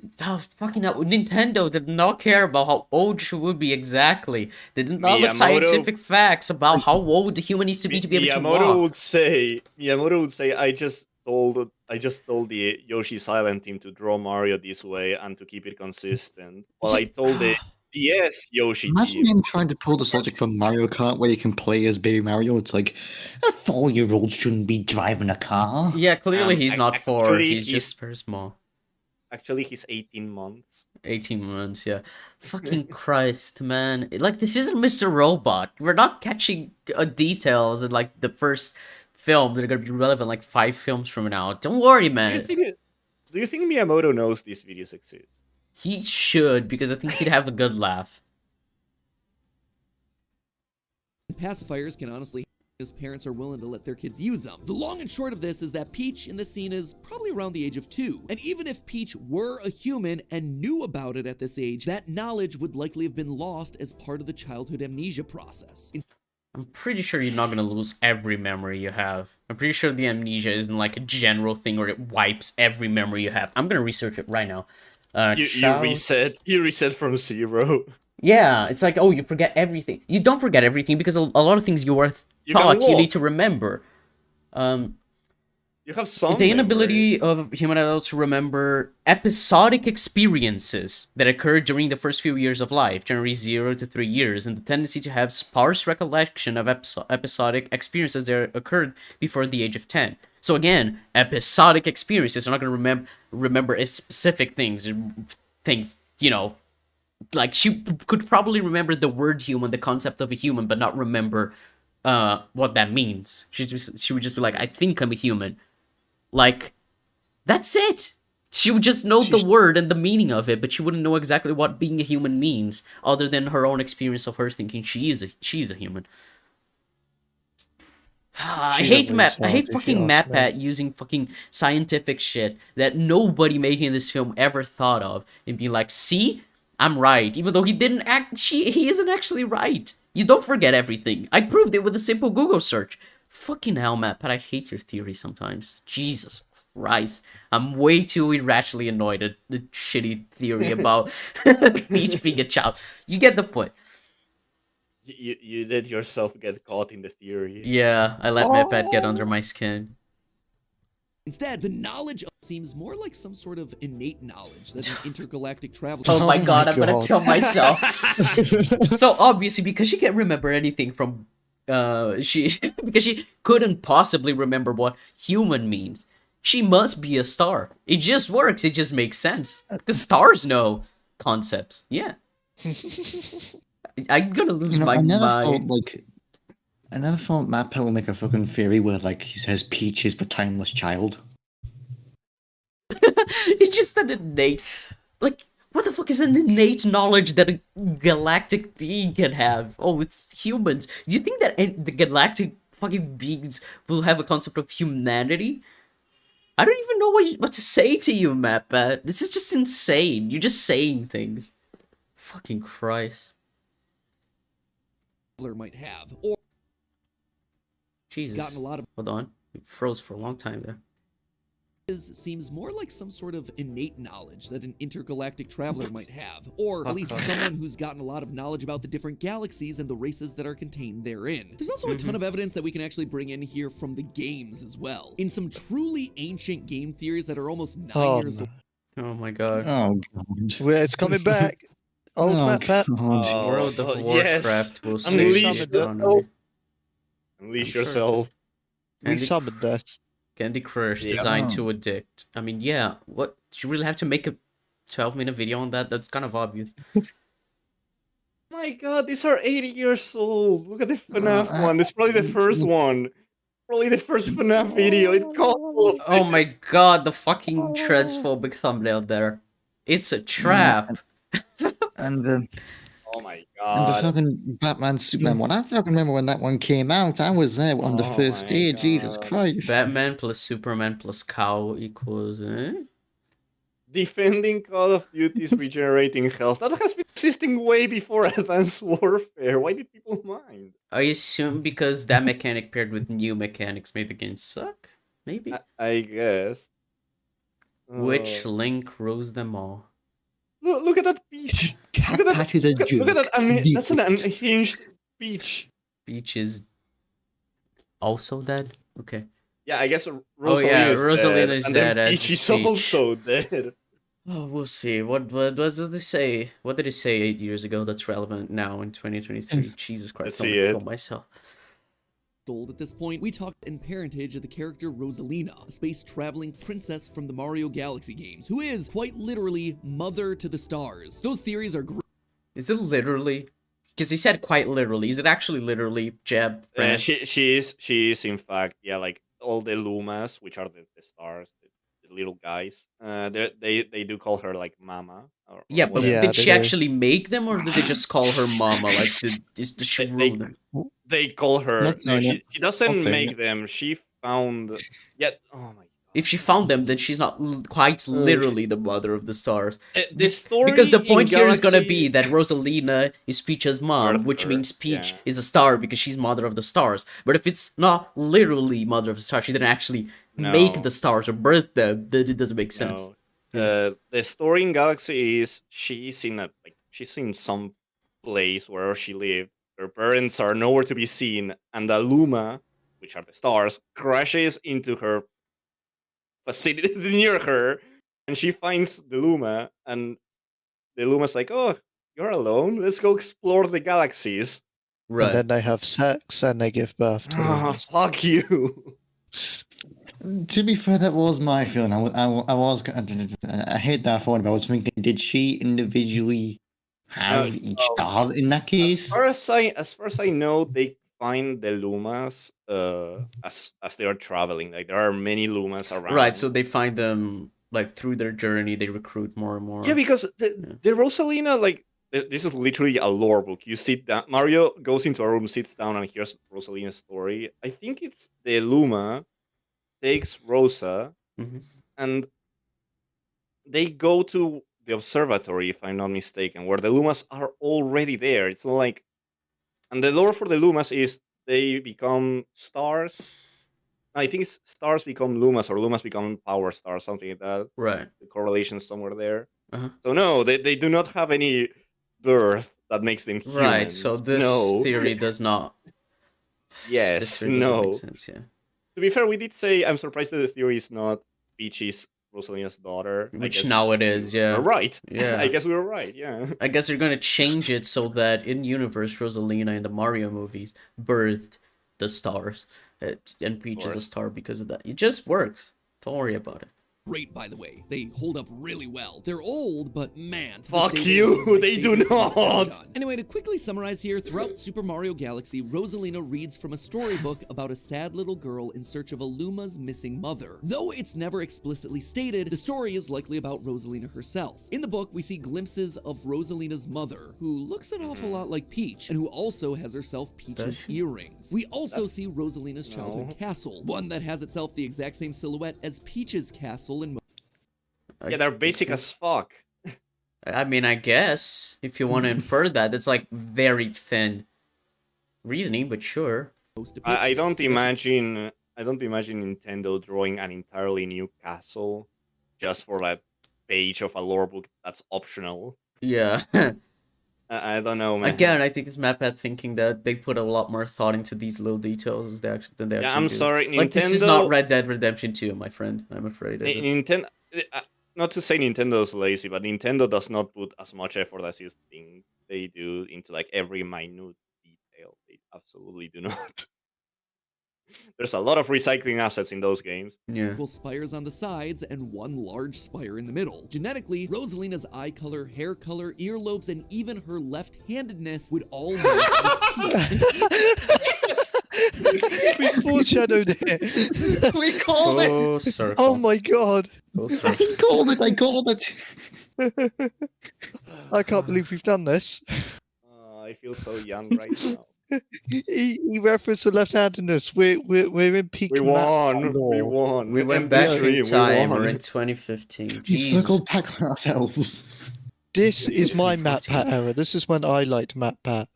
fucking hell, Nintendo did not care about how old she would be exactly. They did not look scientific facts about how old the human needs to be able to walk. Miyamoto would say, I just told the Yoshi Silent team to draw Mario this way and to keep it consistent. Well, I told the DS Yoshi Imagine team. him trying to pull this logic from Mario Kart where you can play as Baby Mario. It's like, a 4-year-old shouldn't be driving a car. Yeah, clearly he's not 4. He's he's- just very small. Actually, he's 18 months. 18 months, yeah. Fucking Christ, man. Like, this isn't Mr. Robot. We're not catching details in, like, the first film that are gonna be relevant, like, 5 films from now. Don't worry, man. Do you think Miyamoto knows these videos exist? He should, because I think he'd have a good laugh. Pacifiers can honestly, his parents are willing to let their kids use them. The long and short of this is that Peach in this scene is probably around the age of 2. And even if Peach were a human and knew about it at this age, that knowledge would likely have been lost as part of the childhood amnesia process. I'm pretty sure you're not gonna lose every memory you have. I'm pretty sure the amnesia isn't like a general thing where it wipes every memory you have. I'm gonna research it right now. You reset from 0. Yeah, it's like, oh, you forget everything. You don't forget everything because a lot of things you were taught you need to remember. You have some the inability of human adults to remember episodic experiences that occurred during the first few years of life, generally 0 to 3 years, and the tendency to have sparse recollection of episodic experiences that occurred before the age of 10. So again, episodic experiences. You're not going to remember specific things, you know, like she could probably remember the word human, the concept of a human, but not remember what that means. She would just be like, I think I'm a human. Like, that's it. She would just know the word and the meaning of it, but she wouldn't know exactly what being a human means, other than her own experience of her thinking she's a human. I hate fucking MatPat using fucking scientific shit that nobody making this film ever thought of and be like, see, I'm right, even though he didn't he isn't actually right. You don't forget everything. I proved it with a simple Google search. Fucking hell, MatPat, I hate your theory sometimes. Jesus Christ. I'm way too irrationally annoyed at the shitty theory about Peach being a child. You get the point. You did yourself get caught in the theory. Yeah, I let MatPat get under my skin. Instead, the knowledge seems more like some sort of innate knowledge that an intergalactic traveler... Oh my god, I'm gonna kill myself. So obviously, because she can't remember anything from... because she couldn't possibly remember what human means. She must be a star. It just works. It just makes sense. Because stars know concepts. Yeah. I'm gonna lose my mind. I never thought MatPat would make a fucking theory where, like, he says Peach is the timeless child. It's just an innate... Like, what the fuck is an innate knowledge that a galactic being can have? Oh, it's humans. Do you think that the galactic fucking beings will have a concept of humanity? I don't even know what to say to you, MatPat. This is just insane. You're just saying things. Fucking Christ. Might have, or Jesus. Gotten a lot of... Hold on. It froze for a long time there. Seems more like some sort of innate knowledge that an intergalactic traveler might have, or at least someone who's gotten a lot of knowledge about the different galaxies and the races that are contained therein. There's also a ton of evidence that we can actually bring in here from the games as well. In some truly ancient game theories that are almost 9 years old. Oh my god. Oh god. Well, it's coming back. Old MatPat. World of Warcraft will Unleash save Unleash yourself. We summoned that. Candy Crush designed to addict. I mean, yeah, what? Do you really have to make a 12-minute video on that? That's kind of obvious. My god, these are 80 years old. Look at the FNAF one. This is probably the first one. Probably the first FNAF video. It's called... Oh my god, the fucking transphobic thumbnail there. It's a trap. And oh my and the god. fucking Batman Superman one. I fucking remember when that one came out. I was there on the first day. Jesus Christ. Batman plus Superman plus cow equals... Defending Call of Duty's regenerating health. That has been existing way before Advanced Warfare. Why did people mind? I assume because that mechanic paired with new mechanics made the game suck? Maybe? I guess. Which link rose them all? Look at that beach. Cat Look at that. Pat is a Look at joke. that. That's an Default. unhinged beach. Beach is also dead. Okay. Yeah, I guess Oh yeah, Rosalina is Rosalina dead, is and dead then as Peach is is Peach. also dead. Oh, we'll see. What does they say? What did he say 8 years ago that's relevant now in 2023? Jesus Christ, Let's I'm see gonna it. kill myself. Old at this point, we talked in parentage of the character Rosalina, a space-traveling princess from the Mario Galaxy games, who is, quite literally, mother to the stars. Those theories are great. Is it literally? Because he said quite literally. Is it actually literally, Jeb? Brand? She is in fact, yeah, like all the Lumas, which are the stars, the little guys. They do call her like Mama. Or Yeah, but whatever. Yeah, did they she do. actually make them, or did they just call her Mama? Like, did she rule them? They call her. Not No, saying it. she Not doesn't saying make it. them. She found. Yet, oh my god. If she found them, then she's not quite literally the mother of the stars. The story Because the in point here is gonna be Galaxy- that Rosalina is Peach's mom, Birth which her, means Peach yeah. is a star because she's mother of the stars. But if it's not literally mother of the stars, she didn't actually make No. the stars or birth them, then it doesn't make sense. No. The story in Galaxy is she's in some place where she lived. Her parents are nowhere to be seen, and the Luma, which are the stars, crashes into her facility near her, and she finds the Luma, and the Luma's like, "Oh, you're alone. Let's go explore the galaxies." Right. And then they have sex and they give birth to Ah, Lumas. fuck you. To be fair, that was my feeling. I hate that thought, but I was thinking, did she individually have each star in that As case? far as I know, they find the Lumas as they are traveling. Like there are many Lumas around. Right, so they find them like through their journey, they recruit more and more. Yeah, because the Rosalina, like this is literally a lore book. You sit down, Mario goes into a room, sits down, and hears Rosalina's story. I think it's the Luma takes Rosa, Mhm. and they go to the observatory, if I'm not mistaken, where the Lumas are already there. It's not like, and the lore for the Lumas is they become stars. I think it's stars become Lumas or Lumas become power stars, something like that. Right. The correlation is somewhere there. Uh-huh. So no, they do not have any birth that makes them humans. Right, so this no. theory does not. This Yes, theory does not no. make sense, yeah. To be fair, we did say I'm surprised that the theory is not Peach's Rosalina's daughter. Which now it is, yeah. We're right. Yeah. I guess we were right, yeah. I guess they're gonna change it so that in universe Rosalina in the Mario movies birthed the stars, and Peach is a course. star because of that. It just works. Don't worry about it. Great, by the way. They hold up really well. They're old, but man, to Fuck this day, you, they're some of my they do favorites I've ever not. done. Anyway, to quickly summarize here, throughout Super Mario Galaxy, Rosalina reads from a storybook about a sad little girl in search of a Luma's missing mother. Though it's never explicitly stated, the story is likely about Rosalina herself. In the book, we see glimpses of Rosalina's mother, who looks an awful lot like Peach, and who also has herself Peach's earrings. We also see Rosalina's childhood castle, one that has itself the exact same silhouette as Peach's castle in Yeah, they're basic as fuck. I mean, I guess if you want to infer that, it's like very thin reasoning, but sure. I don't imagine Nintendo drawing an entirely new castle just for a page of a lore book that's optional. Yeah. I don't know, man. Again, I think it's MatPat thinking that they put a lot more thought into these little details than they actually I'm do. sorry, Like, this is not Nintendo- Red Dead Redemption 2, my friend. I'm afraid. It is. Nintendo, not to say Nintendo's lazy, but Nintendo does not put as much effort as you think they do into like every minute detail. They absolutely do not. There's a lot of recycling assets in those games. Yeah. Equal spires on the sides and one large spire in the middle. Genetically, Rosalina's eye color, hair color, earlobes, and even her left-handedness would all match We foreshadowed it. We called it. Full circle. Oh my god. Full circle. I called it. I can't believe we've done this. I feel so young right now. He referenced the left-handedness. We're in peak. We won. Matt We lore. won. We went MP back stream, in we time. won. We're in 2015. We Jesus. circled back on ourselves. This is my 2014. MatPat era. This is when I liked MatPat.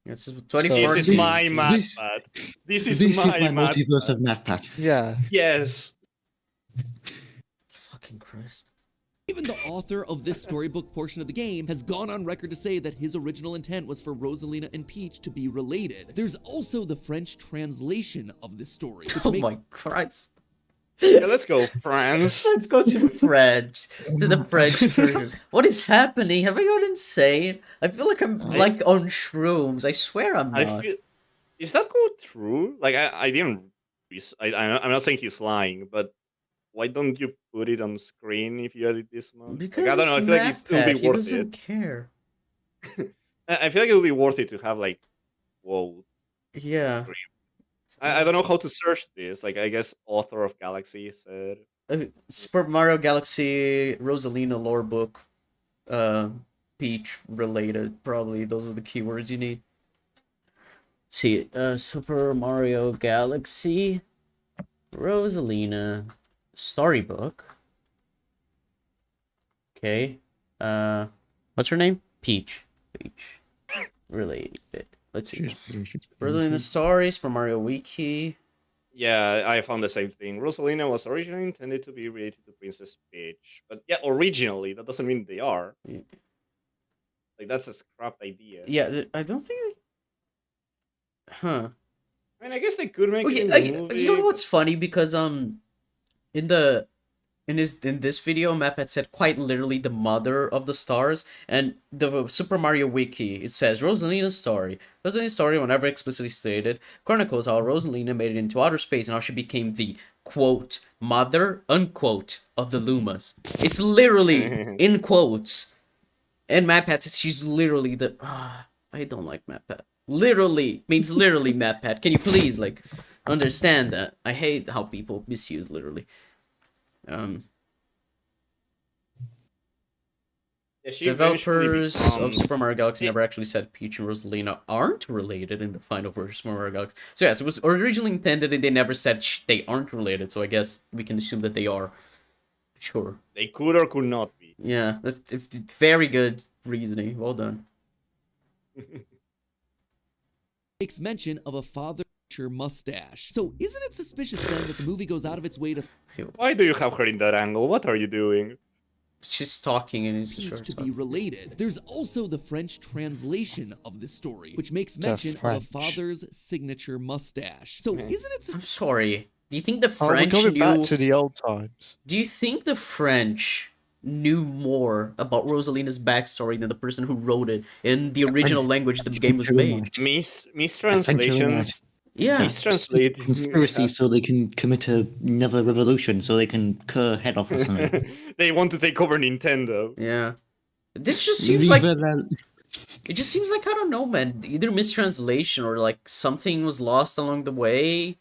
It's This 2014. is my This- MatPat. This This is is my my multiverse MatPat. of MatPat. Yeah. Yes. Fucking Christ. Even the author of this storybook portion of the game has gone on record to say that his original intent was for Rosalina and Peach to be related. There's also the French translation of this story. Oh my Christ. Yeah, let's go, France. Let's go to the French. To the French version. What is happening? Have I gone insane? I feel like I'm like on shrooms. I swear I'm not. Is that code true? Like I didn't. I'm not saying he's lying, but why don't you put it on screen if you edit this much? Because like, I don't know. I feel like it'll be he worth doesn't it. care. I feel like it'll be worth it to have like, whoa. Yeah. I don't know how to search this. Like, I guess author of Galaxy said. Super Mario Galaxy Rosalina lore book, Peach related. Probably those are the keywords you need. See, Super Mario Galaxy Rosalina storybook. Okay. What's her name? Peach. Peach. Related. Let's see. Rosalina story, Super Mario Wiki. Yeah, I found the same thing. Rosalina was originally intended to be related to Princess Peach. But yeah, originally, that doesn't mean they are. Yeah. Like, that's a scrapped idea. Yeah, I don't think... Huh. I mean, I guess they could make Oh, it yeah, in the movie. you know what's funny? Because, in this video, MatPat said quite literally the mother of the stars, and the Super Mario Wiki, it says, Rosalina's story. Rosalina's story, whenever explicitly stated, chronicles how Rosalina made it into outer space and how she became the, quote, mother, unquote, of the Lumas. It's literally, in quotes. And MatPat says she's literally the... I don't like MatPat. Literally, means literally MatPat. Can you please, like, understand that? I hate how people misuse literally. Developers of Super Mario Galaxy never actually said Peach and Rosalina aren't related in the final version of Super Mario Galaxy. So yes, it was originally intended and they never said they aren't related, so I guess we can assume that they are. Sure. They could or could not be. Yeah, that's very good reasoning. Well done. Makes mention of a father mustache. So isn't it suspicious then that the movie goes out of its way to... Why do you have her in that angle? What are you doing? She's talking and it's to be related. There's also the French translation of this story, which makes mention of a father's signature mustache. So isn't it... I'm sorry. Do you think the French we're going knew... back to the old times. Do you think the French knew more about Rosalina's backstory than the person who wrote it in the original language the game was made? Mistranslations. Yeah. Mistranslate. Conspiracy so they can commit another revolution, so they can cut her head off or something. They want to take over Nintendo. Yeah. This just seems like... It just seems like, I don't know, man. Either mistranslation or like something was lost along the way.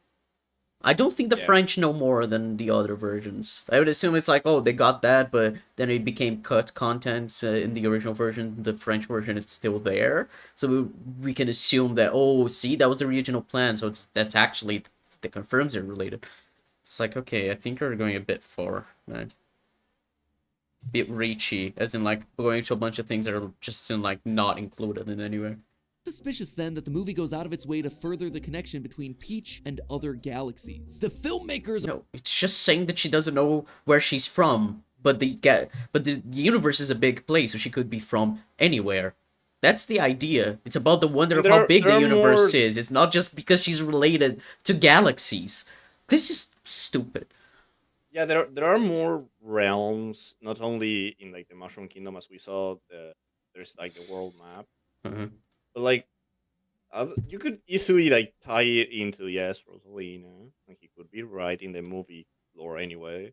I don't think the French know more than the other versions. I would assume it's like, oh, they got that, but then it became cut content in the original version. The French version, it's still there. So we can assume that, oh, see, that was the original plan. So that's actually, that confirms they're related. It's like, okay, I think we're going a bit far, man. Bit reachy, as in like going to a bunch of things that are just in like not included in any way. Suspicious then that the movie goes out of its way to further the connection between Peach and other galaxies. The filmmakers... No, it's just saying that she doesn't know where she's from, but the universe is a big place, so she could be from anywhere. That's the idea. It's about the wonder of how big the universe is. It's not just because she's related to galaxies. This is stupid. Yeah, there are more realms, not only in like the Mushroom Kingdom as we saw. There's like the world map. But like, you could easily like tie it into Rosalina, and he could be right in the movie lore anyway.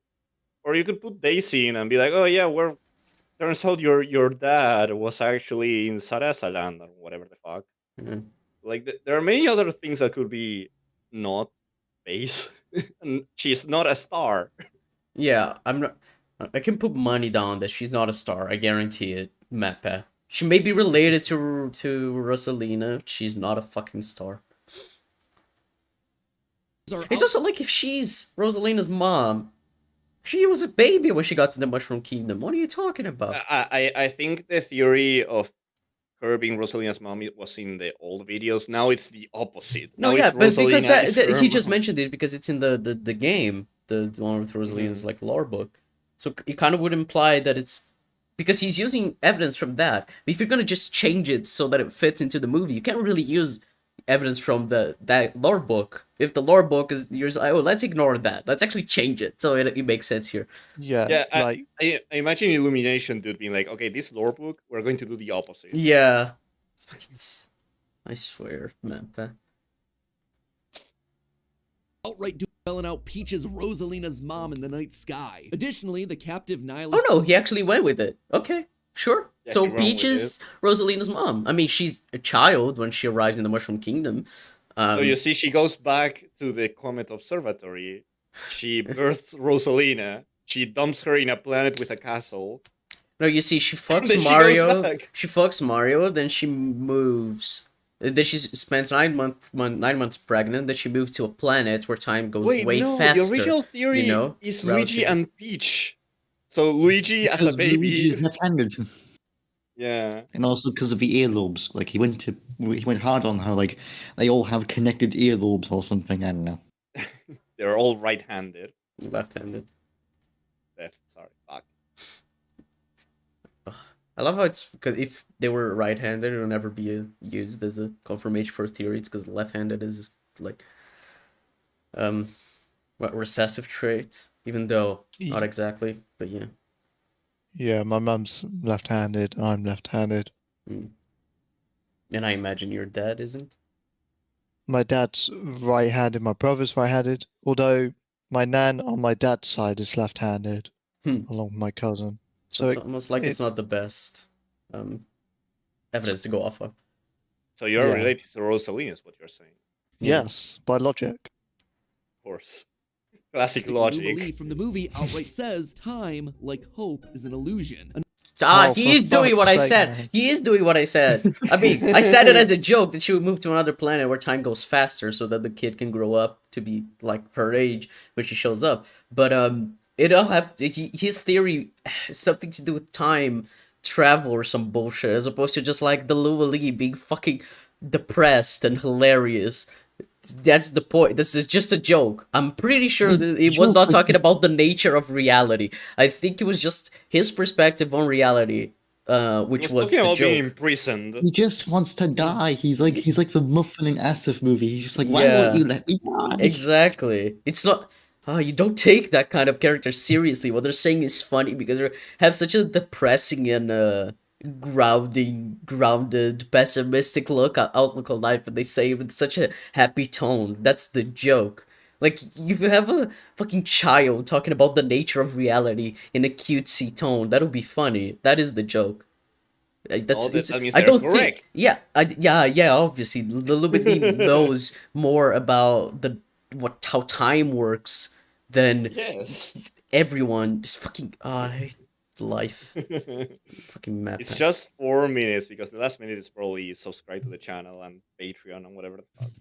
Or you could put Daisy in and be like, oh yeah, turns out your dad was actually in Sarasaland or whatever the fuck. Like there are many other things that could be not space, and she's not a star. Yeah, I'm not. I can put money down that she's not a star. I guarantee it, MatPat. She may be related to Rosalina. She's not a fucking star. It's also like if she's Rosalina's mom, she was a baby when she got to the Mushroom Kingdom. What are you talking about? I think the theory of her being Rosalina's mom was in the old videos. Now it's the opposite. No, now yeah, but because Rosalina he just mentioned it because it's in the game, the one with Rosalina's like lore book. So it kind of would imply that it's because he's using evidence from that. But if you're gonna just change it so that it fits into the movie, you can't really use evidence from that lore book. If the lore book is yours, oh, let's ignore that. Let's actually change it so it makes sense here. Yeah, like I imagine Illumination dude being like, okay, this lore book, we're going to do the opposite. Yeah, I swear, MatPat. Outright spelling out Peach's Rosalina's mom in the night sky. Additionally, the captive nihilist. Oh no, he actually went with it. Okay, sure. Yeah, So he ran Peach with is Rosalina's mom. I mean, she's a child when she arrives in the Mushroom Kingdom. So you see, she goes back to the Comet Observatory. She births Rosalina. She dumps her in a planet with a castle. No, you see, she fucks then she goes Mario. back. She fucks Mario. Then she moves. Then she spends 9 months pregnant. Then she moves to a planet where time goes way faster. The original theory you know, is Luigi and Peach. So Luigi as a Because baby. Luigi is left-handed. Yeah. And also because of the earlobes. Like, he went hard on her. Like, they all have connected earlobes or something. I don't know. They're all right-handed. Left-handed. Sorry, fuck. I love how it's because if they were right-handed, it would never be used as a confirmation for theory. It's because left-handed is just like what recessive trait, even though not exactly, but yeah. Yeah, my mum's left-handed. I'm left-handed. And I imagine your dad isn't. My dad's right-handed. My brother's right-handed. Although my nan on my dad's side is left-handed, along with my cousin. So it's almost like it's not the best evidence to go off of. So you're related to Rosalina, is what you're saying. Yes, by logic. Of course. Classic The logic. Lee from the movie outright says time, like hope, is an illusion. He is doing what I said. Man. He is doing what I said. I mean, I said it as a joke that she would move to another planet where time goes faster so that the kid can grow up to be like her age when she shows up. But it all his theory has something to do with time travel or some bullshit, as opposed to just like the Lee being fucking depressed and hilarious. That's the point. This is just a joke. I'm pretty sure that it was not talking about the nature of reality. I think it was just his perspective on reality, which was the about joke. being imprisoned. He just wants to die. He's like the Muffin and Asif movie. He's just like, why won't you let me die? Exactly. It's not. You don't take that kind of character seriously. What they're saying is funny because they have such a depressing and grounded, pessimistic outlook on life, and they say it with such a happy tone. That's the joke. Like, if you have a fucking child talking about the nature of reality in a cutesy tone, that would be funny. That is the joke. That means I they're don't correct. think. Yeah. Obviously, the Illuminati knows more about how time works than everyone. Just fucking I hate life. Fucking MatPat. It's just 4 minutes because the last minute is probably subscribe to the channel and Patreon and whatever the fuck.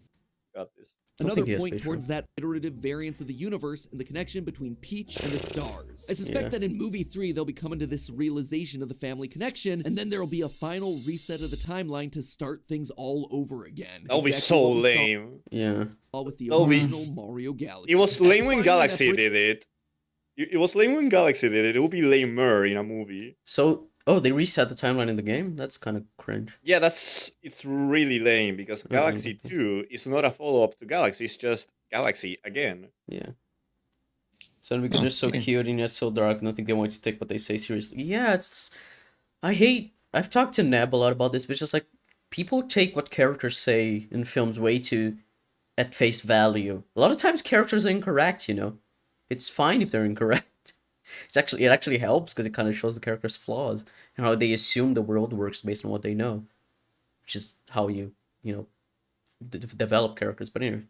Got this. Another point towards that iterative variance of the universe and the connection between Peach and the stars. I suspect that in movie 3 they'll be coming to this realization of the family connection, and then there'll be a final reset of the timeline to start things all over again. That'll be so lame. Yeah. With the original Mario Galaxy. It was lame when Galaxy did it. It was lame when Galaxy did it. It would be lamer in a movie. So, they reset the timeline in the game? That's kind of cringe. Yeah, it's really lame because Galaxy 2 is not a follow-up to Galaxy. It's just Galaxy again. Yeah. So because they're so cute and yet so dark, nothing they want you to take what they say seriously. Yeah, I've talked to Neb a lot about this, but it's just like, people take what characters say in films way too at face value. A lot of times characters are incorrect, you know? It's fine if they're incorrect. It actually helps because it kind of shows the character's flaws and how they assume the world works based on what they know, which is how you develop characters. But anyway.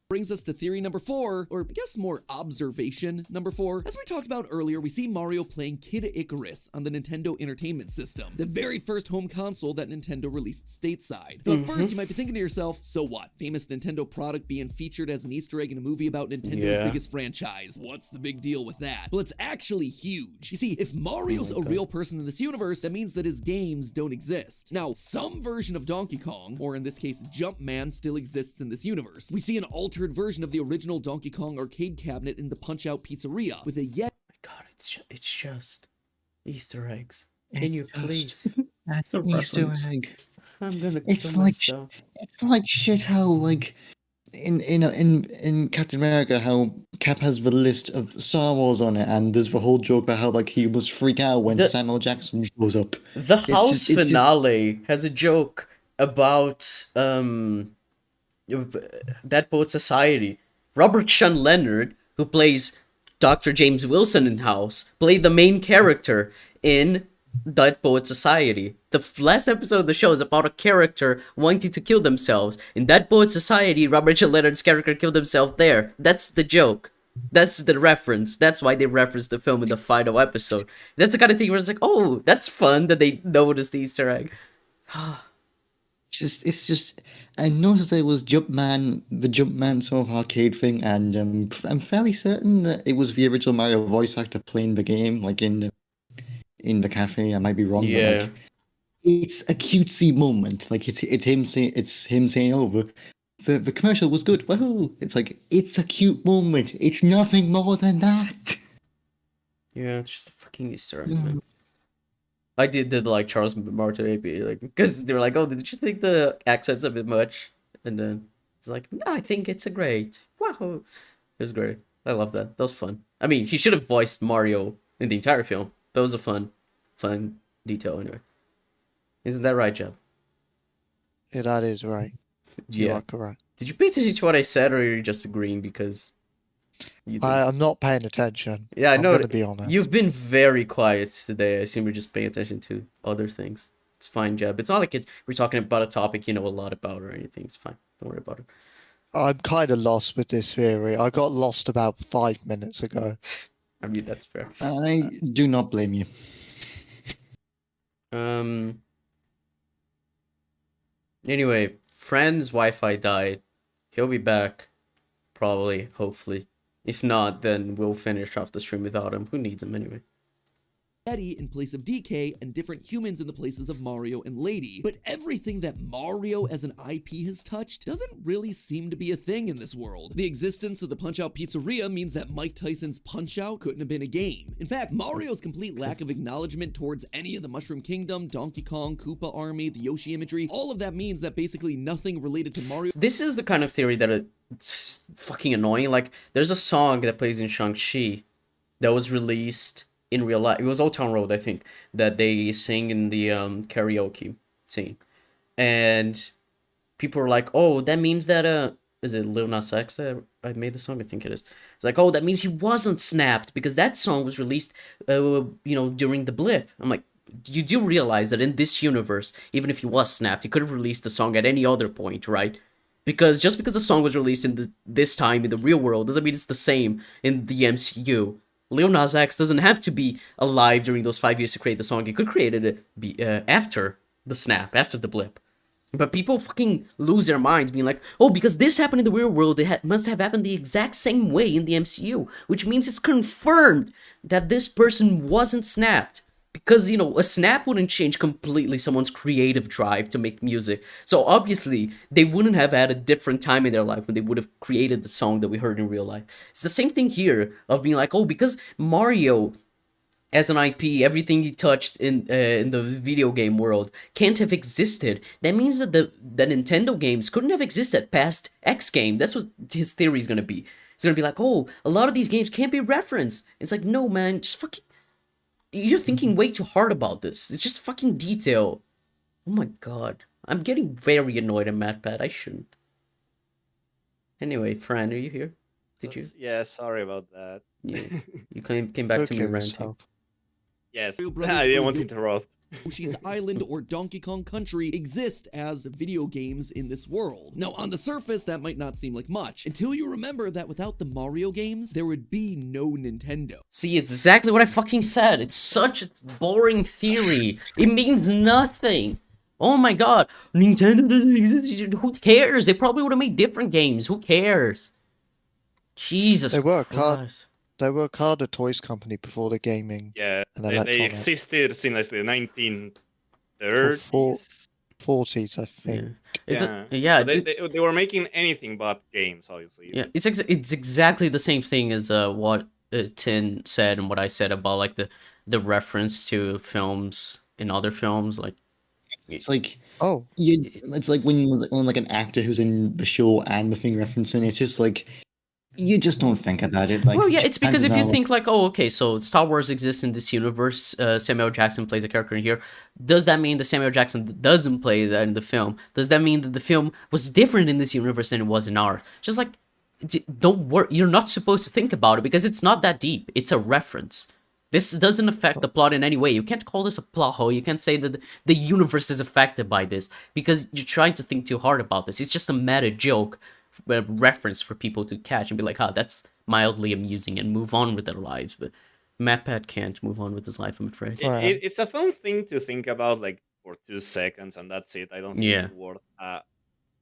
Brings us to theory number 4, or I guess more observation number 4. As we talked about earlier, we see Mario playing Kid Icarus on the Nintendo Entertainment System, the very first home console that Nintendo released stateside. Now, at first, you might be thinking to yourself, so what? Famous Nintendo product being featured as an Easter egg in a movie about Nintendo's biggest franchise. What's the big deal with that? Well, it's actually huge. You see, if Mario's a real person in this universe, that means that his games don't exist. Now, some version of Donkey Kong, or in this case, Jumpman, still exists in this universe. We see an altered version of the original Donkey Kong arcade cabinet in the Punch-Out Pizzeria with a it's just Easter eggs. Can you please? That's a an Easter reference. egg. I'm gonna kill It's like myself. it's like shit how like in Captain America how Cap has the list of Star Wars on it, and there's the whole joke about how like he must freak out when The- Samuel Jackson shows up. The house it's just- finale has a joke about That Poet Society. Robert Sean Leonard, who plays Dr. James Wilson in House, played the main character in That Poet Society. The last episode of the show is about a character wanting to kill themselves. In That Poet Society, Robert Sean Leonard's character killed himself there. That's the joke. That's the reference. That's why they referenced the film in the final episode. That's the kind of thing where it's like, oh, that's fun that they noticed the Easter egg. It's just I noticed there was the Jumpman sort of arcade thing, and I'm fairly certain that it was the original Mario voice actor playing the game, like in the cafe. I might be wrong, but Yeah. like it's a cutesy moment. Like it's him saying, "Oh, the commercial was good." Woohoo! It's like it's a cute moment. It's nothing more than that. Yeah, it's just a fucking Easter egg, man. I did like Charles Martin AP, like, because they were like, oh, did you think the accent's a bit much? And then he's like, no, I think it's a great. Wow. It was great. I love that. That was fun. I mean, he should have voiced Mario in the entire film. That was a fun detail anyway. Isn't that right, Jeb? Yeah, that is right. You Yeah. are correct. Did you pay attention to what I said, or are you just agreeing because you did? I'm not paying attention. Yeah, I I'm know. gonna be honest. You've been very quiet today. I assume you're just paying attention to other things. It's fine, Jeb. It's not like we're talking about a topic you know a lot about or anything. It's fine. Don't worry about it. I'm kind of lost with this theory. I got lost about 5 minutes ago. I mean, that's fair. I do not blame you. Anyway, Friend's Wi-Fi died. He'll be back, probably, hopefully. If not, then we'll finish off the stream without him. Who needs him anyway? Eddie in place of DK and different humans in the places of Mario and Lady. But everything that Mario as an IP has touched doesn't really seem to be a thing in this world. The existence of the Punch-Out Pizzeria means that Mike Tyson's Punch-Out couldn't have been a game. In fact, Mario's complete lack of acknowledgement towards any of the Mushroom Kingdom, Donkey Kong, Koopa Army, the Yoshi imagery, all of that means that basically nothing related to Mario... This is the kind of theory that it's fucking annoying. Like, there's a song that plays in Shang-Chi that was released in real life. It was Old Town Road, I think, that they sing in the karaoke scene. And people were like, oh, that means that, is it Lil Nas X that I made the song? I think it is. It's like, oh, that means he wasn't snapped because that song was released, during the blip. I'm like, you do realize that in this universe, even if he was snapped, he could have released the song at any other point, right? Because just because the song was released in this time in the real world doesn't mean it's the same in the MCU. Lil Nas X doesn't have to be alive during those 5 years to create the song. He could create it after the snap, after the blip. But people fucking lose their minds being like, oh, because this happened in the real world, it must have happened the exact same way in the MCU. Which means it's confirmed that this person wasn't snapped. Because, a snap wouldn't change completely someone's creative drive to make music. So obviously, they wouldn't have had a different time in their life when they would have created the song that we heard in real life. It's the same thing here of being like, oh, because Mario, as an IP, everything he touched in the video game world can't have existed. That means that the Nintendo games couldn't have existed past X game. That's what his theory is going to be. It's going to be like, oh, a lot of these games can't be referenced. It's like, no, man, just fucking... You're thinking way too hard about this. It's just fucking detail. Oh my god. I'm getting very annoyed at MatPat. I shouldn't. Anyway, Fran, are you here? Did you? Yeah, sorry about that. Yeah. You came back to me Okay, ranting. so- Yes, Mario Brothers I didn't want to movie- interrupt. Yoshi's Island or Donkey Kong Country exist as video games in this world. Now, on the surface, that might not seem like much, until you remember that without the Mario games, there would be no Nintendo. See, it's exactly what I fucking said. It's such a boring theory. It means nothing. Oh my god. Nintendo doesn't exist. Who cares? They probably would have made different games. Who cares? Jesus They work hard. Christ. They were a toys company before the gaming Yeah, and they electronic. existed since the 1930s. 40s, I think. Yeah. It's Yeah. yeah, So they were making anything but games, obviously. yeah, it's exactly the same thing as what Tin said and what I said about like the reference to films in other films, like It's like Oh, it's like when like an actor who's in the show and the thing referencing. It's just like you just don't think about it. Like well, yeah, it's because chances if you are, like, think like, oh, okay, so Star Wars exists in this universe, Samuel Jackson plays a character in here. Does that mean that Samuel Jackson doesn't play that in the film? Does that mean that the film was different in this universe than it was in ours? Just like, don't worry, you're not supposed to think about it because it's not that deep. It's a reference. This doesn't affect the plot in any way. You can't call this a plot hole. You can't say that the universe is affected by this because you're trying to think too hard about this. It's just a meta joke, a reference for people to catch and be like, that's mildly amusing and move on with their lives. But MatPat can't move on with his life, I'm afraid. It's a fun thing to think about, like for 2 seconds, and that's it. I don't think it's worth a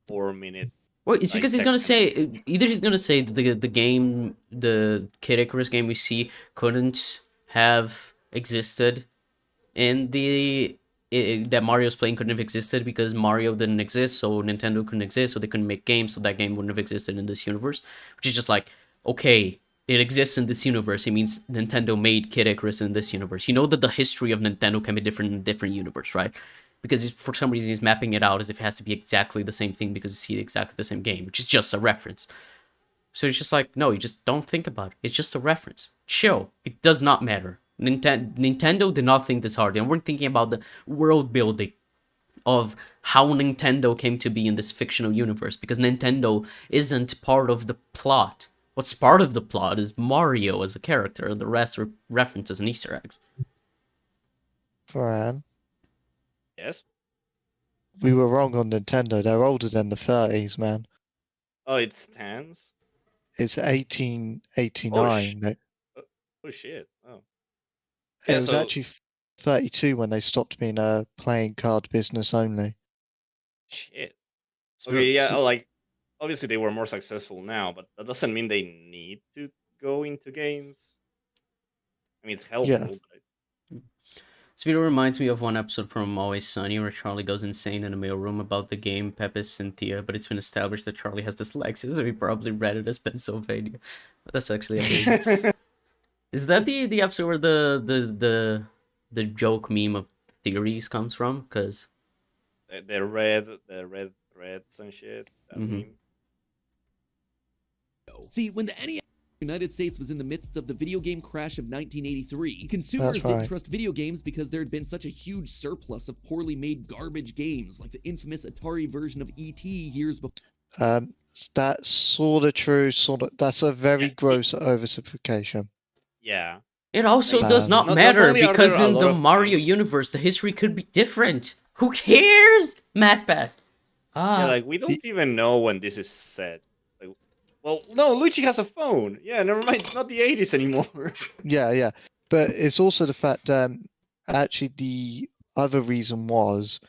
4-minute. Well, it's because he's gonna say either he's gonna say that the game, the Kid Icarus game we see, couldn't have existed in the that Mario's playing couldn't have existed because Mario didn't exist, so Nintendo couldn't exist, so they couldn't make games, so that game wouldn't have existed in this universe. Which is just like, okay, it exists in this universe. It means Nintendo made Kid Icarus in this universe. You know that the history of Nintendo can be different in a different universe, right? Because for some reason he's mapping it out as if it has to be exactly the same thing because you see exactly the same game, which is just a reference. So it's just like, no, you just don't think about it. It's just a reference. Chill. It does not matter. Nintendo did not think this hard. They weren't thinking about the world building of how Nintendo came to be in this fictional universe because Nintendo isn't part of the plot. What's part of the plot is Mario as a character, and the rest are references and Easter eggs. Fran, Yes. we were wrong on Nintendo. They're older than the 30s, man. Oh, it's tens. It's 1889. Oh shit. Oh. It was actually 32 when they stopped being a playing card business only. Shit. Okay, yeah, like obviously they were more successful now, but that doesn't mean they need to go into games. I mean, it's helpful. Yeah. But... This video reminds me of one episode from Always Sunny where Charlie goes insane in a mailroom about the game Pepe's Cynthia, but it's been established that Charlie has dyslexia, so he probably read it as Pennsylvania. But that's actually amazing. Is that the episode where the joke meme of theories comes from? Because the red threads and shit. That meme. See, when the NES United States was in the midst of the video game crash of 1983, consumers didn't trust video games because there had been such a huge surplus of poorly made garbage games, like the infamous Atari version of E.T. years before. That's sort of true. That's a very gross oversimplification. Yeah. It also does not matter because in the Mario universe, the history could be different. Who cares? MatPat. Yeah, like we don't even know when this is set. Like, well, no, Luigi has a phone. Yeah, never mind. It's not the 80s anymore. Yeah. But it's also the fact actually the other reason was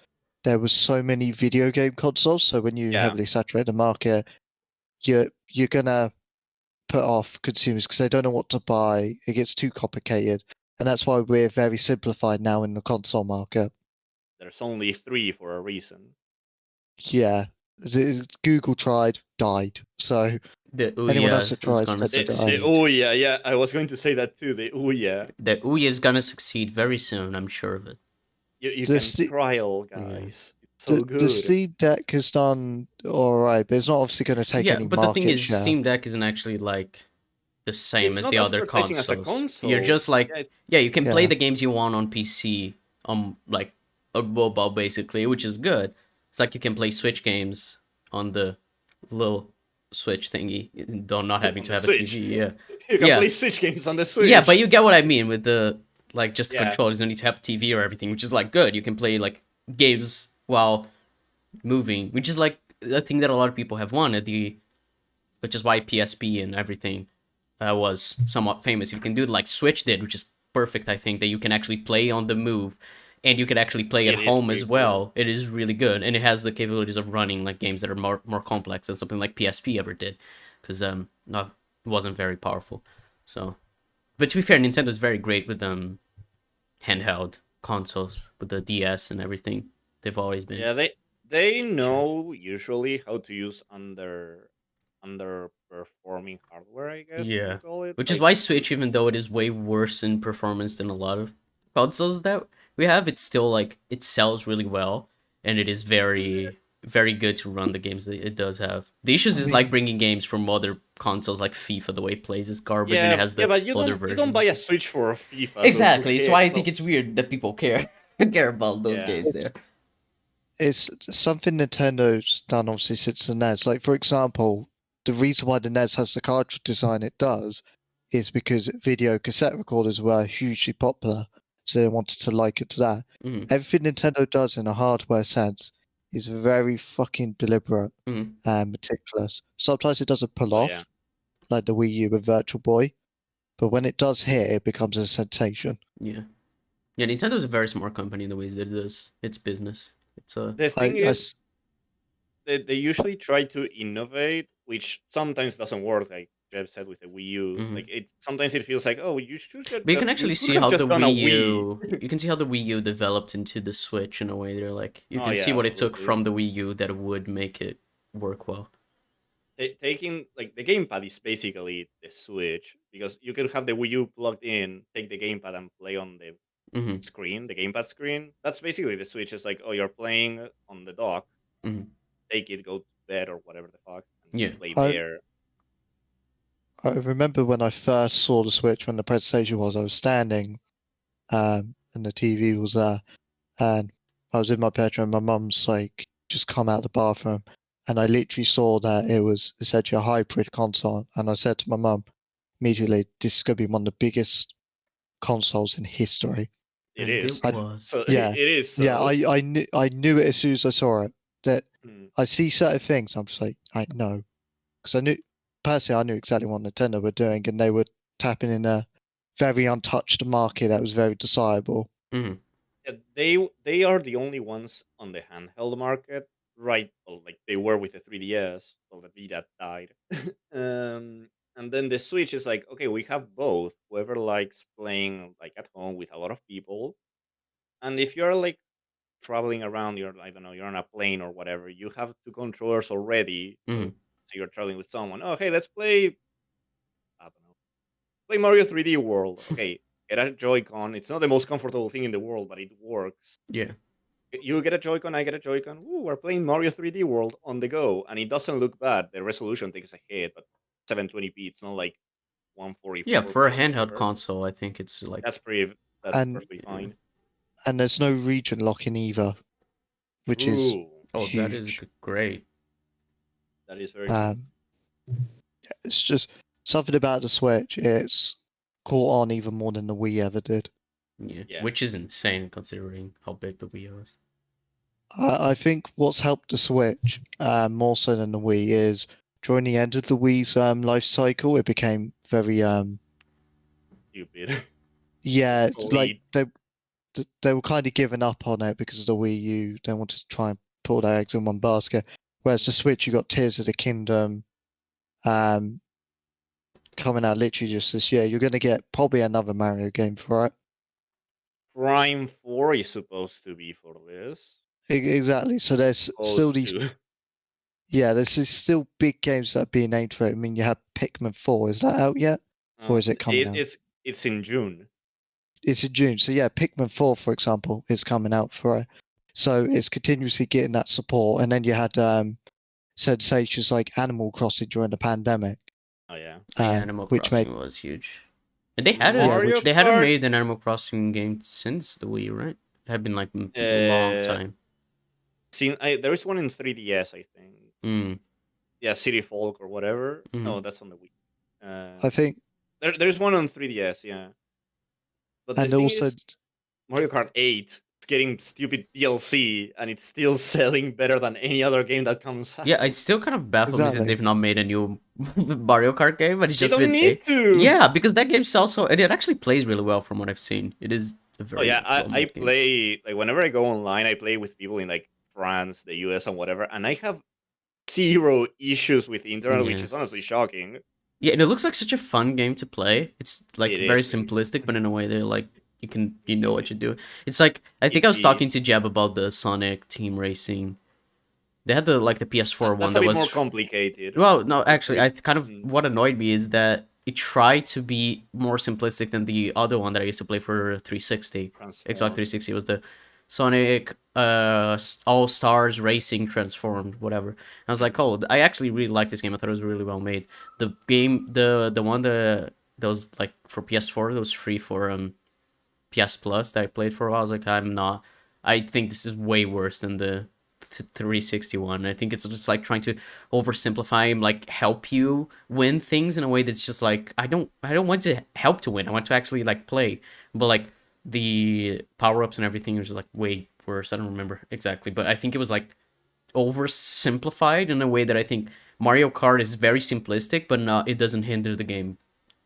there was so many video game consoles. So when you heavily saturate the market, you're gonna put off consumers because they don't know what to buy. It gets too complicated, and that's why we're very simplified now in the console market. There's only 3 for a reason. Yeah, Google tried, died. So anyone else that tries to die. Oh yeah, I was going to say that too. The Ouya is gonna succeed very soon. I'm sure of it. You can trial, guys. So good. The Steam Deck has done alright, but it's not obviously going to take any market share. Yeah, but the thing is, Steam Deck isn't actually like the same as the other consoles. You're just like, you can play the games you want on PC, like a mobile basically, which is good. It's like you can play Switch games on the little Switch thingy, not having to have a TV. Yeah, you can play Switch games on the Switch. Yeah, but you get what I mean with the like just the controllers. You don't need to have a TV or everything, which is like good. You can play like games while moving, which is like a thing that a lot of people have wanted, which is why PSP and everything was somewhat famous. You can do it like Switch did, which is perfect, I think, that you can actually play on the move, and you can actually play at home as well. It is really good, and it has the capabilities of running like games that are more complex than something like PSP ever did, because wasn't very powerful. So, but to be fair, Nintendo's very great with handheld consoles, with the DS and everything. They've always been. Yeah, they know usually how to use under underperforming hardware, I guess Yeah. you call it. Which is Like, why Switch, even though it is way worse in performance than a lot of consoles that we have, it's still like it sells really well, and it is very, very good to run the games that it does have. The issues is like bringing games from other consoles, like FIFA. The way it plays is garbage, and it has the but you other don't buy versions. a Switch for FIFA. so Exactly. who It's why I cares? think it's weird that people care care about those Yeah. games there. It's something Nintendo's done obviously since the NES. Like for example, the reason why the NES has the cartridge design it does is because video cassette recorders were hugely popular, so they wanted to like it to that. Mhm. Everything Nintendo does in a hardware sense is very fucking deliberate Mhm. and meticulous. Sometimes it doesn't pull Oh, off, yeah. like the Wii U with Virtual Boy, but when it does hit, it becomes a sensation. Yeah. Yeah, Nintendo's a very smart company in the ways that it does its business. It's a The thing I is, they usually try to innovate, which sometimes doesn't work. Like Jeb said with the Wii U, Mhm. like it sometimes it feels like, oh, you should But you can actually see have how just the done a Wii Wii. U, you can see how the Wii U developed into the Switch in a way. They're like, you Oh, can see yeah, what it took absolutely. from the Wii U that would make it work well. Taking like the gamepad is basically the Switch because you can have the Wii U plugged in, take the gamepad and play on the Hmm. screen, the gamepad screen. That's basically the Switch. It's like, oh, you're playing on the dock, Mhm. take it, go to bed or whatever the fuck, and Yeah. play I there. I remember when I first saw the Switch when the presentation was, I was standing, and the TV was there, and I was in my bedroom. My mum's like just come out of the bathroom, and I literally saw that it was essentially a hybrid console, and I said to my mum immediately, "This is gonna be one of the biggest consoles in history." It And is. it was. So Yeah, it is. So. yeah, I knew it as soon as I saw it. That Hmm. I see certain things, I'm just like, I know, because I knew personally, I knew exactly what Nintendo were doing, and they were tapping in a very untouched market that was very desirable. Hmm. Yeah, they are the only ones on the handheld market, right? Well, like they were with the 3DS, well, the Vita died. And then the Switch is like, okay, we have both. Whoever likes playing like at home with a lot of people, and if you're like traveling around, you're I don't know, you're on a plane or whatever, you have two controllers already. Hmm. So you're traveling with someone. Oh, hey, let's play. I don't know, play Mario 3D World. Okay, get a Joy-Con. It's not the most comfortable thing in the world, but it works. Yeah. You get a Joy-Con, I get a Joy-Con. Ooh, we're playing Mario 3D World on the go, and it doesn't look bad. The resolution takes a hit, but 720p. It's not like Yeah, for a 144p or handheld whatever. console, I think it's like, That's pretty. That's And perfectly fine. and there's no region locking either, which is True. oh, that is huge. great. That is very true. It's just something about the Switch. It's caught on even more than the Wii ever did. Yeah. Yeah. Which is insane considering how big the Wii U is. I think what's helped the Switch more so than the Wii is during the end of the Wii's life cycle, it became very Stupid. yeah, like Delete. they were kind of giving up on it because of the Wii U. They wanted to try and put all their eggs in one basket. Whereas the Switch, you got Tears of the Kingdom, coming out literally just this year. You're gonna get probably another Mario game for it. Prime 4 is supposed to be for this. Exactly. So there's still Supposed these. to. Yeah, there's still big games that are being aimed for it. I mean, you have Pikmin 4. Is that out yet? Or is it coming out? It's in June. It's in June. So yeah, Pikmin 4, for example, is coming out for it. So it's continuously getting that support. And then you had sensations like Animal Crossing during the pandemic. Oh yeah. Yeah, Animal which Crossing was huge. And they hadn't Kart- made an Animal Crossing game since the Wii, right? It had been like a long time. There is one in 3DS, I think. Mm. Yeah, City Folk or whatever. Mhm. No, that's on the Wii. I think. There's one on 3DS, yeah. But And the thing also, is, Mario Kart 8 is getting stupid DLC, and it's still selling better than any other game that comes out. Yeah, it's still kind of baffled me that Exactly. they've not made a new Mario Kart game, but it's They just don't been need to. Yeah, because that game sells so, and it actually plays really well from what I've seen. It is a Oh very yeah, I well-made game. play like whenever I go online, I play with people in like France, the US, and whatever, and I have zero issues with the internet, which Yeah. is honestly shocking. Yeah, and it looks like such a fun game to play. It's like It very is really simplistic, but in a way they're like you know what you do. It's like I think I was talking to Jeb about the Sonic team racing They had the like the PS4 one That's that a bit was more complicated. well, no, actually, I kind of Mm. what annoyed me is that it tried to be more simplistic than the other one that I used to play for 360. Xbox Transform. 360 was the Sonic All Stars Racing Transformed, whatever. I was like, oh, I actually really liked this game. I thought it was really well made. The game, the one that was like for PS4, that was free for PS Plus that I played for a while. I was like, I think this is way worse than the 361. I think it's just like trying to oversimplify and like help you win things in a way that's just like I don't want to help to win. I want to actually like play. But like the power-ups and everything was just like way worse. I don't remember exactly, but I think it was like oversimplified in a way that I think Mario Kart is very simplistic, but not it doesn't hinder the game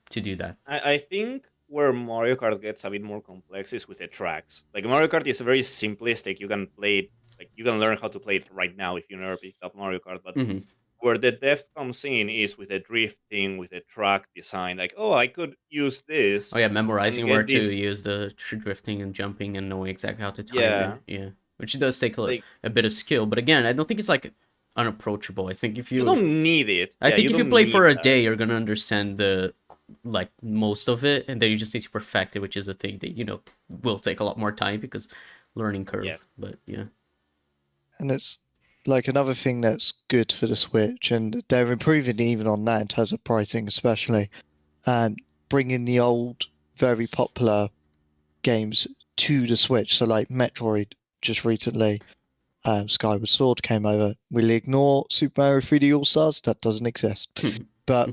to do that. I think where Mario Kart gets a bit more complex is with the tracks. Like Mario Kart is very simplistic. You can play it, like you can learn how to play it right now if you never picked up Mario Kart. But Mm-hmm. where the depth comes in is with the drifting, with the track design. Like, oh, I could use this. Oh yeah, memorizing and where get this. to use the drifting and jumping and knowing exactly how to time Yeah. it. Yeah, which does take Like a bit of skill. But again, I don't think it's like unapproachable. I think if you you, don't need it. I Yeah, think you if you don't play need for a that. day, you're gonna understand the like most of it, and then you just need to perfect it, which is a thing that will take a lot more time because learning curve. Yeah. But yeah, And it's like another thing that's good for the Switch, and they're improving even on that in terms of pricing, especially, and bringing the old, very popular games to the Switch. So like Metroid just recently, Skyward Sword came over. We'll ignore Super Mario 3D All Stars, that doesn't exist. But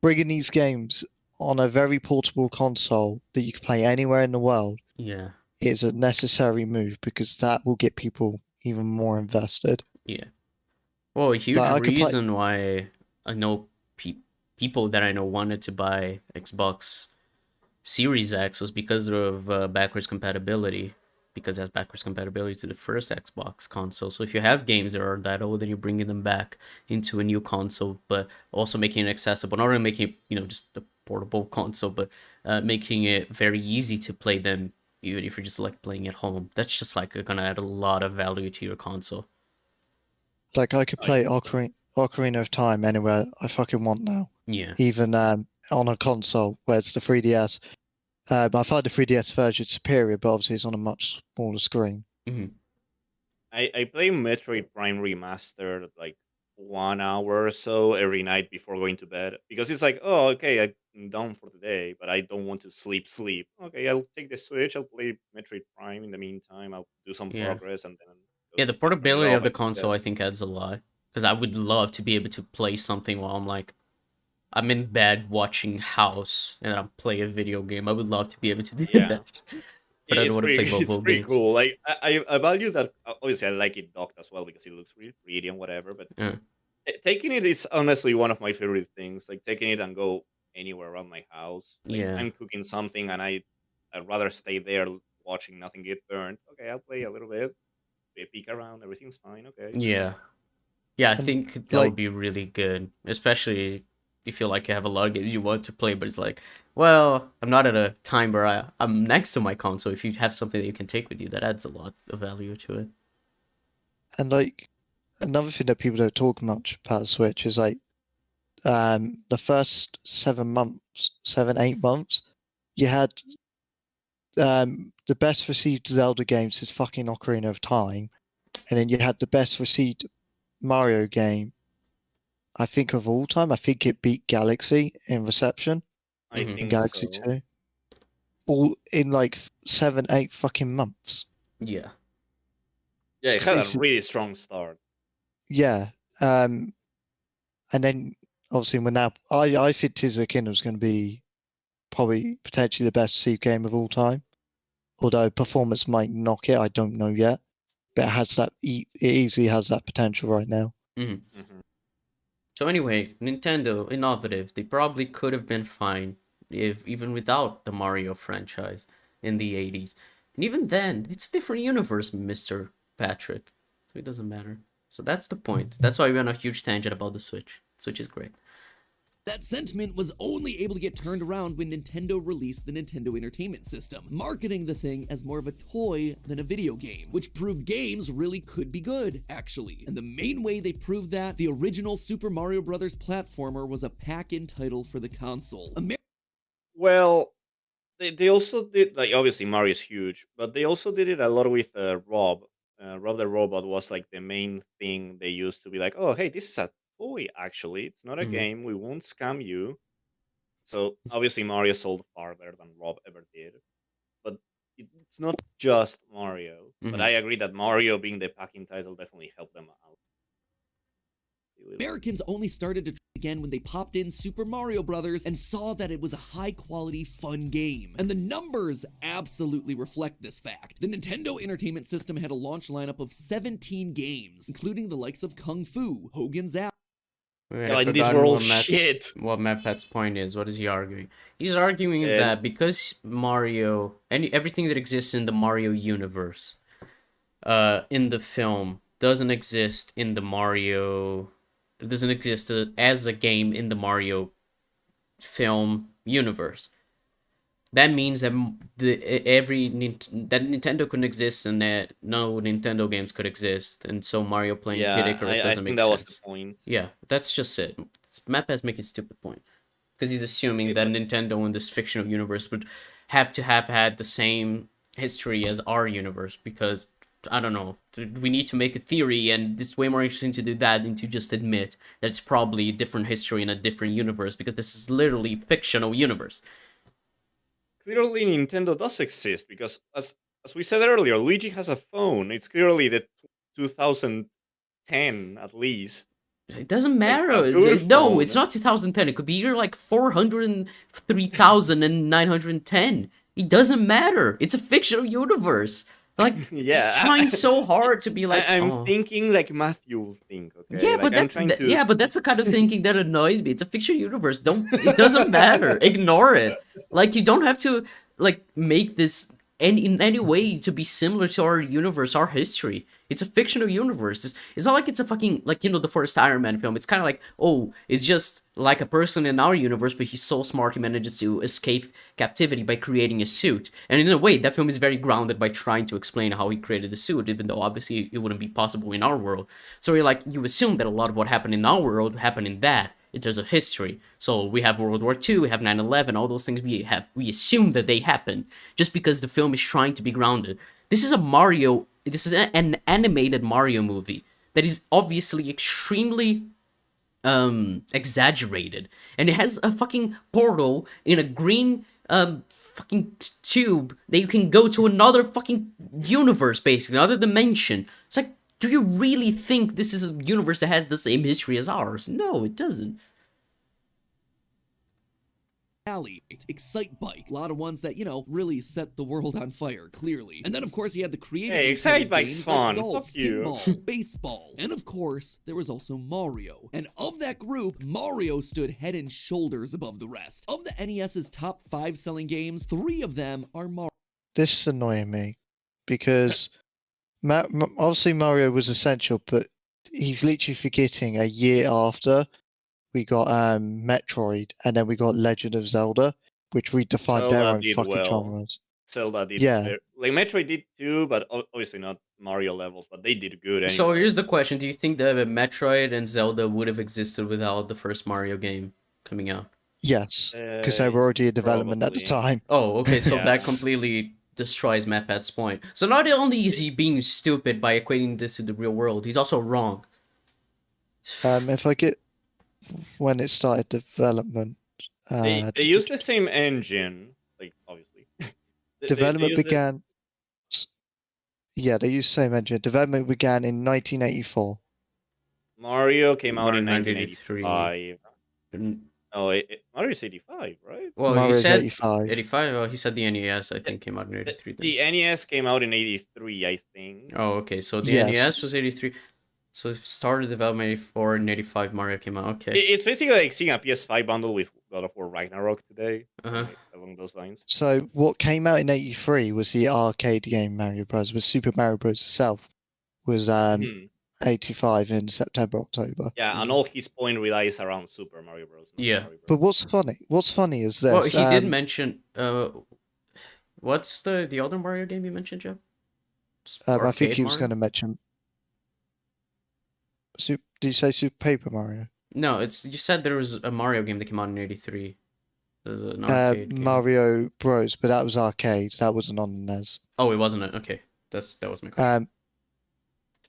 bringing these games on a very portable console that you can play anywhere in the world yeah, is a necessary move because that will get people even more invested. yeah. Well, a huge Like, I could play. reason why I know people that I know wanted to buy Xbox Series X was because of backwards compatibility, because it has backwards compatibility to the first Xbox console. So if you have games that are that old and you're bringing them back into a new console, but also making it accessible, not only making it, just a portable console, but making it very easy to play them, even if you're just like playing at home. That's just like gonna add a lot of value to your console. Like I could play Ocarina of Time anywhere I fucking want now. Yeah. Even on a console where it's the 3DS. I find the 3DS version superior, but obviously it's on a much smaller screen. Mm-hmm. I play Metroid Prime Remastered like 1 hour or so every night before going to bed because it's like, oh, okay, I'm done for the day, but I don't want to sleep. Okay, I'll take the Switch. I'll play Metroid Prime in the meantime. I'll do some Yeah. progress and then Yeah, the turn it portability off of the and go to console bed. I think adds a lot. Because I would love to be able to play something while I'm in bed watching House and I play a video game. I would love to be able to do Yeah. that. But I don't want to play It's mobile pretty games. cool. Like I value that. Obviously, I like it docked as well because it looks really pretty and whatever. But Yeah. taking it is honestly one of my favorite things. Like taking it and go anywhere around my house. Like Yeah. I'm cooking something and I'd rather stay there watching nothing get burned. Okay, I'll play a little bit, peek around. Everything's fine. Okay. Yeah. Yeah, I And, think that like- would be really good. Especially if you feel like you have a lot of games you want to play, but it's like, well, I'm not at a time where I'm next to my console. If you have something that you can take with you, that adds a lot of value to it. And like another thing that people don't talk much about the Switch is like the first 8 months, you had the best received Zelda games is fucking Ocarina of Time, and then you had the best received Mario game, I think of all time. I think it beat Galaxy in reception I Mhm. in think Galaxy so. 2. All in like 7-8 fucking months. Yeah. Yeah, it had It's- a really strong start. Yeah. And then obviously when now I think Tears of the Kingdom is going to be probably potentially the best received game of all time. Although performance might knock it, I don't know yet. But it has that. It easily has that potential right now. Mhm. Mhm. So anyway, Nintendo, innovative. They probably could have been fine if even without the Mario franchise in the 80s. And even then, it's a different universe, Mr. Patrick. So it doesn't matter. So that's the point. That's why we went on a huge tangent about the Switch. Switch is great. That sentiment was only able to get turned around when Nintendo released the Nintendo Entertainment System, marketing the thing as more of a toy than a video game, which proved games really could be good, actually. And the main way they proved that, the original Super Mario Bros. Platformer was a pack-in title for the console. Well, they also did, like, obviously Mario's huge, but they also did it a lot with Rob. Rob the Robot was like the main thing they used to be like, oh, hey, this is a toy, actually. It's not a Mhm. game. We won't scam you. So obviously Mario sold far better than Rob ever did. But it's not just Mario. But Mhm. I agree that Mario being the packing title definitely helped them out. Americans only started to try again when they popped in Super Mario Bros. And saw that it was a high-quality, fun game. And the numbers absolutely reflect this fact. The Nintendo Entertainment System had a launch lineup of 17 games, including the likes of Kung Fu, Hogan's Alley. Wait, Yeah, I've like, these forgotten were all what shit. what MatPat's point is. What is he arguing? He's arguing And- that because Mario, everything that exists in the Mario universe, in the film, doesn't exist in the Mario. It doesn't exist as a game in the Mario film universe. That means that that Nintendo couldn't exist and that no Nintendo games could exist, and so Mario playing Kid Yeah, Icarus I doesn't think make that was sense. the point. Yeah, that's just it. MatPat's making a stupid point because he's assuming that Nintendo in this fictional universe would have to have had the same history as our universe, because I don't know, we need to make a theory, and it's way more interesting to do that than to just admit that it's probably a different history in a different universe, because this is literally fictional universe. Clearly Nintendo does exist because as we said earlier, Luigi has a phone. It's clearly the 2010 at least. It doesn't Like, matter. a good No, phone. it's not 2010. It could be year like 403,910. It doesn't matter. It's a fictional universe. Like, Yeah, it's trying so hard to be like. I'm thinking like Matthew will think. Okay. Yeah, like, but I'm that's trying to... yeah, but that's the kind of thinking that annoys me. It's a fictional universe. It doesn't matter. Ignore it. Like, you don't have to like make this in any way to be similar to our universe, our history. It's a fictional universe. It's not like it's a fucking, like, the first Iron Man film. It's kind of like, oh, it's just like a person in our universe, but he's so smart he manages to escape captivity by creating a suit. And in a way, that film is very grounded by trying to explain how he created the suit, even though obviously it wouldn't be possible in our world. So you assume that a lot of what happened in our world happened in that. There's a history. So we have World War II, we have 9/11, all those things we assume that they happened just because the film is trying to be grounded. This is an animated Mario movie that is obviously extremely exaggerated, and it has a fucking portal in a green fucking tube that you can go to another fucking universe, basically another dimension. It's like, do you really think this is a universe that has the same history as ours? No, it doesn't. Alley, Excite Bike, a lot of ones that, really set the world on fire, clearly. And then, of course, he had the creative Excite Bike's games fun. like golf, Fuck you. pinball, baseball, and of course, there was also Mario. And of that group, Mario stood head and shoulders above the rest. Of the NES's top 5 selling games, 3 of them are Mario. This is annoying me because obviously Mario was essential, but he's literally forgetting a year after we got Metroid, and then we got Legend of Zelda, which redefined their own fucking genres. Zelda did. Yeah. Like Metroid did too, but obviously not Mario levels. But they did good. Anyway. So here's the question: do you think that Metroid and Zelda would have existed without the first Mario game coming out? Yes, because they were already in development at the time. Oh, okay. So Yeah. that completely destroys MatPat's point. So not only is he being stupid by equating this to the real world, he's also wrong. If I get when it started development, They use the same engine, like obviously. Development began. Yeah, they used the same engine. Development began in 1984. Mario came out in 1983. 1985. Oh, Mario's 85, right? Well, Mario's he said 85. 85. Oh, he said the NES, I think, came out in 83. Then. The NES came out in 83, I think. Oh, okay. So the Yes. NES was 83. So it started development 84 and 85. Mario came out. Okay. It's basically like seeing a PS5 bundle with God of War Ragnarok today, Uh-huh. like, along those lines. So what came out in 83 was the arcade game Mario Bros. Was Super Mario Bros. Itself was Hmm. '85 in September, October. Yeah, and all his point relies around Super Mario Bros. Not Yeah. Mario Bros. But what's funny is this. Well, he did mention. What's the other Mario game you mentioned, Joe? I think he was going to mention. Did you say Super Paper Mario? No, it's you said there was a Mario game that came out in '83. There's an arcade game. Mario Bros, but that was arcade. That wasn't on the NES. Oh, it wasn't it? Okay, that was my question.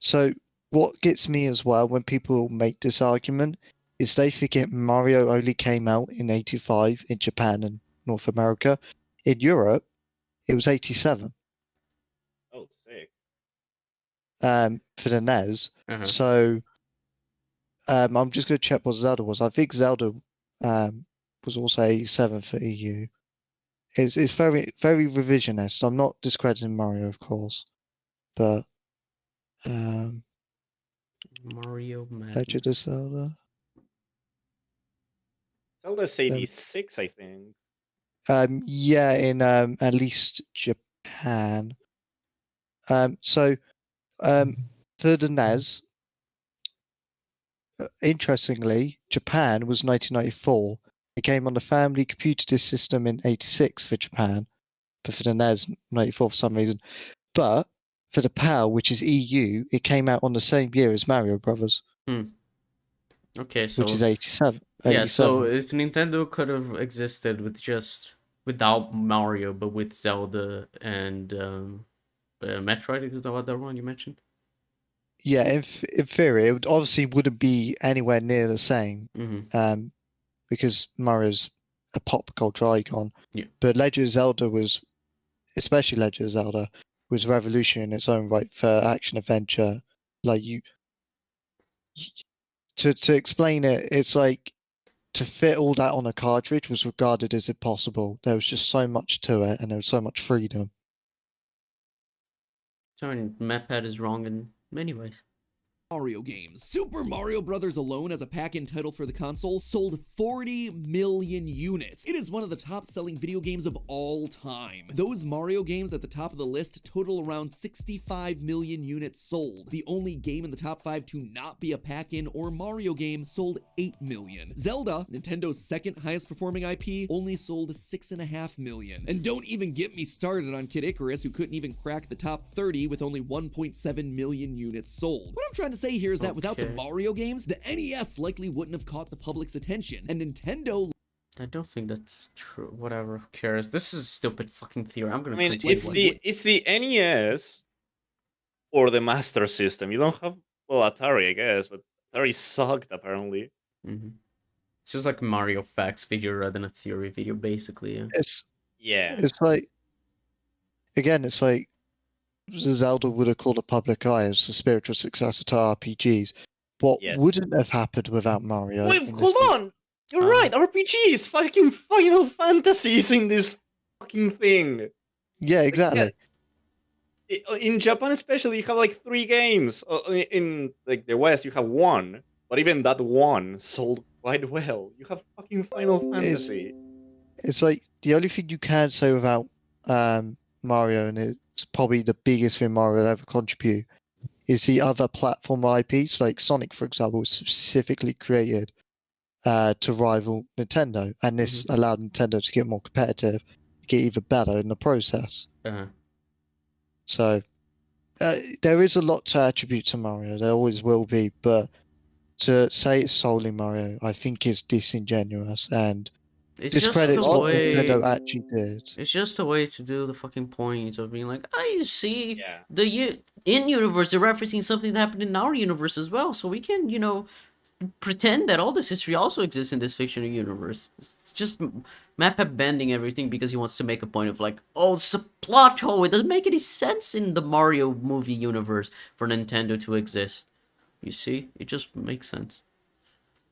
So what gets me as well when people make this argument is they forget Mario only came out in '85 in Japan and North America. In Europe, it was '87. Oh, sick. For the NES. So I'm just going to check what Zelda was. I think Zelda was also '87 for EU. It's very, very revisionist. I'm not discrediting Mario, of course, but Mario Madness. Legend of Zelda. Zelda's 86, I think. Yeah, in at least Japan. So for the NES, interestingly, Japan was 1994. It came on the Family Computer Disk System in '86 for Japan, but for the NES, '94 for some reason. But for the PAL, which is EU, it came out on the same year as Mario Brothers. Okay, so which is '87. Yeah, so if Nintendo could have existed without Mario, but with Zelda and Metroid, is the other one you mentioned? Yeah, in theory, it obviously wouldn't be anywhere near the same. Because Mario's a pop culture icon. Yeah. But Legend of Zelda was, especially Legend of Zelda, was revolutionary in its own right for action adventure. Like to explain it, it's like to fit all that on a cartridge was regarded as impossible. There was just so much to it, and there was so much freedom. So MatPat is wrong in many ways. Mario games. Super Mario Bros. Alone as a pack-in title for the console sold 40 million units. It is one of the top-selling video games of all time. Those Mario games at the top of the list total around 65 million units sold. The only game in the top 5 to not be a pack-in or Mario game sold 8 million. Zelda, Nintendo's second highest performing IP, only sold 6.5 million. And don't even get me started on Kid Icarus, who couldn't even crack the top 30 with only 1.7 million units sold. What I'm trying to say here is that without the Mario games, the NES likely wouldn't have caught the public's attention, and Nintendo... I don't think that's true. Whatever, who cares? This is a stupid fucking theory. I'm gonna it's the NES or the Master System. You don't have, well, Atari, I guess, but Atari sucked, apparently. It's just like Mario Facts video rather than a theory video, basically. It's like, again, it's like Zelda would have caught a public eye as the spiritual successor to RPGs. What wouldn't have happened without Mario? Wait, hold on! You're right, RPGs! Fucking Final Fantasies in this fucking thing! Yeah, exactly. In Japan especially, you have like 3 games. In like the West, you have 1. But even that 1 sold quite well. You have fucking Final Fantasy. It's like, the only thing you can say without Mario, and it's probably the biggest thing Mario will ever contribute, is the other platform IPs, like Sonic, for example, was specifically created to rival Nintendo, and this allowed Nintendo to get more competitive, get even better in the process. So there is a lot to attribute to Mario, there always will be, but to say it's solely Mario, I think is disingenuous and discredits what Nintendo actually did. It's just a way to do the fucking point of being like, oh, you see, in universe they're referencing something that happened in our universe as well, so we can, you know, pretend that all this history also exists in this fictional universe. It's just MatPat bending everything because he wants to make a point of like, oh, it's a plot hole. It doesn't make any sense in the Mario movie universe for Nintendo to exist. You see, it just makes sense.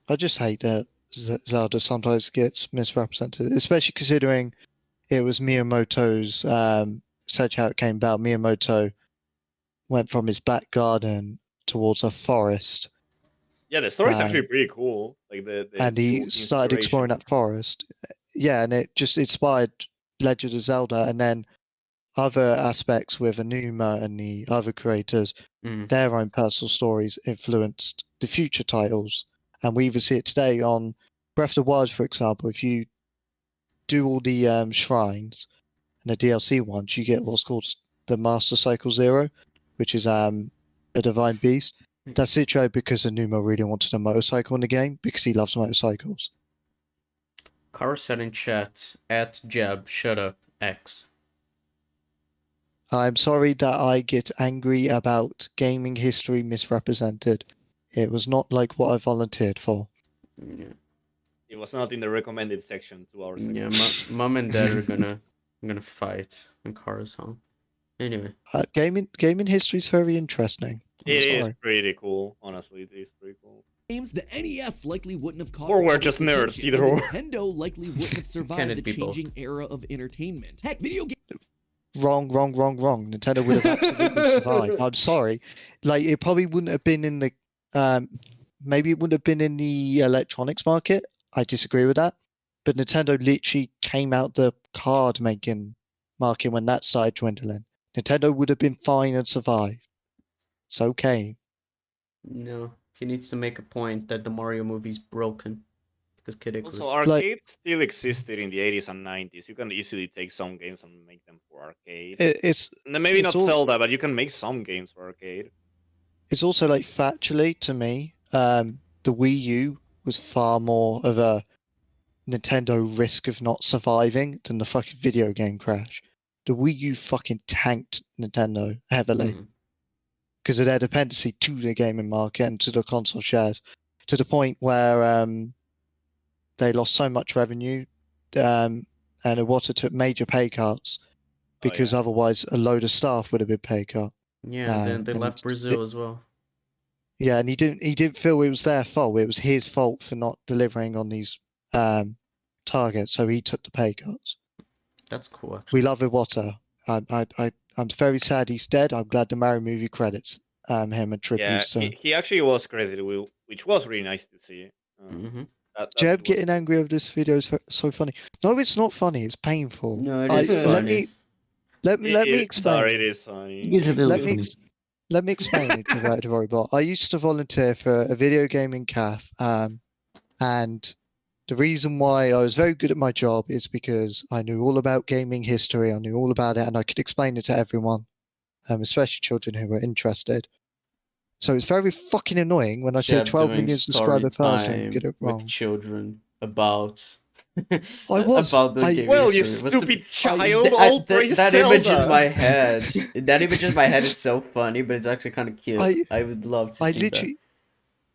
I just hate that Zelda sometimes gets misrepresented, especially considering it was Miyamoto's such how it came about. Miyamoto went from his back garden towards a forest. Yeah, the story's actually pretty cool. Like and he started exploring that forest. Yeah, and it just inspired Legend of Zelda, and then other aspects with Anuma and the other creators, their own personal stories influenced the future titles. And we even see it today on Breath of the Wild, for example. If you do all the shrines and the DLC ones, you get what's called the Master Cycle Zero, which is a divine beast. That's situated because Anuma really wanted a motorcycle in the game because he loves motorcycles. Car said in chat, at Jeb, shut up, X. I'm sorry that I get angry about gaming history misrepresented. It was not like what I volunteered for. Yeah, It was not in the recommended section 2 hours ago. yeah, mom and dad are gonna fight in Cars home. Anyway. Gaming history is very interesting. It is pretty cool, honestly. It is pretty cool. Games the NES likely wouldn't have caught. Or we're just nerds, attention, either and or. Nintendo likely wouldn't have survived the People. changing era of entertainment. Heck, video games. Wrong. Nintendo would have absolutely survived. I'm sorry. Like, it probably wouldn't have been in the maybe it wouldn't have been in the electronics market. I disagree with that. But Nintendo literally came out the card making market when that started dwindling. Nintendo would have been fine and survived. It's okay. No, he needs to make a point that the Mario movie's broken. Because Kid Icarus. Also, arcades still existed in the 80s and 90s. You can easily take some games and make them for arcade. Maybe not Zelda, but you can make some games for arcade. It's also like factually to me, the Wii U was far more of a Nintendo risk of not surviving than the fucking video game crash. The Wii U fucking tanked Nintendo heavily because of their dependency to the gaming market and to the console shares, to the point where they lost so much revenue, and Iwata took major pay cuts because otherwise a load of staff would have been pay cut. Yeah, then they left Brazil as well. Yeah, and he didn't feel it was their fault. It was his fault for not delivering on these targets, so he took the pay cuts. That's cool, actually. We love Iwata. I'm very sad he's dead. I'm glad the Mario movie credits him and tributes. Yeah, he actually was credited, which was really nice to see. Jeb getting angry over this video is so funny. No, it's not funny. It's painful. No, it is funny. Let me explain. Sorry, it is funny. Let me explain it to Robot. I used to volunteer for a video gaming calf, and the reason why I was very good at my job is because I knew all about gaming history. I knew all about it, and I could explain it to everyone, especially children who were interested. So it's very fucking annoying when I see a 12 million subscriber person get it wrong. With children about. About the game well, history. you stupid child! All praise that Zelda. image in my head. That image in my head is so funny, but it's actually kind of cute. I would love to see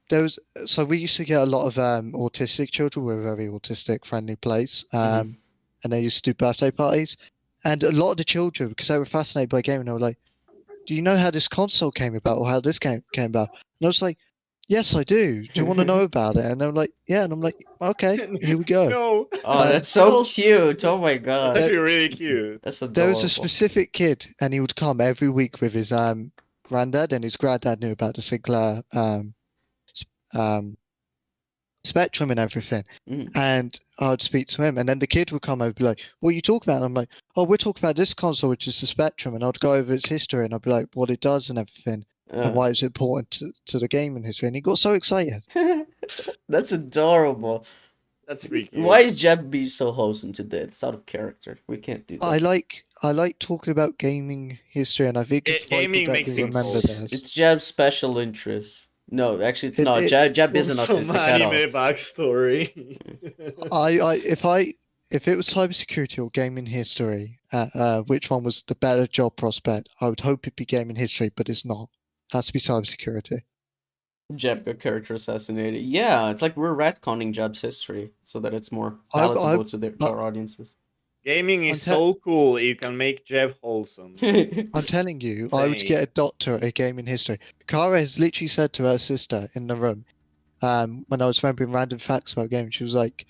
that. So we used to get a lot of autistic children. We're a very autistic friendly place, and they used to do birthday parties. And a lot of the children, because they were fascinated by gaming, they were like, "Do you know how this console came about, or how this game came about?" And I was like, "Yes, I do. Do you want to know about it?" And they're like, "Yeah." And I'm like, "Okay, here we go." No. Oh, that's so cute. Oh my god. That's actually really cute. That's adorable. There was a specific kid, and he would come every week with his granddad, and his granddad knew about the Sinclair Spectrum and everything. And I'd speak to him, and then the kid would come over and be like, "What are you talking about?" And I'm like, "Oh, we're talking about this console, which is the Spectrum." And I'd go over its history, and I'd be like, what it does and everything, and why it's important to the gaming history. And he got so excited. That's adorable. That's really cute. Why is Jeb B so wholesome today? It's out of character. We can't do that. I like talking about gaming history, and I think it's gaming vital that we remember this. It's Jeb's special interest. No, actually, it's not. Jeb isn't autistic at all. Anime backstory. If it was cybersecurity or gaming history, which one was the better job prospect? I would hope it'd be gaming history, but it's not. It has to be cybersecurity. Jeb got character assassinated. Yeah, it's like we're retconning Jeb's history so that it's more palatable to our audiences. Gaming is so cool, it can make Jeb wholesome. I'm telling you, I would get a doctorate at gaming history. Kara has literally said to her sister in the room, when I was remembering random facts about gaming, she was like,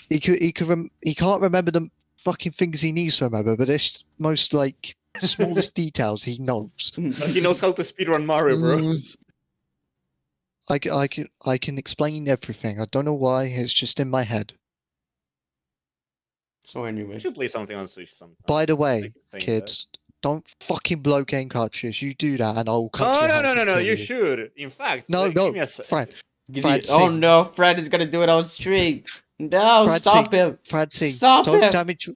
he can't remember the fucking things he needs to remember, but it's most like smallest details he knows. But he knows how to speedrun Mario Bros. I can explain everything. I don't know why. It's just in my head. So We anyway, should play something on Switch sometime. By the I way, keep saying kids, don't fucking blow game cartridges. You do that, and I'll come to No, your no, house no, no, and no. kill You you. should. In fact, No, give no, me a Fran. oh no, Fred is gonna do it on stream. No, stop him. Francie, Stop don't him. damage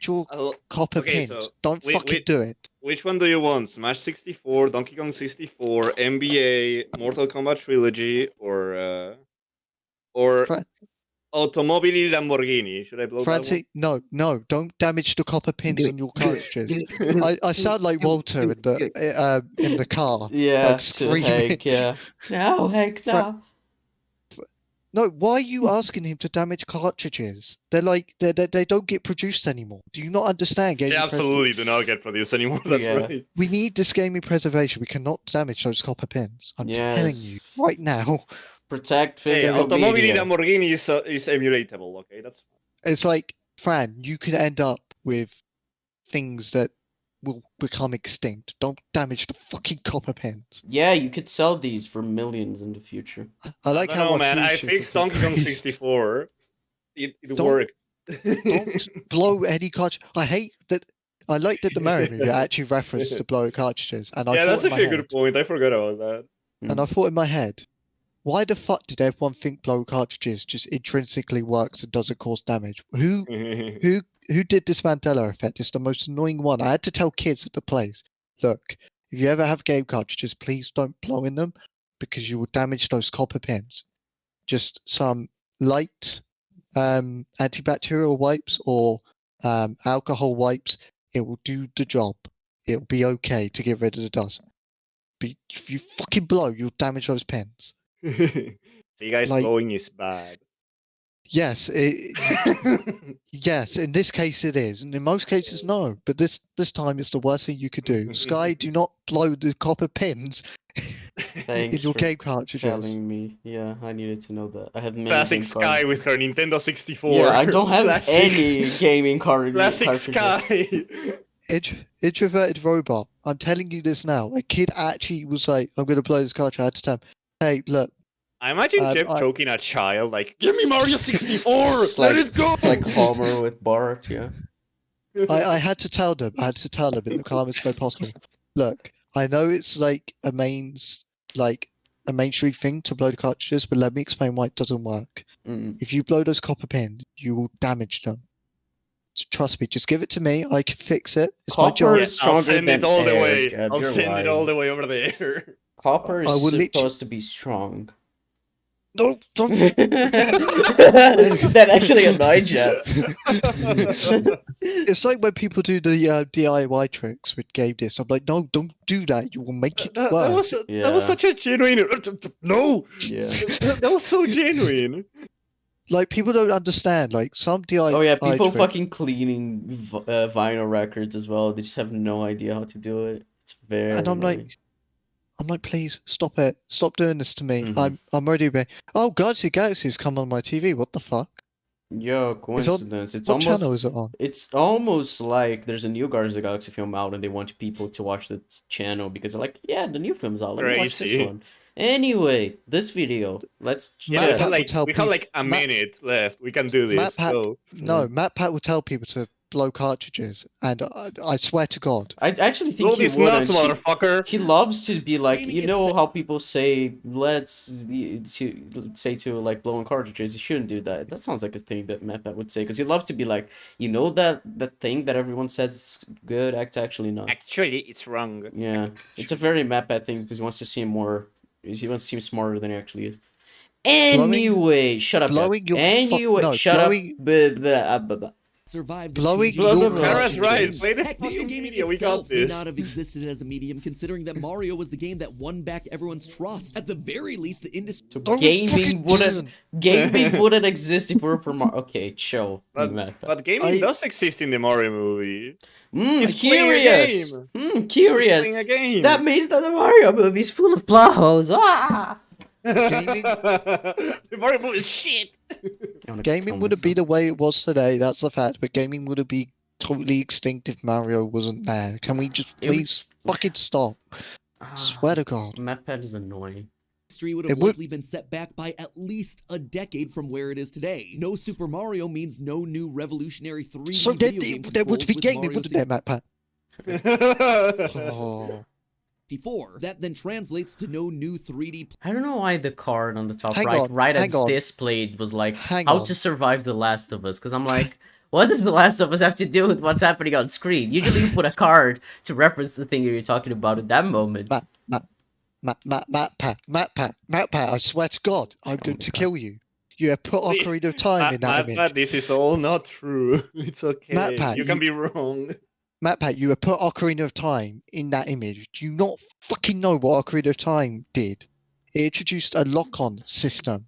your copper Okay, pins. so Don't fucking do it. Which one do you want? Smash 64, Donkey Kong 64, NBA, Mortal Kombat Trilogy, or Fran- Automobili Lamborghini? Should I blow Francie, no, don't damage the copper pins on your cartridges. I sound like Walter in the car, Yeah, like to screaming. Hank, yeah. No, Hank, no. No, why are you asking him to damage cartridges? They're like they don't get produced anymore. Do you not understand that one? gaming? They absolutely do not get produced anymore. That's Yeah. right. We need this gaming preservation. We cannot damage those copper pins. I'm telling you Yes. right now. Protect Hey, physical Automobili media. Lamborghini is emulatable. Okay, that's fine. It's like, Fran, you could end up with things that will become extinct. Don't damage the fucking copper pins. Yeah, you could sell these for millions in the future. I like I how don't know, man. push I it fixed for Donkey Kong free. 64. It Don't- worked. Don't blow any cartridge. I hate that. I like that the Mario movie actually referenced to blow cartridges, and I Yeah, thought that's in my actually a head, good point. I forgot about that. and I thought in my head, why the fuck did everyone think blow cartridges just intrinsically works and doesn't cause damage? Who did this Mandela effect? It's the most annoying one. I had to tell kids at the place, look, if you ever have game cartridges, please don't blow in them because you will damage those copper pins. Just some light antibacterial wipes or alcohol wipes. It will do the job. It'll be okay to get rid of the dust. But if you fucking blow, you'll damage those pins. So you guys Like- blowing is bad. Yes, yes. In this case, it is, and in most cases, no. But this time, it's the worst thing you could do. Sky, do not blow the copper pins in Thanks your for game cartridges. telling me. Yeah, I needed to know that. I have many Classic game Sky cards. with her Nintendo 64. Yeah, I don't have Classic- any gaming Classic cartridges. Sky. Introverted robot. I'm telling you this now. A kid actually was like, "I'm gonna blow this cartridge." I had to tell him, "Hey, look." I imagine Jeff choking a child, like, give me Mario 64! It's Let like- it go! It's like Homer with Bart, yeah. I had to tell them. I had to tell them in the calmest way possible. Look, I know it's like a mainstream thing to blow the cartridges, but let me explain why it doesn't work. If you blow those copper pins, you will damage them. So trust me, just give it to me. I can fix it. It's my Copper job. is stronger I'll send than it all the air, way. Jeb, I'll you're send it lying. all the way over there. Copper I is will literally- supposed to be strong. No, don't. That actually annoyed Jeff. It's like when people do the DIY tricks with game discs. I'm like, no, don't do that. You will make it That worse. was Yeah. such a genuine. No! Yeah. That was so genuine. Like people don't understand. Like some DIY. Oh yeah, people trick- fucking cleaning vinyl records as well. They just have no idea how to do it. It's very And I'm annoying. like, please stop it. Stop doing this to me. Mhm. I'm already being. Oh, Guardians of the Galaxy's come on my TV. What the fuck? Yo, coincidence. It's What almost channel is it on? it's almost like there's a new Guardians of the Galaxy film out and they want people to watch this channel because they're like, yeah, the new film's out. Let me watch this Crazy. one. Anyway, this video. Let's Yeah, Matt we chat. have will like tell a Matt- minute left. We can do this. MatPat- Go. No, MatPat will tell people to blow cartridges, and I swear to God, I actually think Blow he these would. nuts, motherfucker. He loves to be like, Gaming you know itself- how people say, to like blowing cartridges. You shouldn't do that. That sounds like a thing that MatPat would say, because he loves to be like, you know that thing that everyone says is good, it's actually not. Actually, it's wrong. Yeah, it's a very MatPat thing because he wants to seem more. He wants to seem smarter than he actually is. Anyway, shut up. Jeff. blowing your fu- Anyway, no, shut blowing- up. Blah, blah, blah. Survived Blowing Blah, blah, your blah. Kara's right. cartridges. Play the Heck, video fucking gaming video. We got itself may this. not have existed as a medium, considering that Mario was the game that won back everyone's trust. At the very least, the industry. So Don't gaming fucking wouldn't exist if we were from okay, chill. MatPat. But gaming does exist in the Mario movie. He's playing a Curious. game. Curious. Playing a game. That means that the Mario movie is full of plot holes. Ah! Gaming- The Mario movie is shit. Gaming wouldn't be the way it was today. That's a fact. But gaming would have been totally extinct if Mario wasn't there. Can we just It would- please fucking stop? Swear to God. MatPat is annoying. history would It have would- likely been set back by at least a decade from where it is today. No Super Mario means no new revolutionary 3D So video game there would controls be with gaming, Mario wouldn't there, MatPat? 64. That then translates to no new 3D I don't know why the card on the top Hang right, on, right hang as on. displayed was like, Hang how on. to survive The Last of Us. Because I'm like, what does The Last of Us have to do with what's happening on screen? Usually you put a card to reference the thing you're talking about at that moment. MatPat, I swear to God, I'm going to kill you. You have put Ocarina of Time in that image. MatPat, this is all not true. It's okay. MatPat, you can be wrong. MatPat, you have put Ocarina of Time in that image. Do you not fucking know what Ocarina of Time did? It introduced a lock-on system.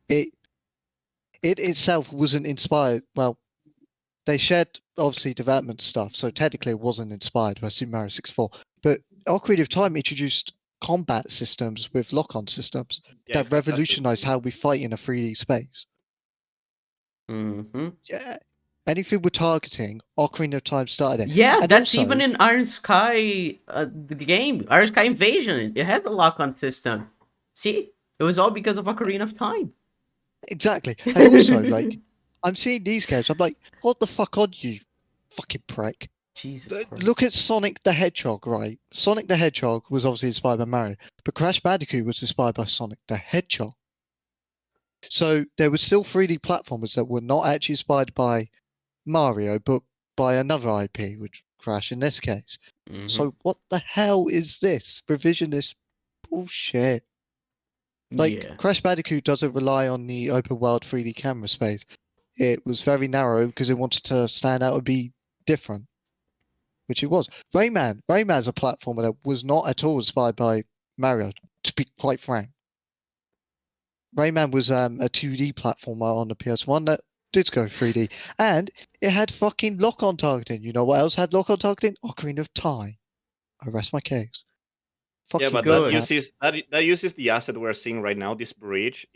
It itself wasn't inspired. Well, they shared obviously development stuff, so technically it wasn't inspired by Super Mario 64. But Ocarina of Time introduced combat systems with lock-on systems Yeah, that revolutionized how we fight in a 3D space. Mm-hmm. Yeah, anything with targeting, Ocarina of Time started it. Yeah, And that's also- even in Iron Sky, the game. Iron Sky Invasion. It has a lock-on system. See? It was all because of Ocarina of Time. Exactly. And also, like, I'm seeing these games, I'm like, what the fuck on you, fucking prick? Jesus Christ. Look at Sonic the Hedgehog, right? Sonic the Hedgehog was obviously inspired by Mario, but Crash Bandicoot was inspired by Sonic the Hedgehog. So there were still 3D platformers that were not actually inspired by Mario, but by another IP, which Crash in this case. Mhm. So what the hell is this revisionist bullshit? Like, yeah. Crash Bandicoot doesn't rely on the open world 3D camera space. It was very narrow because it wanted to stand out and be different, which it was. Rayman's a platformer that was not at all inspired by Mario, to be quite frank. Rayman was a 2D platformer on the PS1 that did go 3D, and it had fucking lock-on targeting. You know what else had lock-on targeting? Ocarina of Time. I rest my case. Fuck Yeah, you, but Good. that uses the asset we're seeing right now. This bridge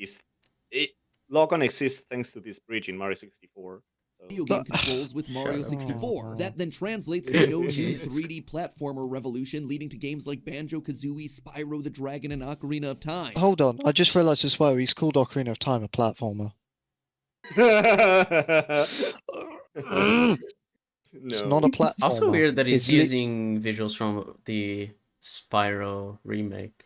lock-on exists thanks to this bridge in Mario 64. video So. game controls with Mario Shut up. 64. That then translates to no new Jesus. 3D platformer revolution, leading to games like Banjo-Kazooie, Spyro the Dragon, and Ocarina of Time. Hold on, I just realised as well he's called Ocarina of Time a platformer. It's not a platformer. Also weird that he's It's lit- using visuals from the Spyro remake.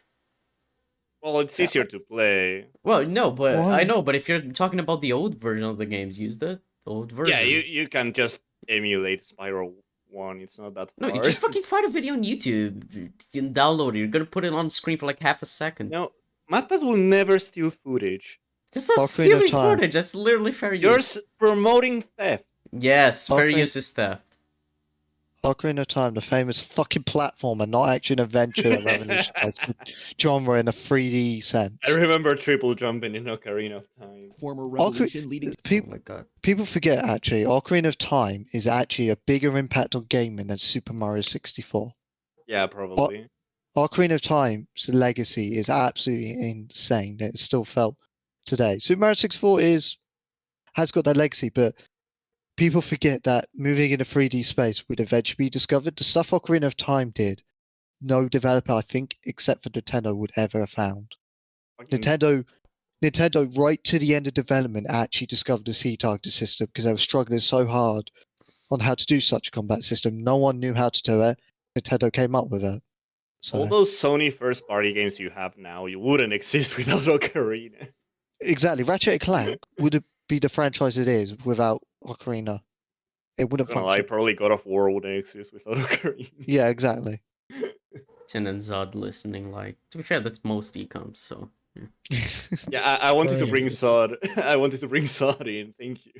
Well, it's easier to play. Well, no, but I Why? know, but if you're talking about the old version of the games, use the old version. Yeah, you can just emulate Spyro 1. It's not that No, hard. you just fucking find a video on YouTube. You can download it. You're gonna put it on screen for like half a second. No, MatPat will never steal footage. That's not Ocarina of stealing Time. footage. That's literally fair You're use. promoting theft. Yes, fair Ocarina- use is theft. Ocarina of Time, the famous fucking platformer, not action adventure that revolutionized the genre in a 3D sense. I remember triple jumping in Ocarina of Time. Former revolution leading to Oh People, my god. people forget actually, Ocarina of Time is actually a bigger impact on gaming than Super Mario 64. Yeah, probably. Ocarina of Time's legacy is absolutely insane. It's still felt today. Super Mario 64 has got that legacy, but people forget that moving in a 3D space would eventually be discovered. The stuff Ocarina of Time did, no developer, I think, except for Nintendo, would ever have found. Fucking- Nintendo, right to the end of development, actually discovered the C-targeted system because they were struggling so hard on how to do such a combat system. No one knew how to do it. Nintendo came up with it. All So those Sony first-party games you have now, you wouldn't exist without Ocarina. exactly, Ratchet and Clank would be the franchise it is without Ocarina. It I'm wouldn't not gonna lie, function. probably God of War wouldn't exist without Ocarina. Yeah, exactly. Tin and Zod listening, like, to be fair, that's most ECUMs, so. Yeah, I wanted to Brilliant. bring Sod. I wanted to bring Sod in. Thank you.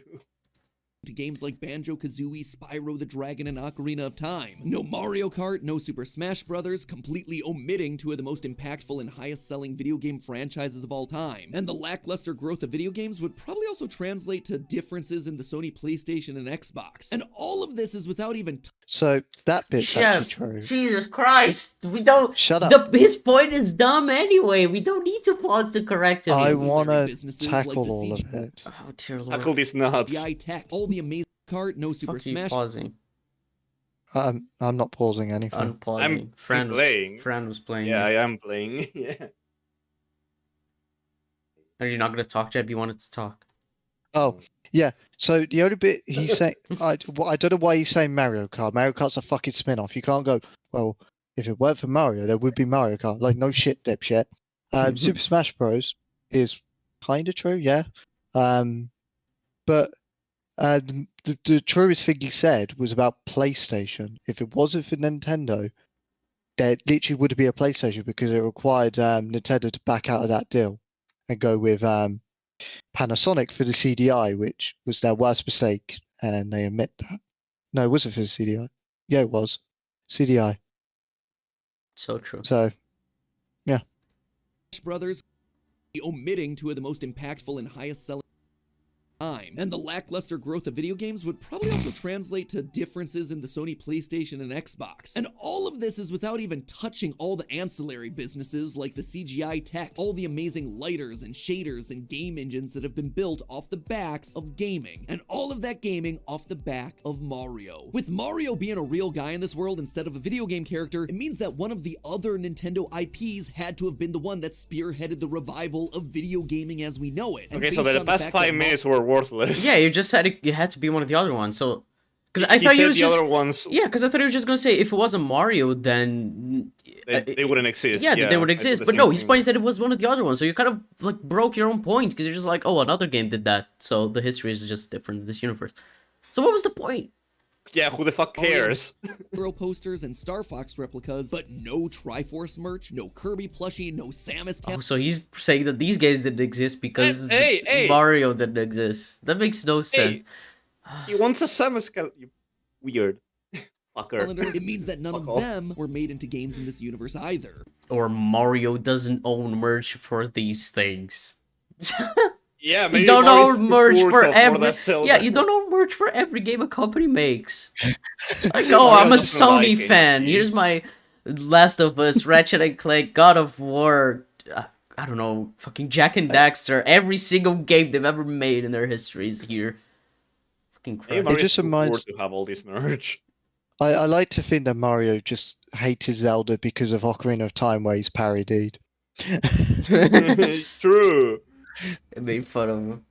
to games like Banjo-Kazooie, Spyro the Dragon, and Ocarina of Time. No Mario Kart, no Super Smash Bros., completely omitting two of the most impactful and highest-selling video game franchises of all time. And the lackluster growth of video games would probably also translate to differences in the Sony PlayStation and Xbox. And all of this is without even So that bit's Chef, actually true. Jesus Christ, we don't. Shut up. His point is dumb anyway. We don't need to pause to correct him. I Ancillary want to businesses like tackle the all of CG it. Oh dear lord. Tackle these nuts. BI Tech, all the amazing cart, no Super Fuck you Smash pausing. I'm not pausing anything. Unpausing. I'm playing. Fran was playing. Yeah, I am playing. Yeah. Are you not gonna talk, Jeb? You wanted to talk. Oh, yeah. So the only bit he's saying, I don't know why he's saying Mario Kart. Mario Kart's a fucking spin-off. You can't go, well, if it weren't for Mario, there would be Mario Kart. Like, no shit, dipshit. Super Smash Bros. Is kind of true, yeah. But the truest thing he said was about PlayStation. If it wasn't for Nintendo, there literally would be a PlayStation because it required Nintendo to back out of that deal and go with Panasonic for the CDI, which was their worst mistake, and they admit that. No, it wasn't for the CDI. Yeah, it was. CDI. So true. So, yeah. Brothers omitting two of the most impactful and highest selling time. And the lackluster growth of video games would probably also translate to differences in the Sony PlayStation and Xbox. And all of this is without even touching all the ancillary businesses like the CGI tech, all the amazing lighters and shaders and game engines that have been built off the backs of gaming. And all of that gaming off the back of Mario. With Mario being a real guy in this world instead of a video game character, it means that one of the other Nintendo IPs had to have been the one that spearheaded the revival of video gaming as we know it. And okay, so the past 5 minutes were worthless. Yeah, you just said it had to be one of the other ones. So, because I thought he you was the just other ones. Yeah, because I thought he was just gonna say if it wasn't Mario, then they wouldn't exist. Yeah, they would exist. But no, his point is that it was one of the other ones. So you kind of like broke your own point because you're just like, oh, another game did that. So the history is just different in this universe. So what was the point? Yeah, who the fuck cares? Hero posters and Star Fox replicas, but no Triforce merch, no Kirby plushie, no Samus. Oh, so he's saying that these guys didn't exist because hey. Mario didn't exist. That makes no sense. He wants a Samus. You weird fucker. It means that none of them were made into games in this universe either. Or Mario doesn't own merch for these things. Yeah, maybe you don't own merch for every. Yeah, you don't own merch for every game a company makes. Like, oh, I'm a Sony fan. Here's my Last of Us, Ratchet and Clank, God of War. I don't know, fucking Jack and Daxter. Every single game they've ever made in their history is here. Fucking crap. It just reminds to have all this merch. I like to think that Mario just hated Zelda because of Ocarina of Time, where he's parodied. It's true. It made fun of him.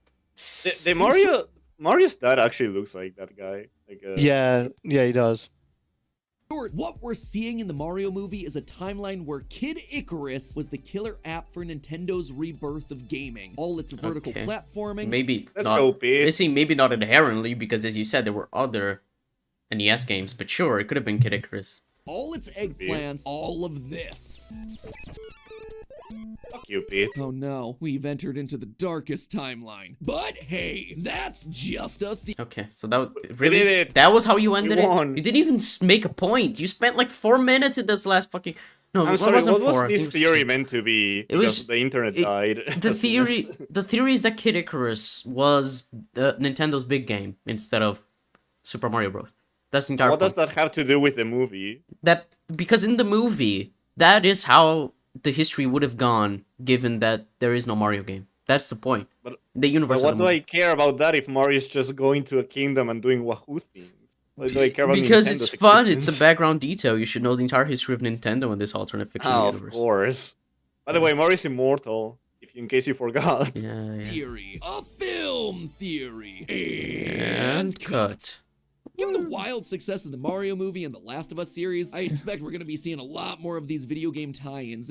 The Mario's dad actually looks like that guy. Like, yeah, he does. What we're seeing in the Mario movie is a timeline where Kid Icarus was the killer app for Nintendo's rebirth of gaming. All its vertical platforming. Maybe Let's not. go, bitch. Maybe not inherently, because as you said, there were other NES games, but sure, it could have been Kid Icarus. All its eggplants, all of this. Fuck you, Pete. Oh no, we've entered into the darkest timeline. But hey, that's just a Okay, so that was really that was how you ended it. You didn't even make a point. You spent like 4 minutes in this last fucking. No, I'm sorry. What was this theory meant to be? It was the internet died. The theory is that Kid Icarus was Nintendo's big game instead of Super Mario Bros. That's the entire. What does that have to do with the movie? That because in the movie, that is how the history would have gone, given that there is no Mario game. That's the point. But the universe. But what do I care about that if Mario's just going to a kingdom and doing Wahoo things? What do I care about because Nintendo's it's fun. existence? It's a background detail. You should know the entire history of Nintendo in this alternate fictional universe. Of course. By the way, Mario's immortal. In case you forgot. Yeah. Theory, a film theory, and cut. Given the wild success of the Mario movie and the Last of Us series, I expect we're going to be seeing a lot more of these video game tie-ins.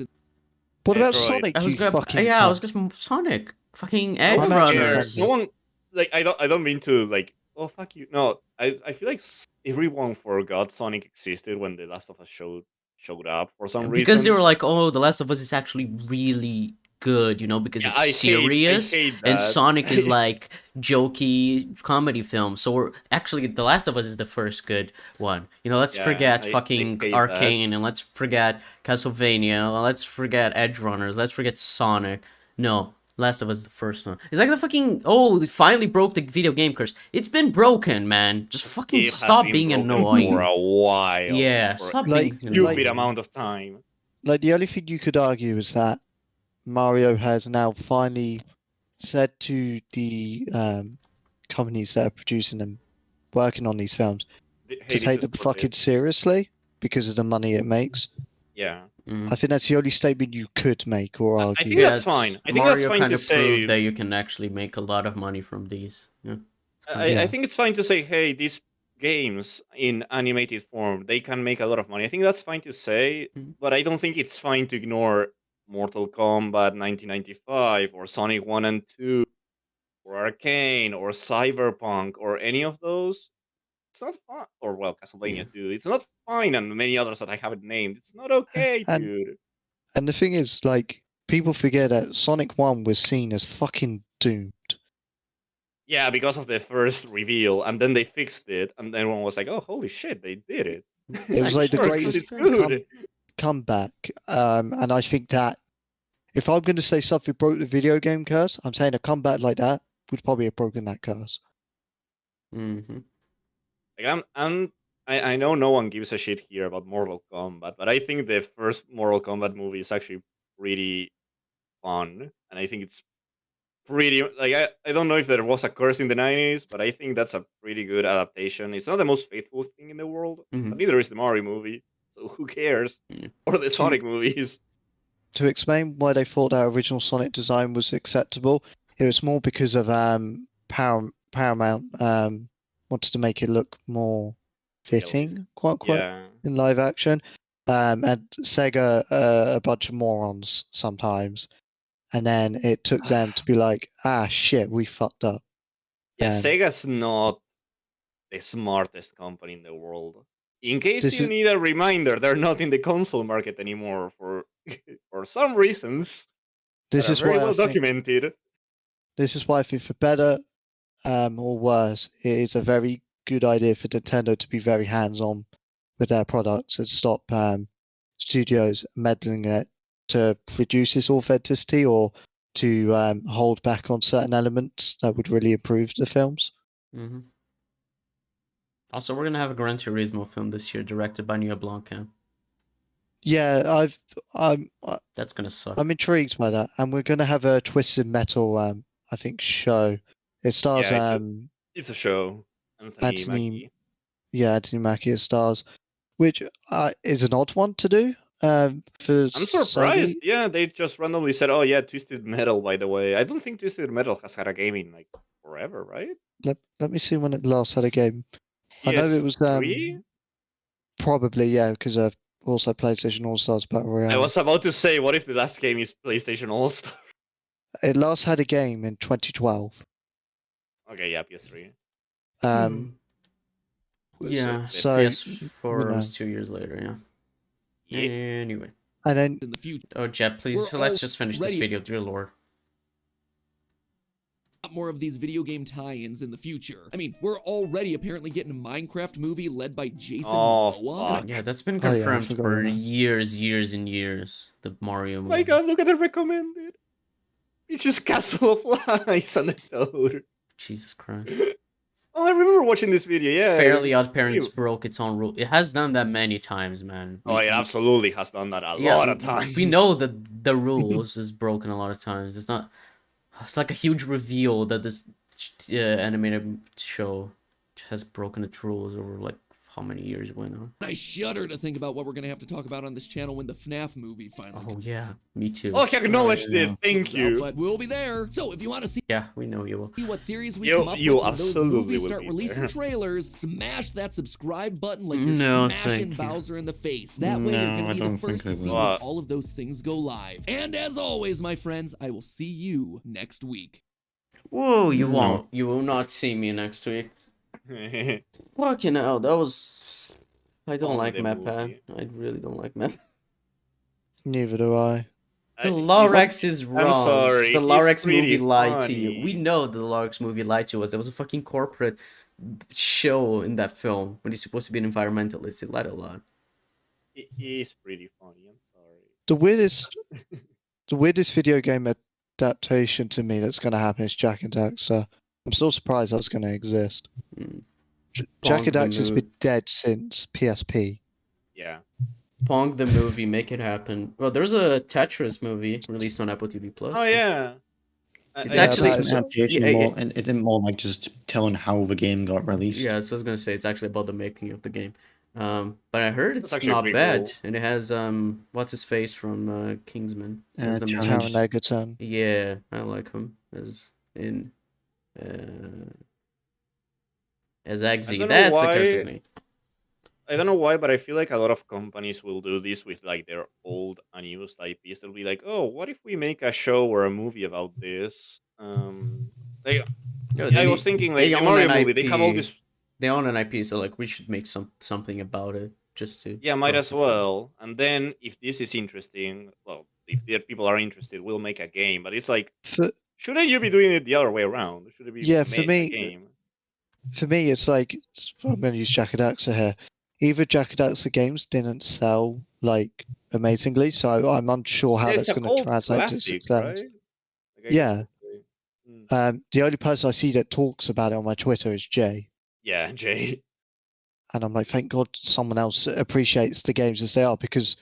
What about Sonic? I was gonna Sonic. Fucking Edge Runners. No one, like, I don't mean to, like, oh fuck you. No, I feel like everyone forgot Sonic existed when The Last of Us showed up for some reason. Because they were like, oh, The Last of Us is actually really good, you know, because it's serious, and Sonic is like jokey comedy film. So actually, The Last of Us is the first good one. You know, let's forget fucking Arcane, and let's forget Castlevania, let's forget Edge Runners, let's forget Sonic. No, Last of Us is the first one. It's like the fucking it finally broke the video game curse. It's been broken, man. Just fucking stop being annoying for a while. Yeah, stop being stupid amount of time. Like the only thing you could argue is that Mario has now finally said to the companies that are producing them, working on these films, to take them fucking seriously because of the money it makes. Yeah. I think that's the only statement you could make or I argue. think that's fine. I think Mario that's fine kind to of say. proved that you can actually make a lot of money from these. Yeah. I think it's fine to say, hey, these games in animated form, they can make a lot of money. I think that's fine to say, but I don't think it's fine to ignore Mortal Kombat 1995 or Sonic 1 and 2 or Arcane or Cyberpunk or any of those. It's not fun. Or, well, Castlevania 2. It's not fine, and many others that I haven't named. It's not okay, dude. And the thing is, like, people forget that Sonic 1 was seen as fucking doomed. Yeah, because of the first reveal, and then they fixed it, and everyone was like, "Oh, holy shit, they did it!" It was like the greatest It's good. comeback, and I think that if I'm going to say something broke the video game curse, I'm saying a comeback like that would probably have broken that curse. Like I know no one gives a shit here about Mortal Kombat, but I think the first Mortal Kombat movie is actually pretty fun, and I think it's pretty like I don't know if there was a curse in the 90s, but I think that's a pretty good adaptation. It's not the most faithful thing in the world, but neither is the Mario movie, so who cares? Or the Sonic movies. To explain why they thought that original Sonic design was acceptable, it was more because of Paramount wanted to make it look more fitting, quite in live action, and Sega a bunch of morons sometimes. And then it took them to be like, ah, shit, we fucked up. Yeah, Sega's not the smartest company in the world. In case you need a reminder, they're not in the console market anymore for some reasons. This is very why well documented. This is why I think for better or worse, it is a very good idea for Nintendo to be very hands-on with their products and stop studios meddling it to produce this authenticity or to hold back on certain elements that would really improve the films. Also, we're gonna have a Gran Turismo film this year, directed by Nia Blanca. Yeah, that's gonna suck. I'm intrigued by that, and we're gonna have a Twisted Metal, I think, show. It stars it's a show. Anthony Mackie. Yeah, Anthony Mackie stars, which is an odd one to do. I'm surprised. Sony. Yeah, they just randomly said, "Oh yeah, Twisted Metal." By the way, I don't think Twisted Metal has had a game in like forever, right? Let me see when it last had a game. I know it was probably because also PlayStation All Stars Battle Royale. I was about to say, what if the last game is PlayStation All Star? It last had a game in 2012. Okay, yeah, PS3. Yeah, so PS4 was 2 years later. Yeah. Anyway. And then in the future. Oh, Jeb, please, let's just finish this video, dear Lord. More of these video game tie-ins in the future. I mean, we're already apparently getting a Minecraft movie led by Jason Momoa. Yeah, that's been confirmed for years and years. The Mario movie. Oh my god, look at the recommended. It's just Castle of Lies and the Toad. Jesus Christ. Oh, I remember watching this video, yeah. Fairly Odd Parents broke its own rule. It has done that many times, man. It absolutely has done that a lot of times. We know that the rules is broken a lot of times. It's like a huge reveal that this animated show has broken its rules over like how many years it went on. I shudder to think about what we're gonna have to talk about on this channel when the FNAF movie finally. Oh yeah, me too. Oh, I acknowledged it. Thank you. But we'll be there. So if you want to see, we know you will. See what theories we come up with when those movies start releasing there. trailers. Smash that subscribe button like you're smashing Bowser in the face. That way you're gonna be the first to see when all of those things go live. And as always, my friends, I will see you next week. Whoa, you won't. You will not see me next week. Fucking hell, that was... I don't like MatPat. I really don't like MatPat. Neither do I. The Lorax is wrong. I'm sorry. The Lorax movie lied to you. We know the Lorax movie lied to us. There was a fucking corporate show in that film when he's supposed to be an environmentalist. It lied a lot. He is pretty funny. I'm sorry. The weirdest video game adaptation to me that's going to happen is Jak and Daxter. I'm still surprised that's going to exist. Jak and Daxter's been dead since PSP. Yeah. Pong the movie, make it happen. Well, there's a Tetris movie released on Apple TV Plus. Oh yeah. It's actually it didn't more like just telling how the game got released. Yeah, so I was gonna say it's actually about the making of the game. But I heard That's it's actually not pretty bad, cool. and it has what's his face from Kingsman as the main. Taron Egerton. Yeah, I like him as I Eggsy. don't know That's the character's why. name. I don't know why, but I feel like a lot of companies will do this with like their old unused IPs. They'll be like, "Oh, what if we make a show or a movie about this?" Like No, I was thinking, like they the own an Mario movie, they IP. have all this. They own an IP, so like we should make something about it just to. Yeah, might as profit from it. well. And then if this is interesting, well, if the people are interested, we'll make a game. But it's like, For, shouldn't you be doing it the other way around? Should it be yeah, for made a me, game? it's like I'm going to use Jakadaxa here. Either Jakadaxa games didn't sell like amazingly, so I'm unsure how Yeah, it's that's a going to cult translate to classic, success. right? Like, I Yeah. guess Mm. The only person I see that talks about it on my Twitter is Jay, Yeah, Jay. and I'm like, thank God someone else appreciates the games as they are, because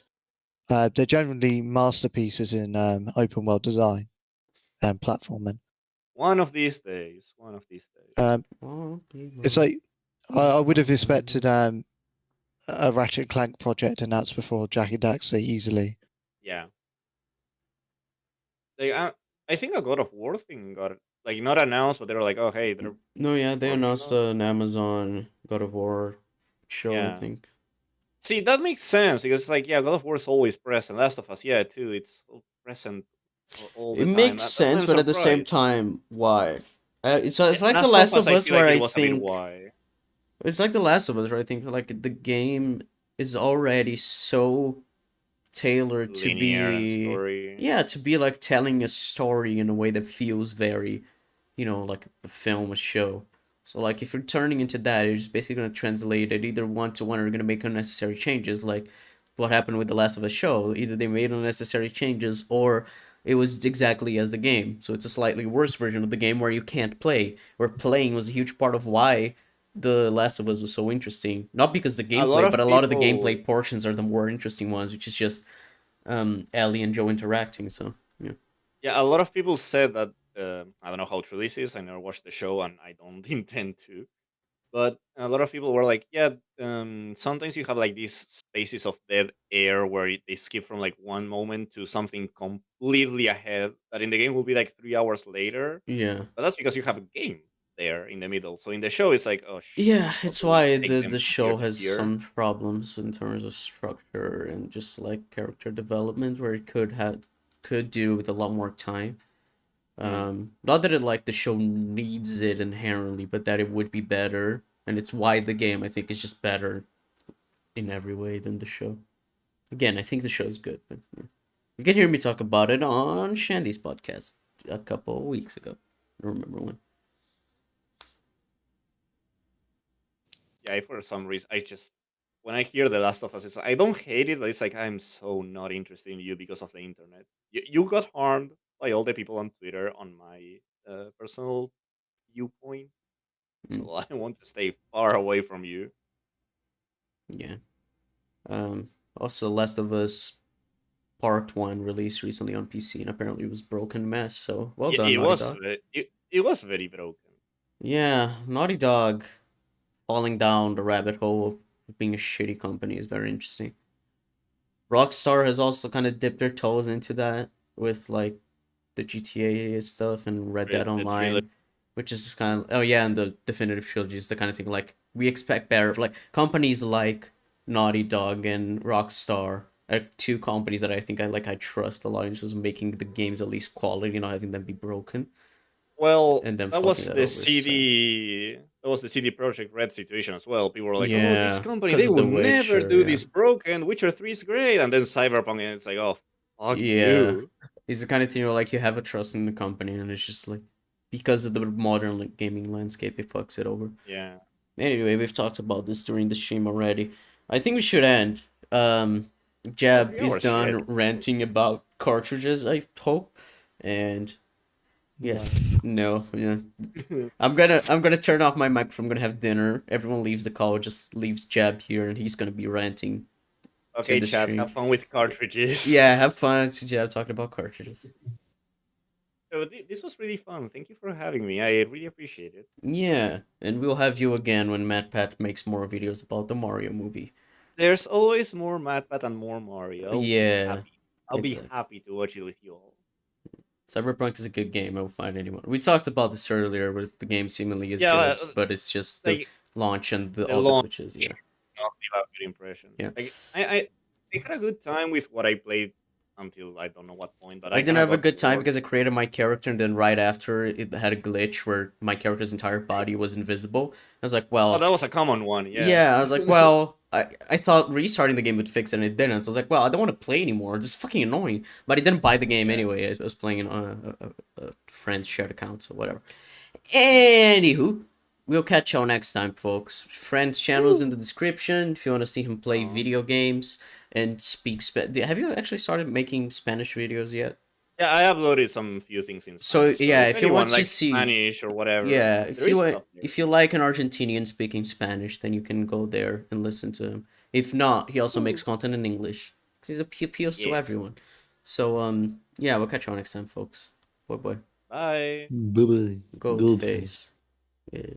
they're generally masterpieces in open world design and platforming. One of these days. One of these days. It's like I would have expected a Ratchet and Clank project announced before Jakadaxa easily. Yeah. Like, I think a God of War thing got like not announced, but they were like, "Oh, hey, they're No, yeah, they working announced on an Amazon God of War show, I Yeah. think. See, that makes sense because it's like, yeah, God of War is always present. Last of Us, yeah, too. It's present all the It time. makes That's why sense, I'm but at the same surprised. time, why? It's like The Last Last of Us, of I Us, feel where like it I was a bit think why. it's like The Last of Us, where I think like the game is already so tailored to Linear and be story. yeah, to be like telling a story in a way that feels very, like a film, a show. So like if you're turning into that, you're just basically gonna translate it either one to one or gonna make unnecessary changes, like what happened with The Last of Us show. Either they made unnecessary changes or it was exactly as the game. So it's a slightly worse version of the game where you can't play. Where playing was a huge part of why The Last of Us was so interesting. Not because the A lot gameplay, but of a lot of the people. gameplay portions are the more interesting ones, which is just Ellie and Joe interacting. So yeah. Yeah, a lot of people said that. I don't know how true this is. I never watched the show, and I don't intend to. But a lot of people were like, yeah, sometimes you have like these spaces of dead air where they skip from like one moment to something completely ahead that in the game will be like 3 hours later. Yeah. But that's because you have a game there in the middle. So in the show, it's like, oh shit, Yeah, how it's do we why take the them from here show to has here? some problems in terms of structure and just like character development where it could do with a lot more time. Not that the show needs it inherently, but that it would be better, and it's why the game I think is just better in every way than the show. Again, I think the show is good, but yeah. You can hear me talk about it on Shandy's podcast a couple of weeks ago. I don't remember when. Yeah, for some reason, when I hear The Last of Us, I don't hate it, but it's like I'm so not interested in you because of the internet. You got harmed by all the people on Twitter on my personal viewpoint, so I want to stay far away from you. Yeah. Also, Last of Us Part 1 released recently on PC and apparently it was broken mess. So well done, Naughty Dog. It was very broken. Yeah, Naughty Dog falling down the rabbit hole of being a shitty company is very interesting. Rockstar has also kind of dipped their toes into that with like the GTA stuff and Red Dead Online, which is just kind of and the definitive trilogy is the kind of thing like we expect better. Like companies like Naughty Dog and Rockstar are two companies that I think I trust a lot in just making the games at least quality, not having them be broken. Well, and then that was the over, CD. That was the CD Projekt Red situation as well. People were like, "Oh, this yeah, company, they will never Witcher, do this broken. Witcher 3 is great." And then Cyberpunk, and it's like, "Oh, fuck you." It's the kind of thing where like you have a trust in the company, and it's just like because of the modern gaming landscape, it fucks it over. Yeah. Anyway, we've talked about this during the stream already. I think we should end. Jab is done ranting about cartridges, I hope, and yes, no, yeah. I'm gonna turn off my mic. I'm gonna have dinner. Everyone leaves the call, just leaves Jab here, and he's gonna be ranting. Okay, Chad, have fun with cartridges. Yeah, have fun. It's Jab talking about cartridges. So this was really fun. Thank you for having me. I really appreciate it. Yeah, and we'll have you again when MatPat makes more videos about the Mario movie. There's always more MatPat and more Mario. I'll be Yeah, happy. I'll be exactly. happy to watch it with you all. Cyberpunk is a good game. I will find anyone. We talked about this earlier, where the game seemingly is Yeah, good, but it's just the like launch and the all the launch glitches. Yeah. not leave out good impression. Yeah. Like I had a good time with what I played until I don't know what point, but I I didn't kind of have a got good time bored. because I created my character and then right after it had a glitch where my character's entire body was invisible. I was like, Oh, well, that was a common one. Yeah. yeah. I was like, well, I thought restarting the game would fix it and it didn't. So I was like, well, I don't want to play anymore. It's just fucking annoying. But I didn't buy the game anyway. I was playing on a friend's shared account, so whatever. Anywho, we'll catch y'all next time, folks. Friend's channel's in the description if you want to see him play video games and speak Have you actually started making Spanish videos yet? Yeah, I uploaded some few things in So Spanish. yeah, if if you anyone want to likes see Spanish or whatever, yeah, if there you is want, stuff there. if you like an Argentinian speaking Spanish, then you can go there and listen to him. If not, he also makes content in English. He's appeals to Yes. everyone. So yeah, we'll catch you all next time, folks. Bye bye. Bye. Bye bye. Goldface. Yeah.